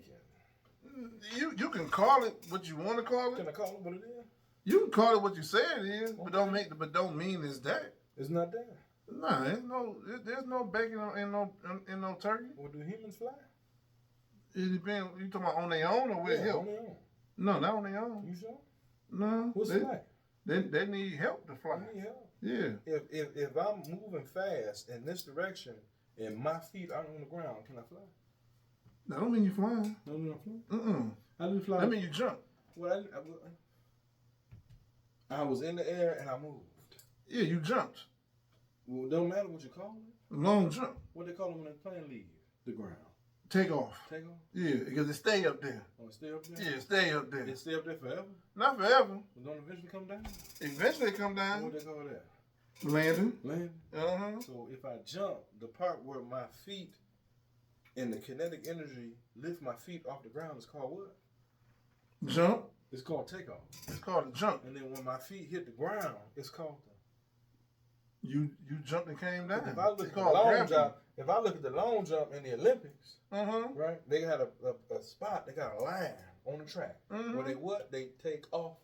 You can call it what you want to call Can it. I call it what it is? You can call it what you say it is, but don't mean it's that. It's not there. Nah, there's no bacon in no turkey. Or do humans fly? It depends. You talking about on their own or with Yeah, help? on their own. No, not on their own. You sure? No, What's it like? they need help to fly. I need help. Yeah. If I'm moving fast in this direction and my feet are on the ground, can I fly? That don't mean you flying. No, I'm flying. I didn't fly. That mean you jump. Well, I was in the air and I moved. Yeah, you jumped. Well, it don't matter what you call it. Long jump. What they call it when the plane leave the ground? Take off. Take off? Yeah, because it stay up there. Oh, it stay up there? Yeah, stay up there. It stay up there forever? Not forever. It don't eventually come down? Eventually it come What down. they call that? Landing. Landing? Uh-huh. So if I jump, the part where my feet and the kinetic energy lift my feet off the ground is called what? Jump. It's called takeoff. It's called a jump. And then when my feet hit the ground, it's called You jumped and came down. If I look It's at the called long gravity. jump, if I look at the long jump in the Olympics, Mm-hmm. right? They had a spot. They got a line on the track Mm-hmm. where they take off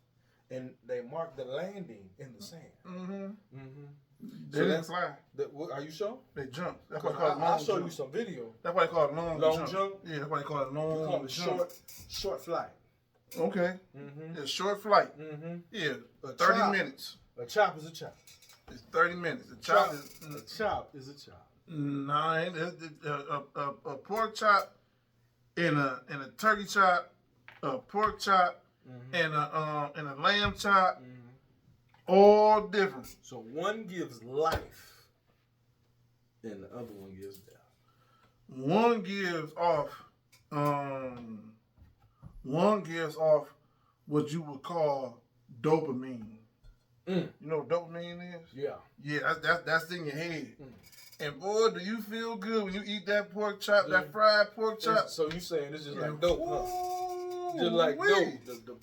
and they mark the landing in the sand. Mm-hmm. Mm-hmm. They didn't fly. Are you sure? They jumped. That's why they call it long I'll show jump. you some video. That's why they call it long Long jump. jump? Yeah, that's why they call it We call long it jump. short flight. Okay. Mm-hmm. It's short flight. Mm-hmm. Yeah, A 30 chop. minutes. A chop is a chop. It's 30 minutes. The chop A chop is a chop. Nine. A pork chop and a turkey chop, a pork chop, and a lamb chop, all different. So one gives life, and the other one gives death. One gives off what you would call dopamine. Mm. You know what dopamine is? Yeah. Yeah, that's in your head. Mm. And boy, do you feel good when you eat that pork chop, that fried pork chop. So you saying this is like dope, huh? Just Ooh, like wee. dope. The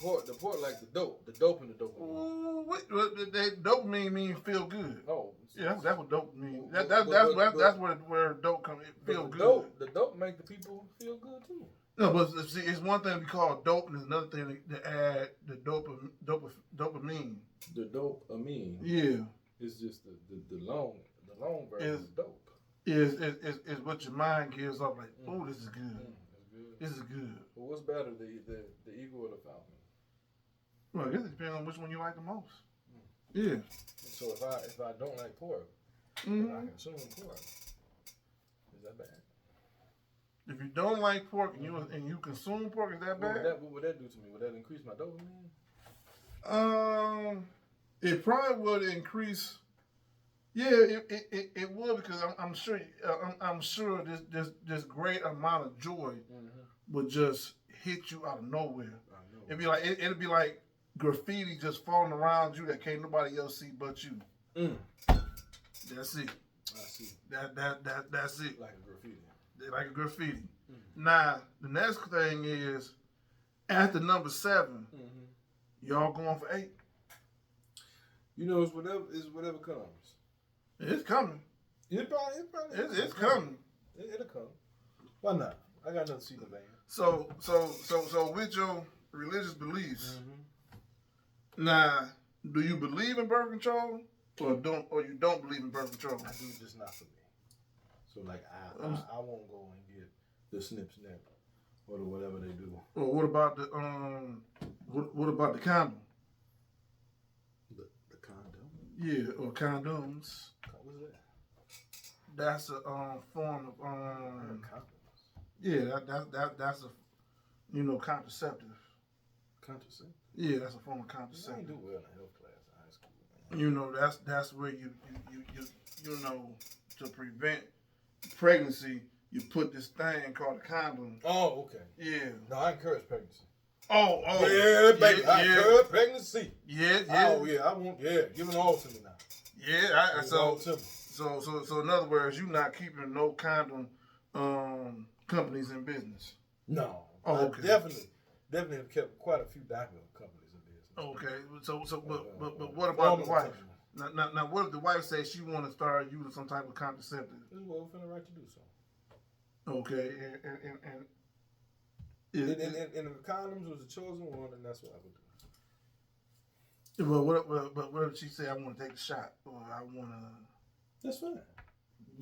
pork like the dope and the dope. Ooh, that dopamine means feel good. Oh. Yeah, that's what dope means. But- That's where dope comes. It feel good. The dope make the people feel good too. No, but see, it's one thing we call dope, and it's another thing to add the dopamine. The dope, Yeah, it's just the long version of dope. is what your mind gives off like, oh, this is good. That's good. This is good. Well, what's better, the eagle or the falcon? Well, I guess it depends on which one you like the most. Yeah. So if I don't like pork, Mm-hmm. and I consume pork, is that bad? If you don't like pork and you consume pork, is that bad? What would that do to me? Would that increase my dopamine? It probably would increase. Yeah, it would, because I'm sure this great amount of joy would just hit you out of nowhere. I know. It'd be like graffiti just falling around you that can't nobody else see but you. Mm. That's it. I see. That's it. Like a graffiti. Like a graffiti. Now the next thing is after number 7, y'all going for 8. You know, it's whatever comes. It's coming. It probably It's coming. It'll come. Why not? I got another seat in the van. So with your religious beliefs, now, do you believe in birth control or you don't believe in birth control? I do, just not for me. So like I won't go and get the snip or the whatever they do. Or what about the what about the condom? The condom. Yeah, or condoms. What's that? That's a form of Condoms. yeah, that's a contraceptive. Contraceptive. Yeah, that's a form of I contraceptive. ain't do well in health class in high school. You know, that's where you to prevent pregnancy, you put this thing called a condom. Oh, okay. Yeah. No, I encourage pregnancy. Oh. Yeah, baby. I encourage pregnancy. Yeah. Oh, yeah. I want. Yeah, give it all to me now. Yeah. Give it all to me. So in other words, you're not keeping no condom companies in business. No. Oh, I okay. definitely have kept quite a few diaper companies in business. Okay. But what about the wife? Now, what if the wife says she want to start using some type of contraceptive? This is what we're finna right to do so. Okay, And if condoms was the chosen one, then that's what I would do. But what if she say I want to take a shot or I want to? That's fine.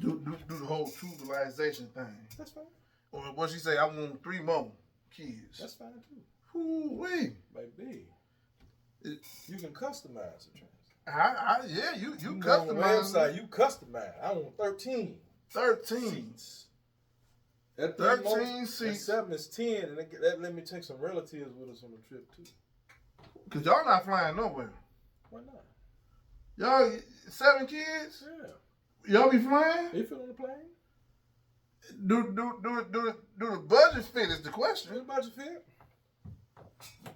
Do the whole tubalization thing. That's fine. Or what she say I want 3 more kids. That's fine too. Woo-wee. Baby, you can customize the trans. You You customize go on the website. You customize. I want 13 seats. At 13 seats. At 7 is 10, and that let me take some relatives with us on the trip too. Cause y'all not flying nowhere. Why not? Y'all 7 kids. Yeah. Y'all be flying? They fit on the plane? Do the budget fit is the question. Do the budget fit?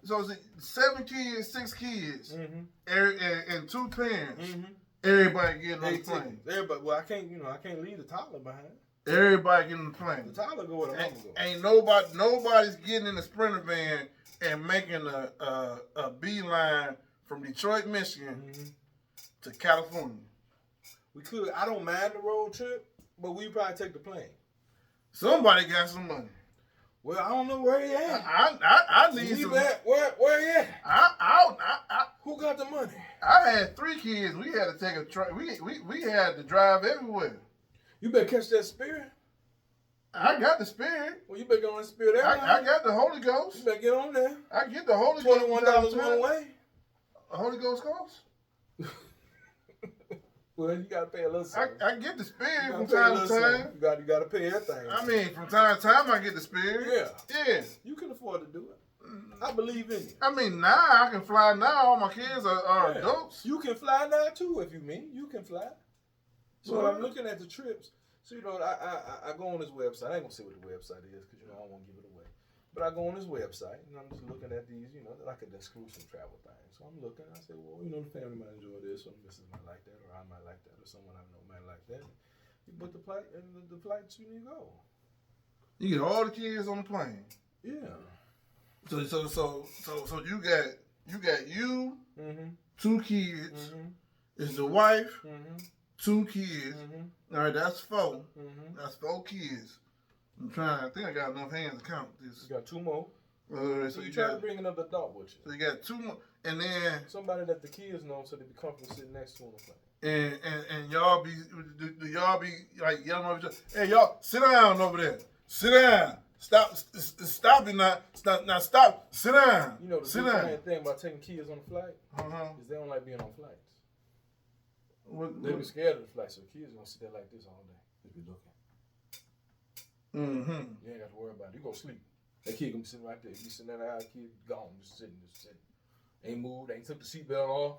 So is it 7 kids, 6 kids, and 2 parents? Everybody getting on the plane. Everybody. Well, I can't leave the toddler behind. Everybody getting on the plane. The toddler go where the mama go. Ain't nobody's getting in the Sprinter van and making a beeline from Detroit, Michigan to California. We could. I don't mind the road trip, but we probably take the plane. Somebody got some money. Well, I don't know where he at. I need some. Where he at? Who got the money? I had 3 kids. We had to take a truck. We had to drive everywhere. You better catch that Spirit. I got the Spirit. Well, you better go on the Spirit Airlines. I got the Holy Ghost. You better get on there. I get the Holy Ghost. $21 one way. A Holy Ghost cost? Well, you gotta pay a little something. I get the Spirit from time to time. You gotta pay everything. I mean, from time to time I get the Spirit. Yeah. You can afford to do it. I believe in you. I mean, now I can fly now. All my kids are adults. You can fly now too if you mean. You can fly. So I'm looking at the trips. So, you know, I go on this website. I ain't gonna say what the website is because, you know, I don't want to give it away. But I go on this website and I'm just looking at these, you know, like an exclusive travel thing. So I'm looking, I say, well, you know, the family might enjoy this, or the missus might like that, or I might like that, or someone I know might like that. You book the flight, and the flights you need to go. You get all the kids on the plane. Yeah. So you got you, 2 kids, is the wife, 2 kids. All right, that's 4. That's 4 kids. I think I got enough hands to count this. You got 2 more. So you try to bring another adult with you. So you got 2 more, and then somebody that the kids know, so they be comfortable sitting next to them. And y'all be like yelling over each other. Hey, y'all, sit down over there. Sit down. Stop it now. Stop. Sit down. You know the big thing about taking kids on a flight is they don't like being on flights. They be scared of the flight, so the kids gonna sit there like this all day. Just be looking. You ain't got to worry about it. You go sleep. That kid gonna be sitting right there. You be sitting there, that kid gone, just sitting. Ain't moved, ain't took the seatbelt off.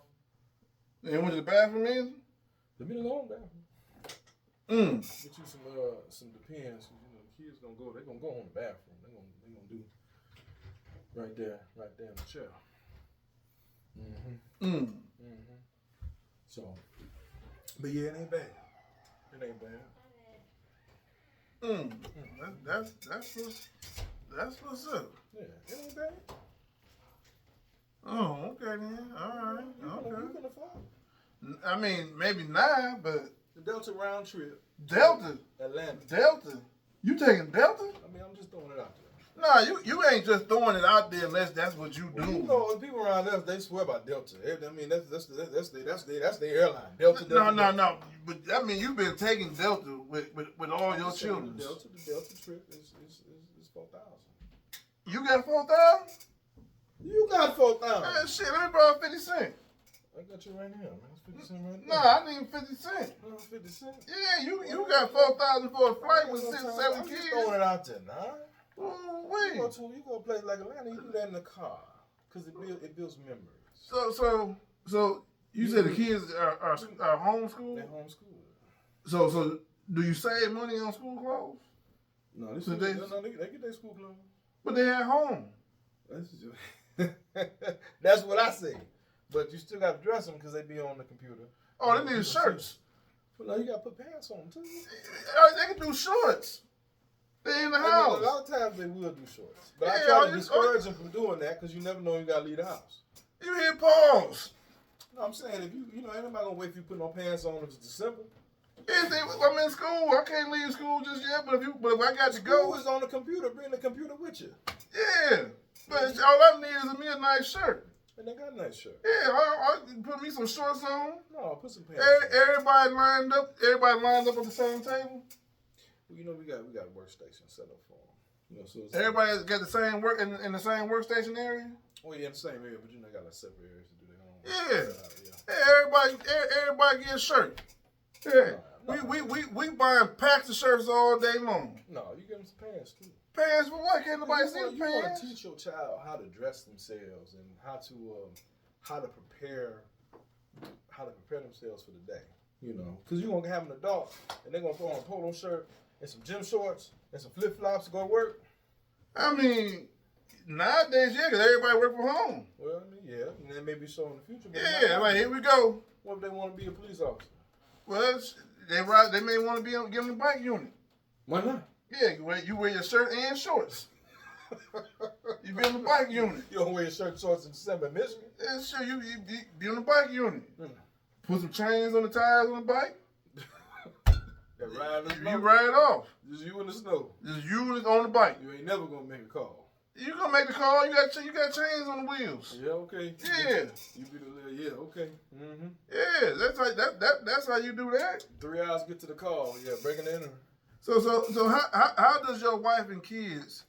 They went to the bathroom either? Let me go on bathroom. Get you some Depends. You know, the kids gonna go. They gonna go on the bathroom. They gonna do right there in the chair. So, but yeah, it ain't bad. It ain't bad. That's what's up. Yeah, it ain't bad. Oh, okay then. All right. You can afford. I mean, maybe not, but the Delta round trip. Delta. Atlanta. Delta. You taking Delta? I mean, I'm just throwing it out there. Nah, you ain't just throwing it out there unless that's what you do. You know, people around us, they swear about Delta. I mean, that's their airline. Delta. No. But I mean, you've been taking Delta with all your children. The Delta trip is 4,000. You got 4,000? You got 4,000. Shit, let me borrow 50 cents. I got you right here, man. It's 50 cents right there. Nah, I need 50 cents. 50 cents? Yeah, you got 4,000 for a flight with 6, 7 kids. I'm just throwing it out there, nah. Wait. You go to a place like Atlanta, you do that in the car because it builds memories. So you said the kids are homeschooled? They're homeschooled. So do you save money on school clothes? No, they get their school clothes. But they at home. That's what I say. But you still got to dress them because they be on the computer. Oh, they need shirts. Well, no, you got to put pants on them too. They can do shorts. They in the house. A lot of times they will do shorts. But I try to discourage them from doing that because you never know you got to leave the house. You hear pause. No, I'm saying if ain't nobody going to wait for you to put no pants on if it's December. I'm in school. I can't leave school just yet. But if I got to go, school is on the computer. Bring the computer with you. Yeah, but all I need is me a nice shirt. And they got a nice shirt. Yeah, I put me some shorts on. No, put some pants. Everybody lined up. Everybody lined up at the same table. Well, you know we got a workstation set up for them. You know, so everybody got the same work in the same workstation area. Well, yeah, in the same area, but got like separate areas to do their own. Yeah. Everybody get a shirt. Yeah. We buying packs of shirts all day long. No, you give them some pants too. Pants for what? Can't nobody see the pants? You want to teach your child how to dress themselves and how to prepare themselves for the day. You know, because you're gonna have an adult and they're gonna throw on a polo shirt and some gym shorts and some flip flops to go to work. I mean, nowadays, yeah, because everybody work from home. Well, I mean, yeah, and that may be so in the future. But yeah, like here we go. What if they want to be a police officer? Well, they may want to give them the bike unit. Why not? Yeah, you wear your shirt and shorts. You be on the bike unit. You don't wear your shirt and shorts in December in Michigan? Yeah, sure. You be on the bike unit. Put some chains on the tires on the bike. That ride in the snow. You ride off. Just you in the snow. Just you on the bike. You ain't never gonna make a call. You gonna make the call. You got chains on the wheels. Yeah, okay. Yeah. You be the little, yeah, okay. Mm-hmm. Yeah, that's how you do that. 3 hours to get to the call. Yeah, breaking in. So how does your wife and kids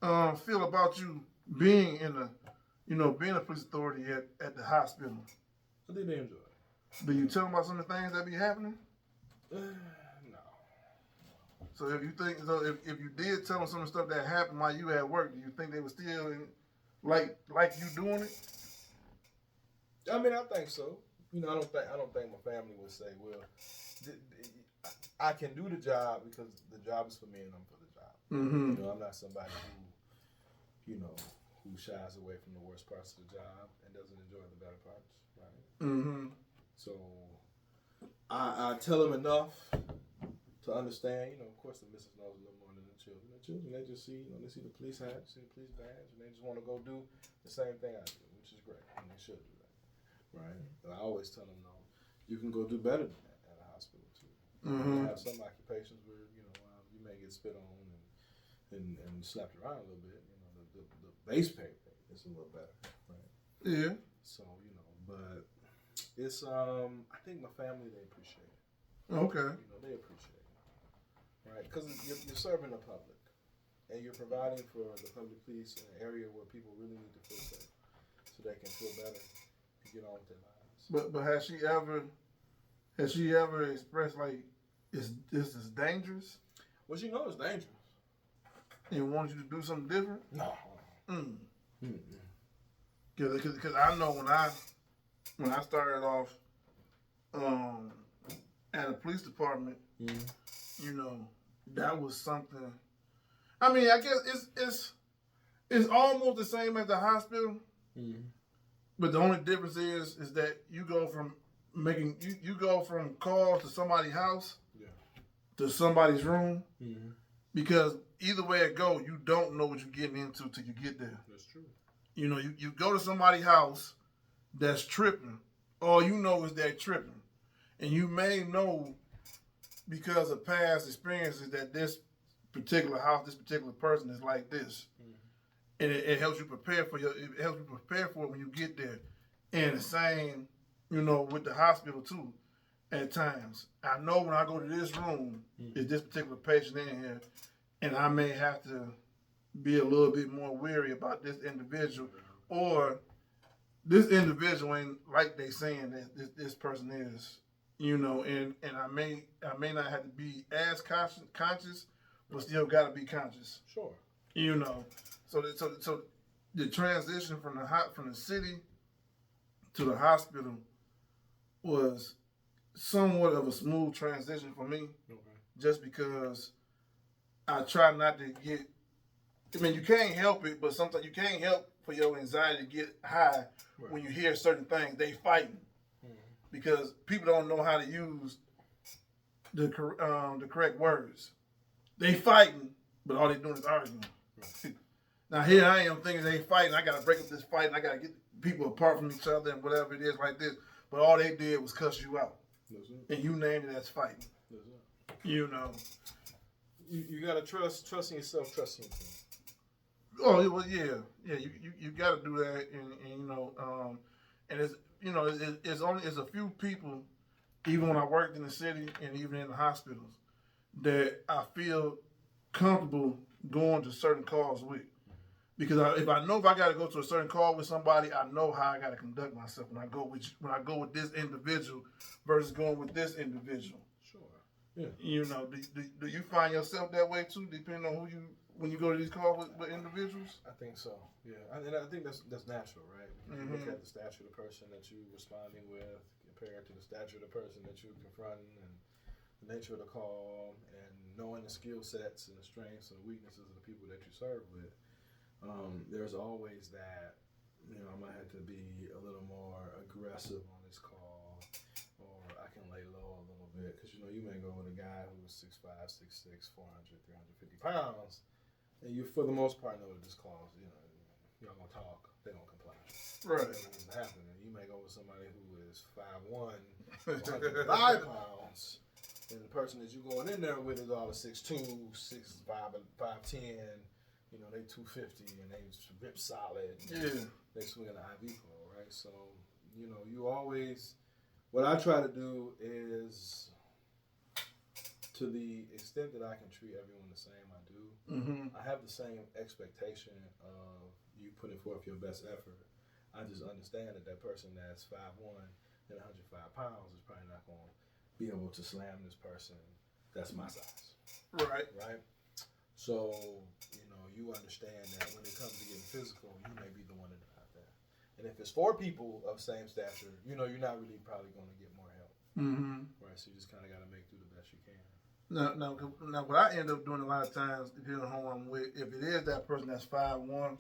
feel about you being in being a police authority at the hospital? I think they enjoy it. Do you tell them about some of the things that be happening? No. So if you did tell them some of the stuff that happened while you at work, do you think they would still like you doing it? I mean, I think so. I don't think my family would say, well, I can do the job because the job is for me and I'm for the job. Mm-hmm. I'm not somebody who shies away from the worst parts of the job and doesn't enjoy the better parts, right? Mm-hmm. So I tell them enough to understand. Of course, the missus knows a little more than the children. The children, they just see, they see the police hat, see the police badge, and they just want to go do the same thing I do, which is great, and they should do that, right? But I always tell them, no, you can go do better than that at a hospital too. Mm-hmm. You have some occupations where you may get spit on and slapped around a little bit. The base pay is a little better, right? Yeah. So but it's I think my family, they appreciate it. Okay. They appreciate it, right? Because you're serving the public, and you're providing for the public police in an area where people really need to feel safe, so they can feel better and get on with their lives. But has she ever expressed like this is dangerous? Well, she knows it's dangerous. And wants you to do something different? No. Because I know when I started off at a police department, that was something. I mean, I guess it's almost the same as the hospital, but the only difference is that you go from you go from calls to somebody's house to somebody's room, because either way it go, you don't know what you're getting into till you get there. That's true. You go to somebody's house that's tripping. All you know is they're tripping. And you may know because of past experiences that this particular house, this particular person is like this. And it helps you prepare for it when you get there. And the same, with the hospital too, at times. I know when I go to this room, is this particular patient in here, and I may have to be a little bit more wary about this individual, or this individual ain't like they saying that this person is, and I may not have to be as conscious, but still got to be conscious. Sure. So the transition from the city to the hospital was somewhat of a smooth transition for me, just because I try not to get. I mean, you can't help it, but sometimes you can't help for your anxiety to get high when you hear certain things. They fighting because people don't know how to use the correct words. They fighting, but all they doing is arguing. Now here I am thinking they fighting. I got to break up this fight, and I got to get people apart from each other and whatever it is like this. But all they did was cuss you out, and you named it as fighting. You gotta trust in yourself, trust in your team. Oh well, yeah. You gotta do that, and it's a few people, even when I worked in the city and even in the hospitals, that I feel comfortable going to certain calls with, because if I got to go to a certain call with somebody, I know how I got to conduct myself when I go with this individual versus going with this individual. Yeah. Do you find yourself that way too, depending on when you go to these calls with individuals? I think so. Yeah, and I think that's natural, right? You look at the stature of the person that you're responding with, compared to the stature of the person that you're confronting, and the nature of the call, and knowing the skill sets and the strengths and the weaknesses of the people that you serve with. There's always that. I might have to be a little more aggressive on this call, or I can lay low a little bit, because you may go with a guy who's 6'5", 6'6", 400, 350 pounds, and you for the most part know that this clause, y'all gonna talk, they gonna comply. Right. That doesn't happen. And you may go with somebody who is 5'1", 105 pounds, and the person that you're going in there with is all a 6'2", 6'5", 5'10", you know, they 250 and they rip solid. Yeah. They swing an IV pole, right? So, you know, you always, what I try to do is, to the extent that I can treat everyone the same, I do. Mm-hmm. I have the same expectation of you putting forth your best effort. I just understand that person that's 5'1" and 105 pounds is probably not going to be able to slam this person that's my size. Right. Right? So, you know, you understand that when it comes to getting physical, you may be the one to drive that. And if it's 4 people of same stature, you know, you're not really probably going to get more help. Mm-hmm. Right? So you just kind of got to make do the best you can. Now, what I end up doing a lot of times, depending on who I'm with, if it is that person that's 5'1",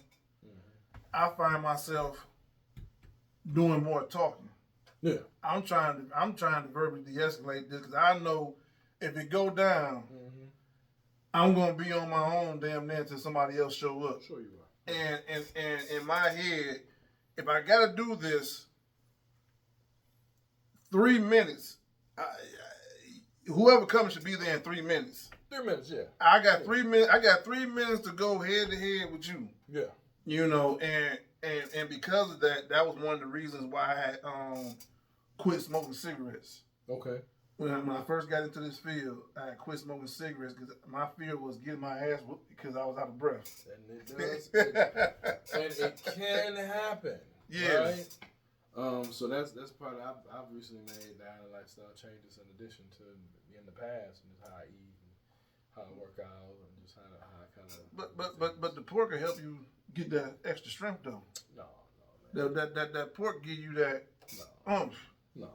I find myself doing more talking. Yeah. I'm trying to verbally de-escalate this because I know if it go down, I'm gonna be on my own damn near until somebody else show up. Sure you are. And in my head, if I gotta do this, 3 minutes, whoever comes should be there in 3 minutes. 3 minutes, yeah. I got 3 minutes. I got 3 minutes to go head to head with you. Yeah. You know, and because of that, that was one of the reasons why I had quit smoking cigarettes. Okay. When I first got into this field, I had quit smoking cigarettes because my fear was getting my ass whooped because I was out of breath. And it does. And it can happen. Yeah. Right? So that's part of, I've recently made diet and lifestyle changes in addition to in the past, and just how I eat and how I work out and just how I kind of. But the pork will help you get that extra strength though. No, man. That pork give you that oomph. No, man.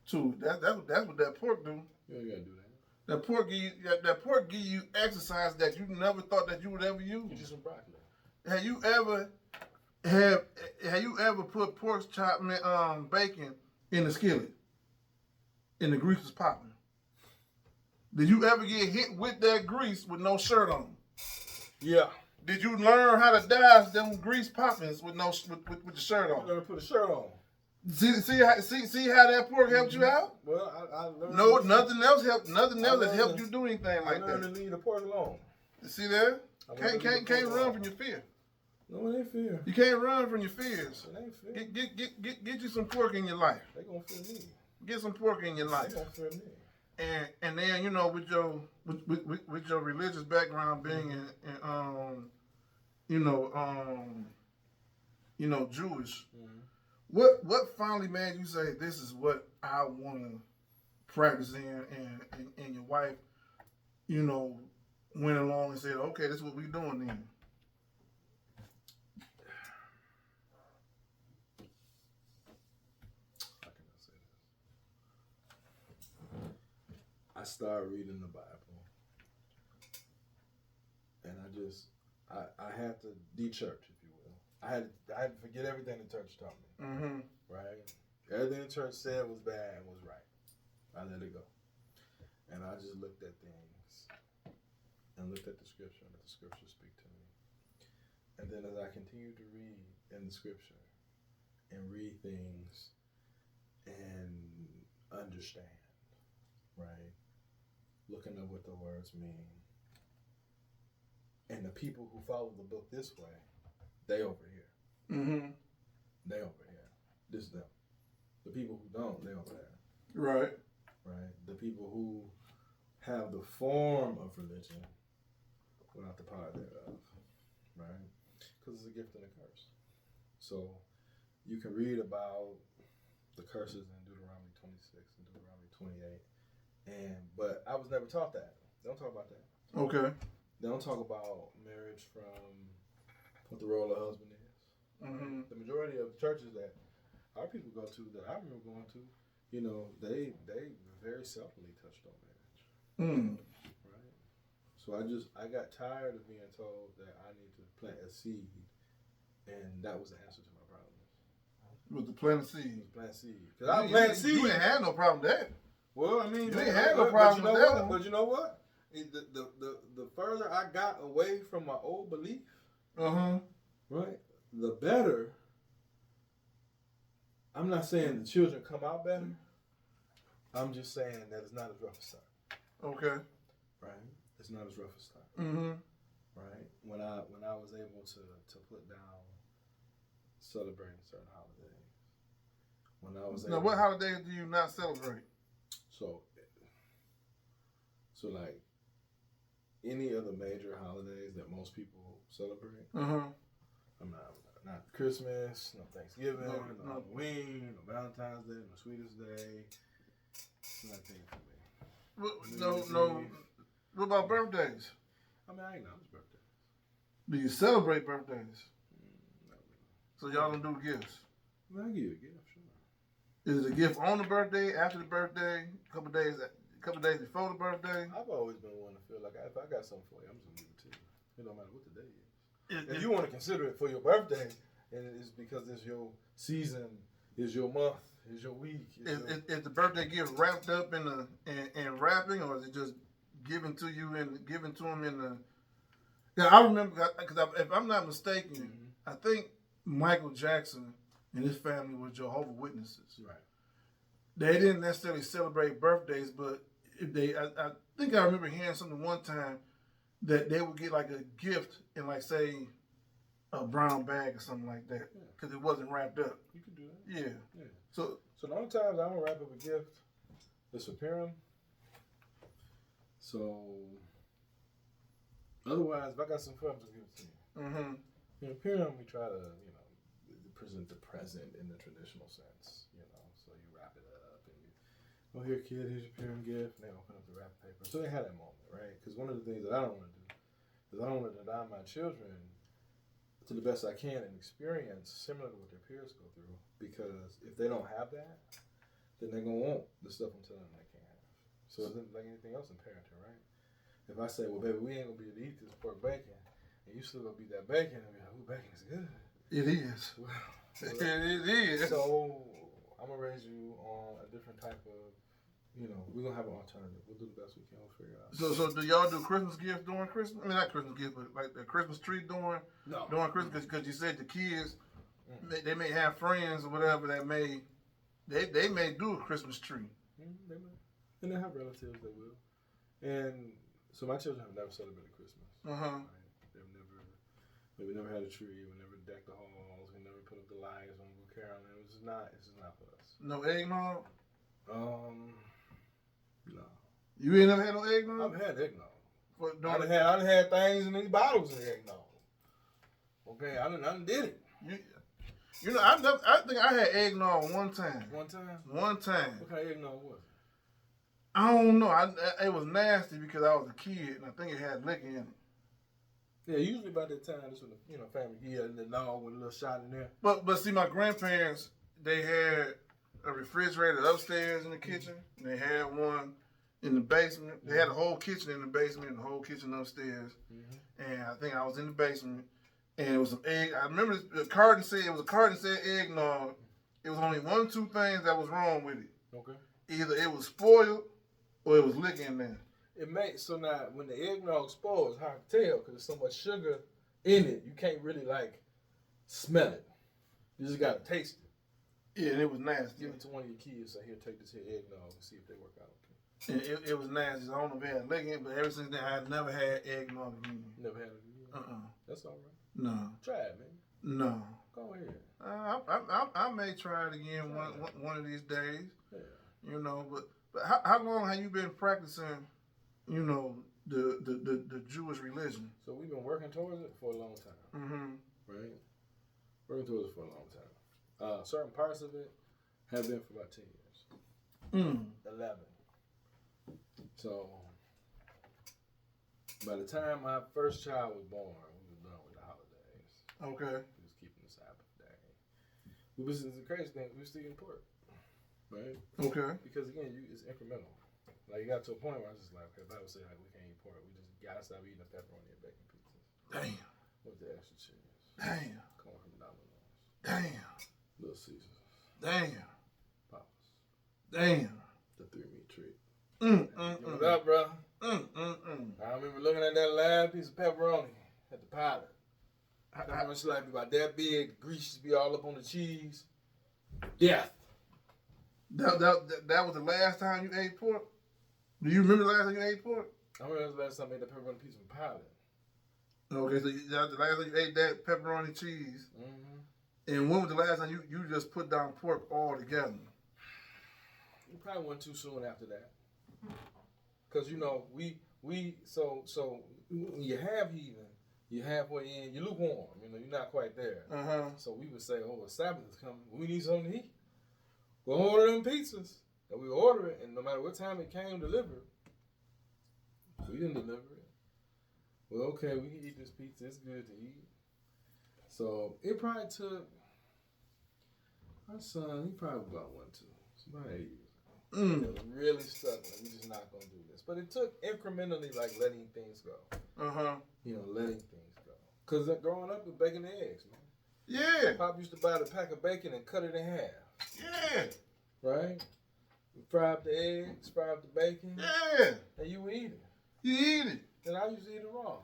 Too. That's what that pork do. You ain't gotta do that. That pork give you exercise that you never thought that you would ever use. You do some broccoli. Have you ever put pork chop bacon in the skillet and the grease was popping? Did you ever get hit with that grease with no shirt on? Yeah. Did you learn how to dodge them grease poppings with the shirt on? I learned to put a shirt on. See how that pork helped you out? Well, I learned. No, nothing else helped. Nothing else has helped you do anything like I learned that. to leave the pork alone. See there? Can't run from your fear. No, it ain't fear. You can't run from your fears. It ain't fear. Get you some pork in your life. They gonna fear me. Get some pork in your life. They gonna fear me. And then you know with your religious background being Jewish. What finally made you say this is what I want to practice in, and your wife, you know, went along and said, okay, this is what we doing then. How can I say this? I started reading the Bible, and I had to de-church, if you will. I had to forget everything the church taught me. Mm-hmm. Right? Everything the church said was bad and was right. I let it go. And I just looked at things and looked at the scripture and let the scripture speak to me. And then as I continued to read in the scripture and read things and understand, right? Looking at what the words mean. And the people who follow the book this way, they over here. Mm-hmm. They over here. This is them. The people who don't, they over there. Right. Right? The people who have the form of religion without the power thereof. Right? Because it's a gift and a curse. So you can read about the curses in Deuteronomy 26 and Deuteronomy 28. But I was never taught that. They don't talk about that. Okay. They don't talk about marriage from what the role of husband is. Mm-hmm. The majority of churches that our people go to, that I remember going to, you know, they very seldomly touched on marriage. Mm. Right? So I got tired of being told that I need to plant a seed, and that was the answer to my problems. With the plant seed. Plant seed. Because I plant seed. You ain't had no problem with that. Well, I mean, you ain't had no problem with that one. But you know what? The further I got away from my old belief, right, the better. I'm not saying the children come out better. I'm just saying that it's not as rough a start. Okay. Right? It's not as rough as time. Mm-hmm. Right? When I was able to put down celebrating certain holidays. When I was Now, able, what holidays do you not celebrate? so like any of the major holidays that most people celebrate. Mm-hmm. I'm not Christmas, no Thanksgiving, No. no Halloween, no Valentine's Day, no Sweetest Day. Nothing for me. No. What about birthdays? I mean, I ain't know his birthday. Do you celebrate birthdays? Not really. So y'all don't do gifts? I mean, I give you a gift, sure. Is it a gift on the birthday, after the birthday, a couple days before the birthday? I've always been one to feel like if I got something for you, I'm just gonna give it to you. It don't matter what the day is. If you want to consider it for your birthday, and it's because it's your season, it's your month, it's your week. Is the birthday gift wrapped up in wrapping, or is it just given to you and given to him in the? Yeah, I remember because if I'm not mistaken, I think Michael Jackson and his family were Jehovah's Witnesses. Right. They didn't necessarily celebrate birthdays, but if I think I remember hearing something one time that they would get like a gift in like say a brown bag or something like that because it wasn't wrapped up. You can do that. Yeah. So the only times I'm gonna wrap up a gift is for Purim. So otherwise, if I got some fun, just give it to you. Mm-hmm. You know, Purim, we try to present the present in the traditional sense. So you wrap it up and you, oh here kid, here's your Purim gift, and they open up the wrap paper. So they had that moment, right? Because one of the things that I don't want to do is I don't want to deny my children to the best I can an experience similar to what their peers go through. Because if they don't have that, then they're gonna want the stuff I'm telling them they can't have. So it's like anything else in parenting, right? If I say, well, baby, we ain't gonna be able to eat this pork bacon, and you still gonna beat that bacon, and be like, ooh, bacon is good. It is. Well, it is. So I'm gonna raise you on a different type of, we're gonna have an alternative. We'll do the best we can. We'll figure it out. So do y'all do Christmas gifts during Christmas? I mean, not Christmas gifts, but like the Christmas tree during Christmas? Because you said the kids, they may have friends or whatever that may do a Christmas tree. They may. And they have relatives that will. And so my children have never celebrated Christmas. Uh-huh. Right? We never had a tree. We never decked the halls. We never put up the lights when we were caroling. It's just not for us. No eggnog? No. You ain't never had no eggnog? I've had eggnog. I done had things in these bottles of eggnog. Okay, I done did it. I think I had eggnog one time. One time? One time. What kind of eggnog was it? I don't know. It was nasty because I was a kid, and I think it had liquor in it. Yeah, usually by that time, that's when the family and the nog with a little shot in there. But see, my grandparents, they had a refrigerator upstairs in the kitchen. And they had one in the basement. They had a whole kitchen in the basement and a whole kitchen upstairs. Mm-hmm. And I think I was in the basement, and it was some egg. I remember the carton said it was a carton said eggnog. It was only one, two things that was wrong with it. Okay. Either it was spoiled or it was liquor in there. It makes so now when the eggnog spoils, it's hard to tell because there's so much sugar in it. You can't really smell it. You just gotta taste it. Yeah, and it was nasty. Give it to one of your kids. Say, here, take this here eggnog and see if they work out okay. And it was nasty. I don't know if it had liquor in it, but ever since then I had never had eggnog again. Never had it again. That's all right. No. Try it, man. No. Go ahead. I may try it again one of these days. Yeah. But how long have you been practicing? The Jewish religion. So we've been working towards it for a long time. Mm-hmm. Right? Working towards it for a long time. Certain parts of it have been for about 10 years. 11. So by the time my first child was born, we were done with the holidays. Okay. We was keeping the Sabbath day. The crazy thing, we were still eating pork. Right? Okay. Because again, it's incremental. Like, you got to a point where I was just like, okay, the Bible said we can't eat pork. We just gotta stop eating the pepperoni and bacon pizzas. Damn. With the extra cheese. Damn. Coming from Domino's. Damn. Little Caesars. Damn. Papa's. Damn. The 3-meat treat. Give it up, bro. I remember looking at that last piece of pepperoni at the pilot. Pepperoni used to be about that big. The grease used to be all up on the cheese. Death. That was the last time you ate pork? Do you remember the last time you ate pork? I remember the last time I made the pepperoni pizza from Pilot. Okay, so the last time you ate that pepperoni cheese, and when was the last time you just put down pork all together? We probably went too soon after that. Cause you know so when you have heathen, you're halfway in, you're lukewarm. You know, you're not quite there. So we would say, oh, the Sabbath is coming. We need something to eat. We'll order them pizzas. And we order it, and no matter what time it came delivered, we didn't deliver it. Well, okay, we can eat this pizza. It's good to eat. So it probably took my son. He probably about 1, 2, it's about 8 years. It was really stuck. Like, we just not gonna do this. But it took incrementally, like letting things go. You know, letting things go. Cause growing up with bacon and eggs, man. Yeah. Pop used to buy the pack of bacon and cut it in half. Yeah. Right. We fry up the eggs, fry up the bacon. Yeah. And you would eat it. You eat it. And I used to eat it raw.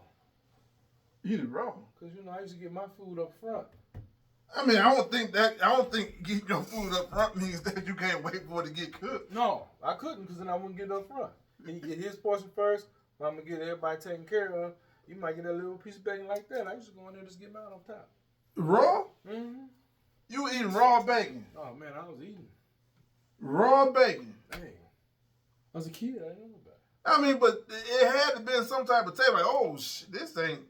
Eat it raw. Cause you know I used to get my food up front. I mean, I don't think getting your food up front means that you can't wait for it to get cooked. No, I couldn't because then I wouldn't get it up front. Then you get his portion first. I'm gonna get everybody taken care of. You might get a little piece of bacon like that. I used to go in there and just get mine on top. Raw? Mm-hmm. You eating raw bacon? Oh man, I was eating raw bacon. Dang, I was a kid. I didn't know about it. I mean, but it had to been some type of taste. Like, oh, this ain't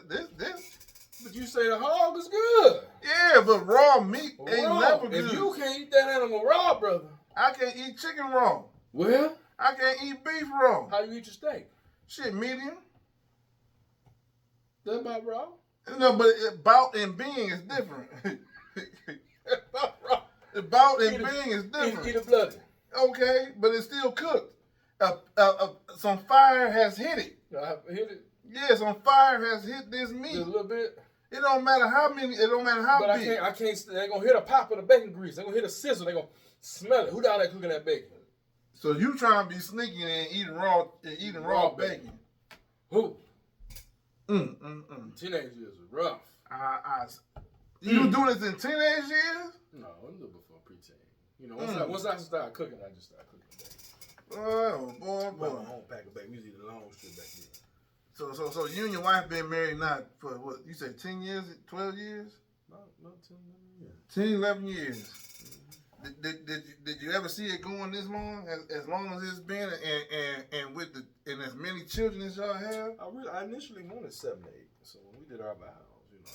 this. But you say the hog is good. Yeah, but raw meat ain't Raw. never good. If you can't eat that animal raw, brother. I can't eat chicken raw. Well, I can't eat beef raw. how you eat your steak? Shit, medium. That about raw? No, but about and being is different. About raw. About and being is different. Eat a bloody. Okay, but it's still cooked. Some fire has hit it. I hit it. Yeah, some fire has hit this meat. Just a little bit. It don't matter how many. It don't matter how But big. I can't. They're gonna hit a pop of the bacon grease. They're gonna hit a sizzle. They're gonna smell it. Who down there cooking that bacon? So you trying to be sneaky and eating raw bacon? Who? Teenage years was rough. You do this in teenage years? No, a little before preteen. You know, once I started cooking, I just started cooking bacon. Oh boy. My own pack of bacon. We used to eat a long strip back then. So you and your wife been married now for what? You say 10 years, 12 years? No, 10, 11 years. 10, 11 years. Did you ever see it going this long? As long as it's been, and with and as many children as y'all have? I initially wanted 7 to 8. So when we did our vows, you know,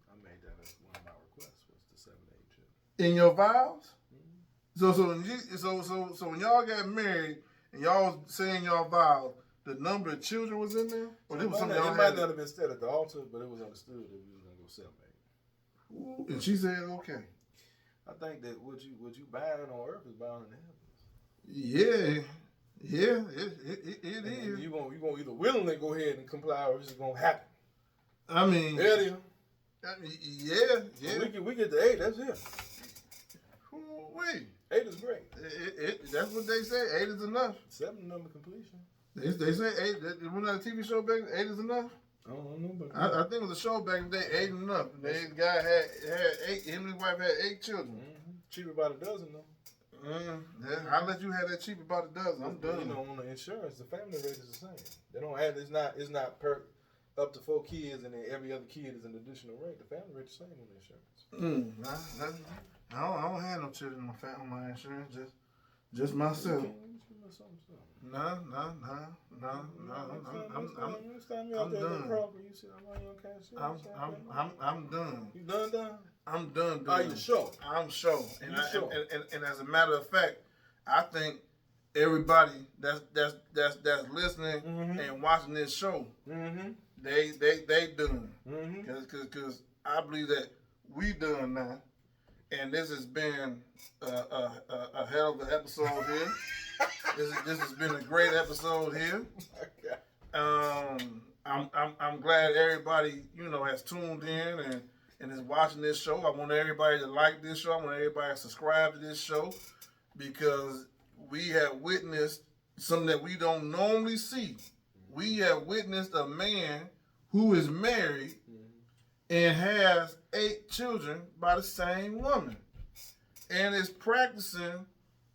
I made that as one of my requests was the 7 to 8 children. In your vows? So when y'all got married and y'all was saying y'all vows, the number of children was in there? Or it was something y'all might not have been said at the altar, but it was understood that we was gonna go 7 to 8. And she said okay. I think that what you bind on earth is bound in heaven. Yeah, it is. You gonna either willingly go ahead and comply, or it's just gonna happen. I mean, yeah. We get to 8. That's it. Wait, 8 is great. That's what they say. 8 is enough. 7 is number completion. They say 8. Wasn't that a TV show back then? 8 is enough. I don't know, but I think it was a show back in the day. 8 is enough. The guy had 8. Him and his wife had 8 children. Cheaper by the dozen though. I'll let you have that cheaper by the dozen. I'm done. You know, on the insurance, the family rate is the same. They don't add. It's not per up to 4 kids, and then every other kid is an additional rate. The family rate is the same on the insurance. I don't have no children on my insurance. Just myself. No. I'm done. You done? I'm done. Are you sure? I'm sure. Sure? And as a matter of fact, I think everybody that's listening and watching this show, they done. Because I believe that we done now, and this has been a hell of an episode here. This has been a great episode here. I'm glad everybody has tuned in and is watching this show. I want everybody to like this show. I want everybody to subscribe to this show because we have witnessed something that we don't normally see. We have witnessed a man who is married and has 8 children by the same woman and is practicing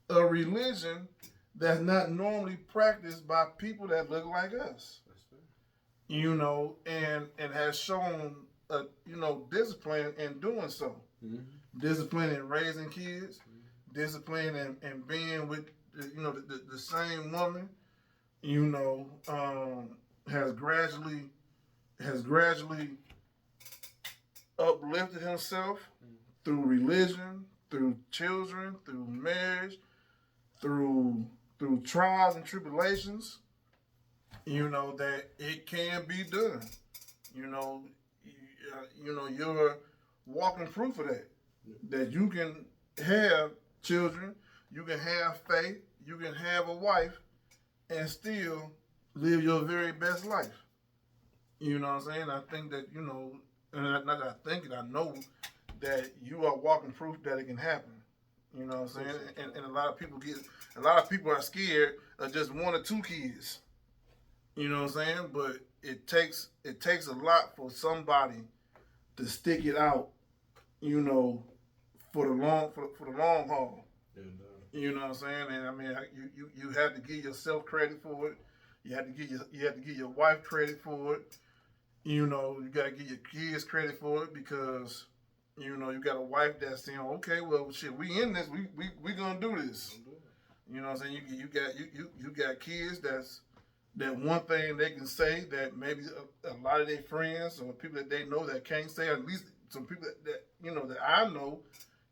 a religion that's not normally practiced by people that look like us. That's fair. You know, and has shown discipline in doing so. Mm-hmm. Discipline in raising kids, discipline and being with the same woman. You know, has gradually uplifted himself through religion, through children, through marriage, through trials and tribulations. You know that it can be done. You know, you're walking proof of that. That you can have children, you can have faith, you can have a wife, and still live your very best life. You know what I'm saying? I think that, and not that I think it, I know that you are walking proof that it can happen. You know what I'm saying? And a lot of people are scared of just one or two kids. You know what I'm saying? But it takes a lot for somebody to stick it out, for the long haul. You know what I'm saying? And I mean, you have to give yourself credit for it. You have to give your wife credit for it. You got to give your kids credit for it because, you got a wife that's saying, okay, well, shit, we in this, we gonna do this. You know what I'm saying? You got kids that one thing they can say that maybe a lot of their friends or people that they know that can't say, or at least some people that that I know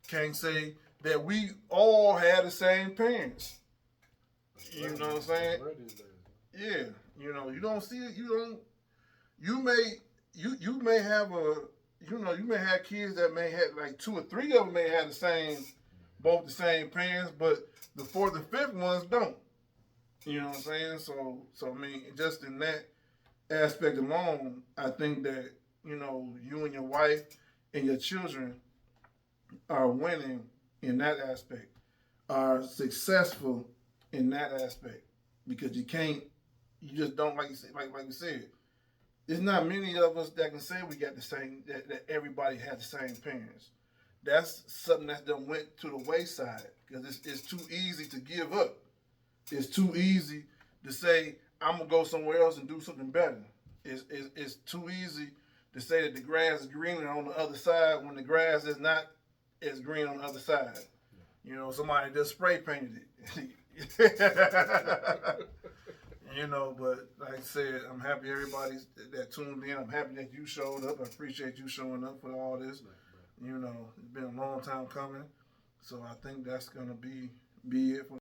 can't say, that we all had the same parents. You know what I'm saying? Yeah. You don't see it. You may have you may have kids that may have like two or three of them may have both the same parents, but the fourth and fifth ones don't. You know what I'm saying? So I mean, just in that aspect alone, I think that, you and your wife and your children are winning in that aspect, are successful in that aspect, because you just don't, like you said, like we said, there's not many of us that can say we got the same, that everybody had the same parents. That's something that done went to the wayside because it's too easy to give up. It's too easy to say, I'm gonna go somewhere else and do something better. It's too easy to say that the grass is greener on the other side when the grass is not as green on the other side. Somebody just spray painted it. But like I said, I'm happy everybody that tuned in. I'm happy that you showed up. I appreciate you showing up for all this. It's been a long time coming. So I think that's gonna be it for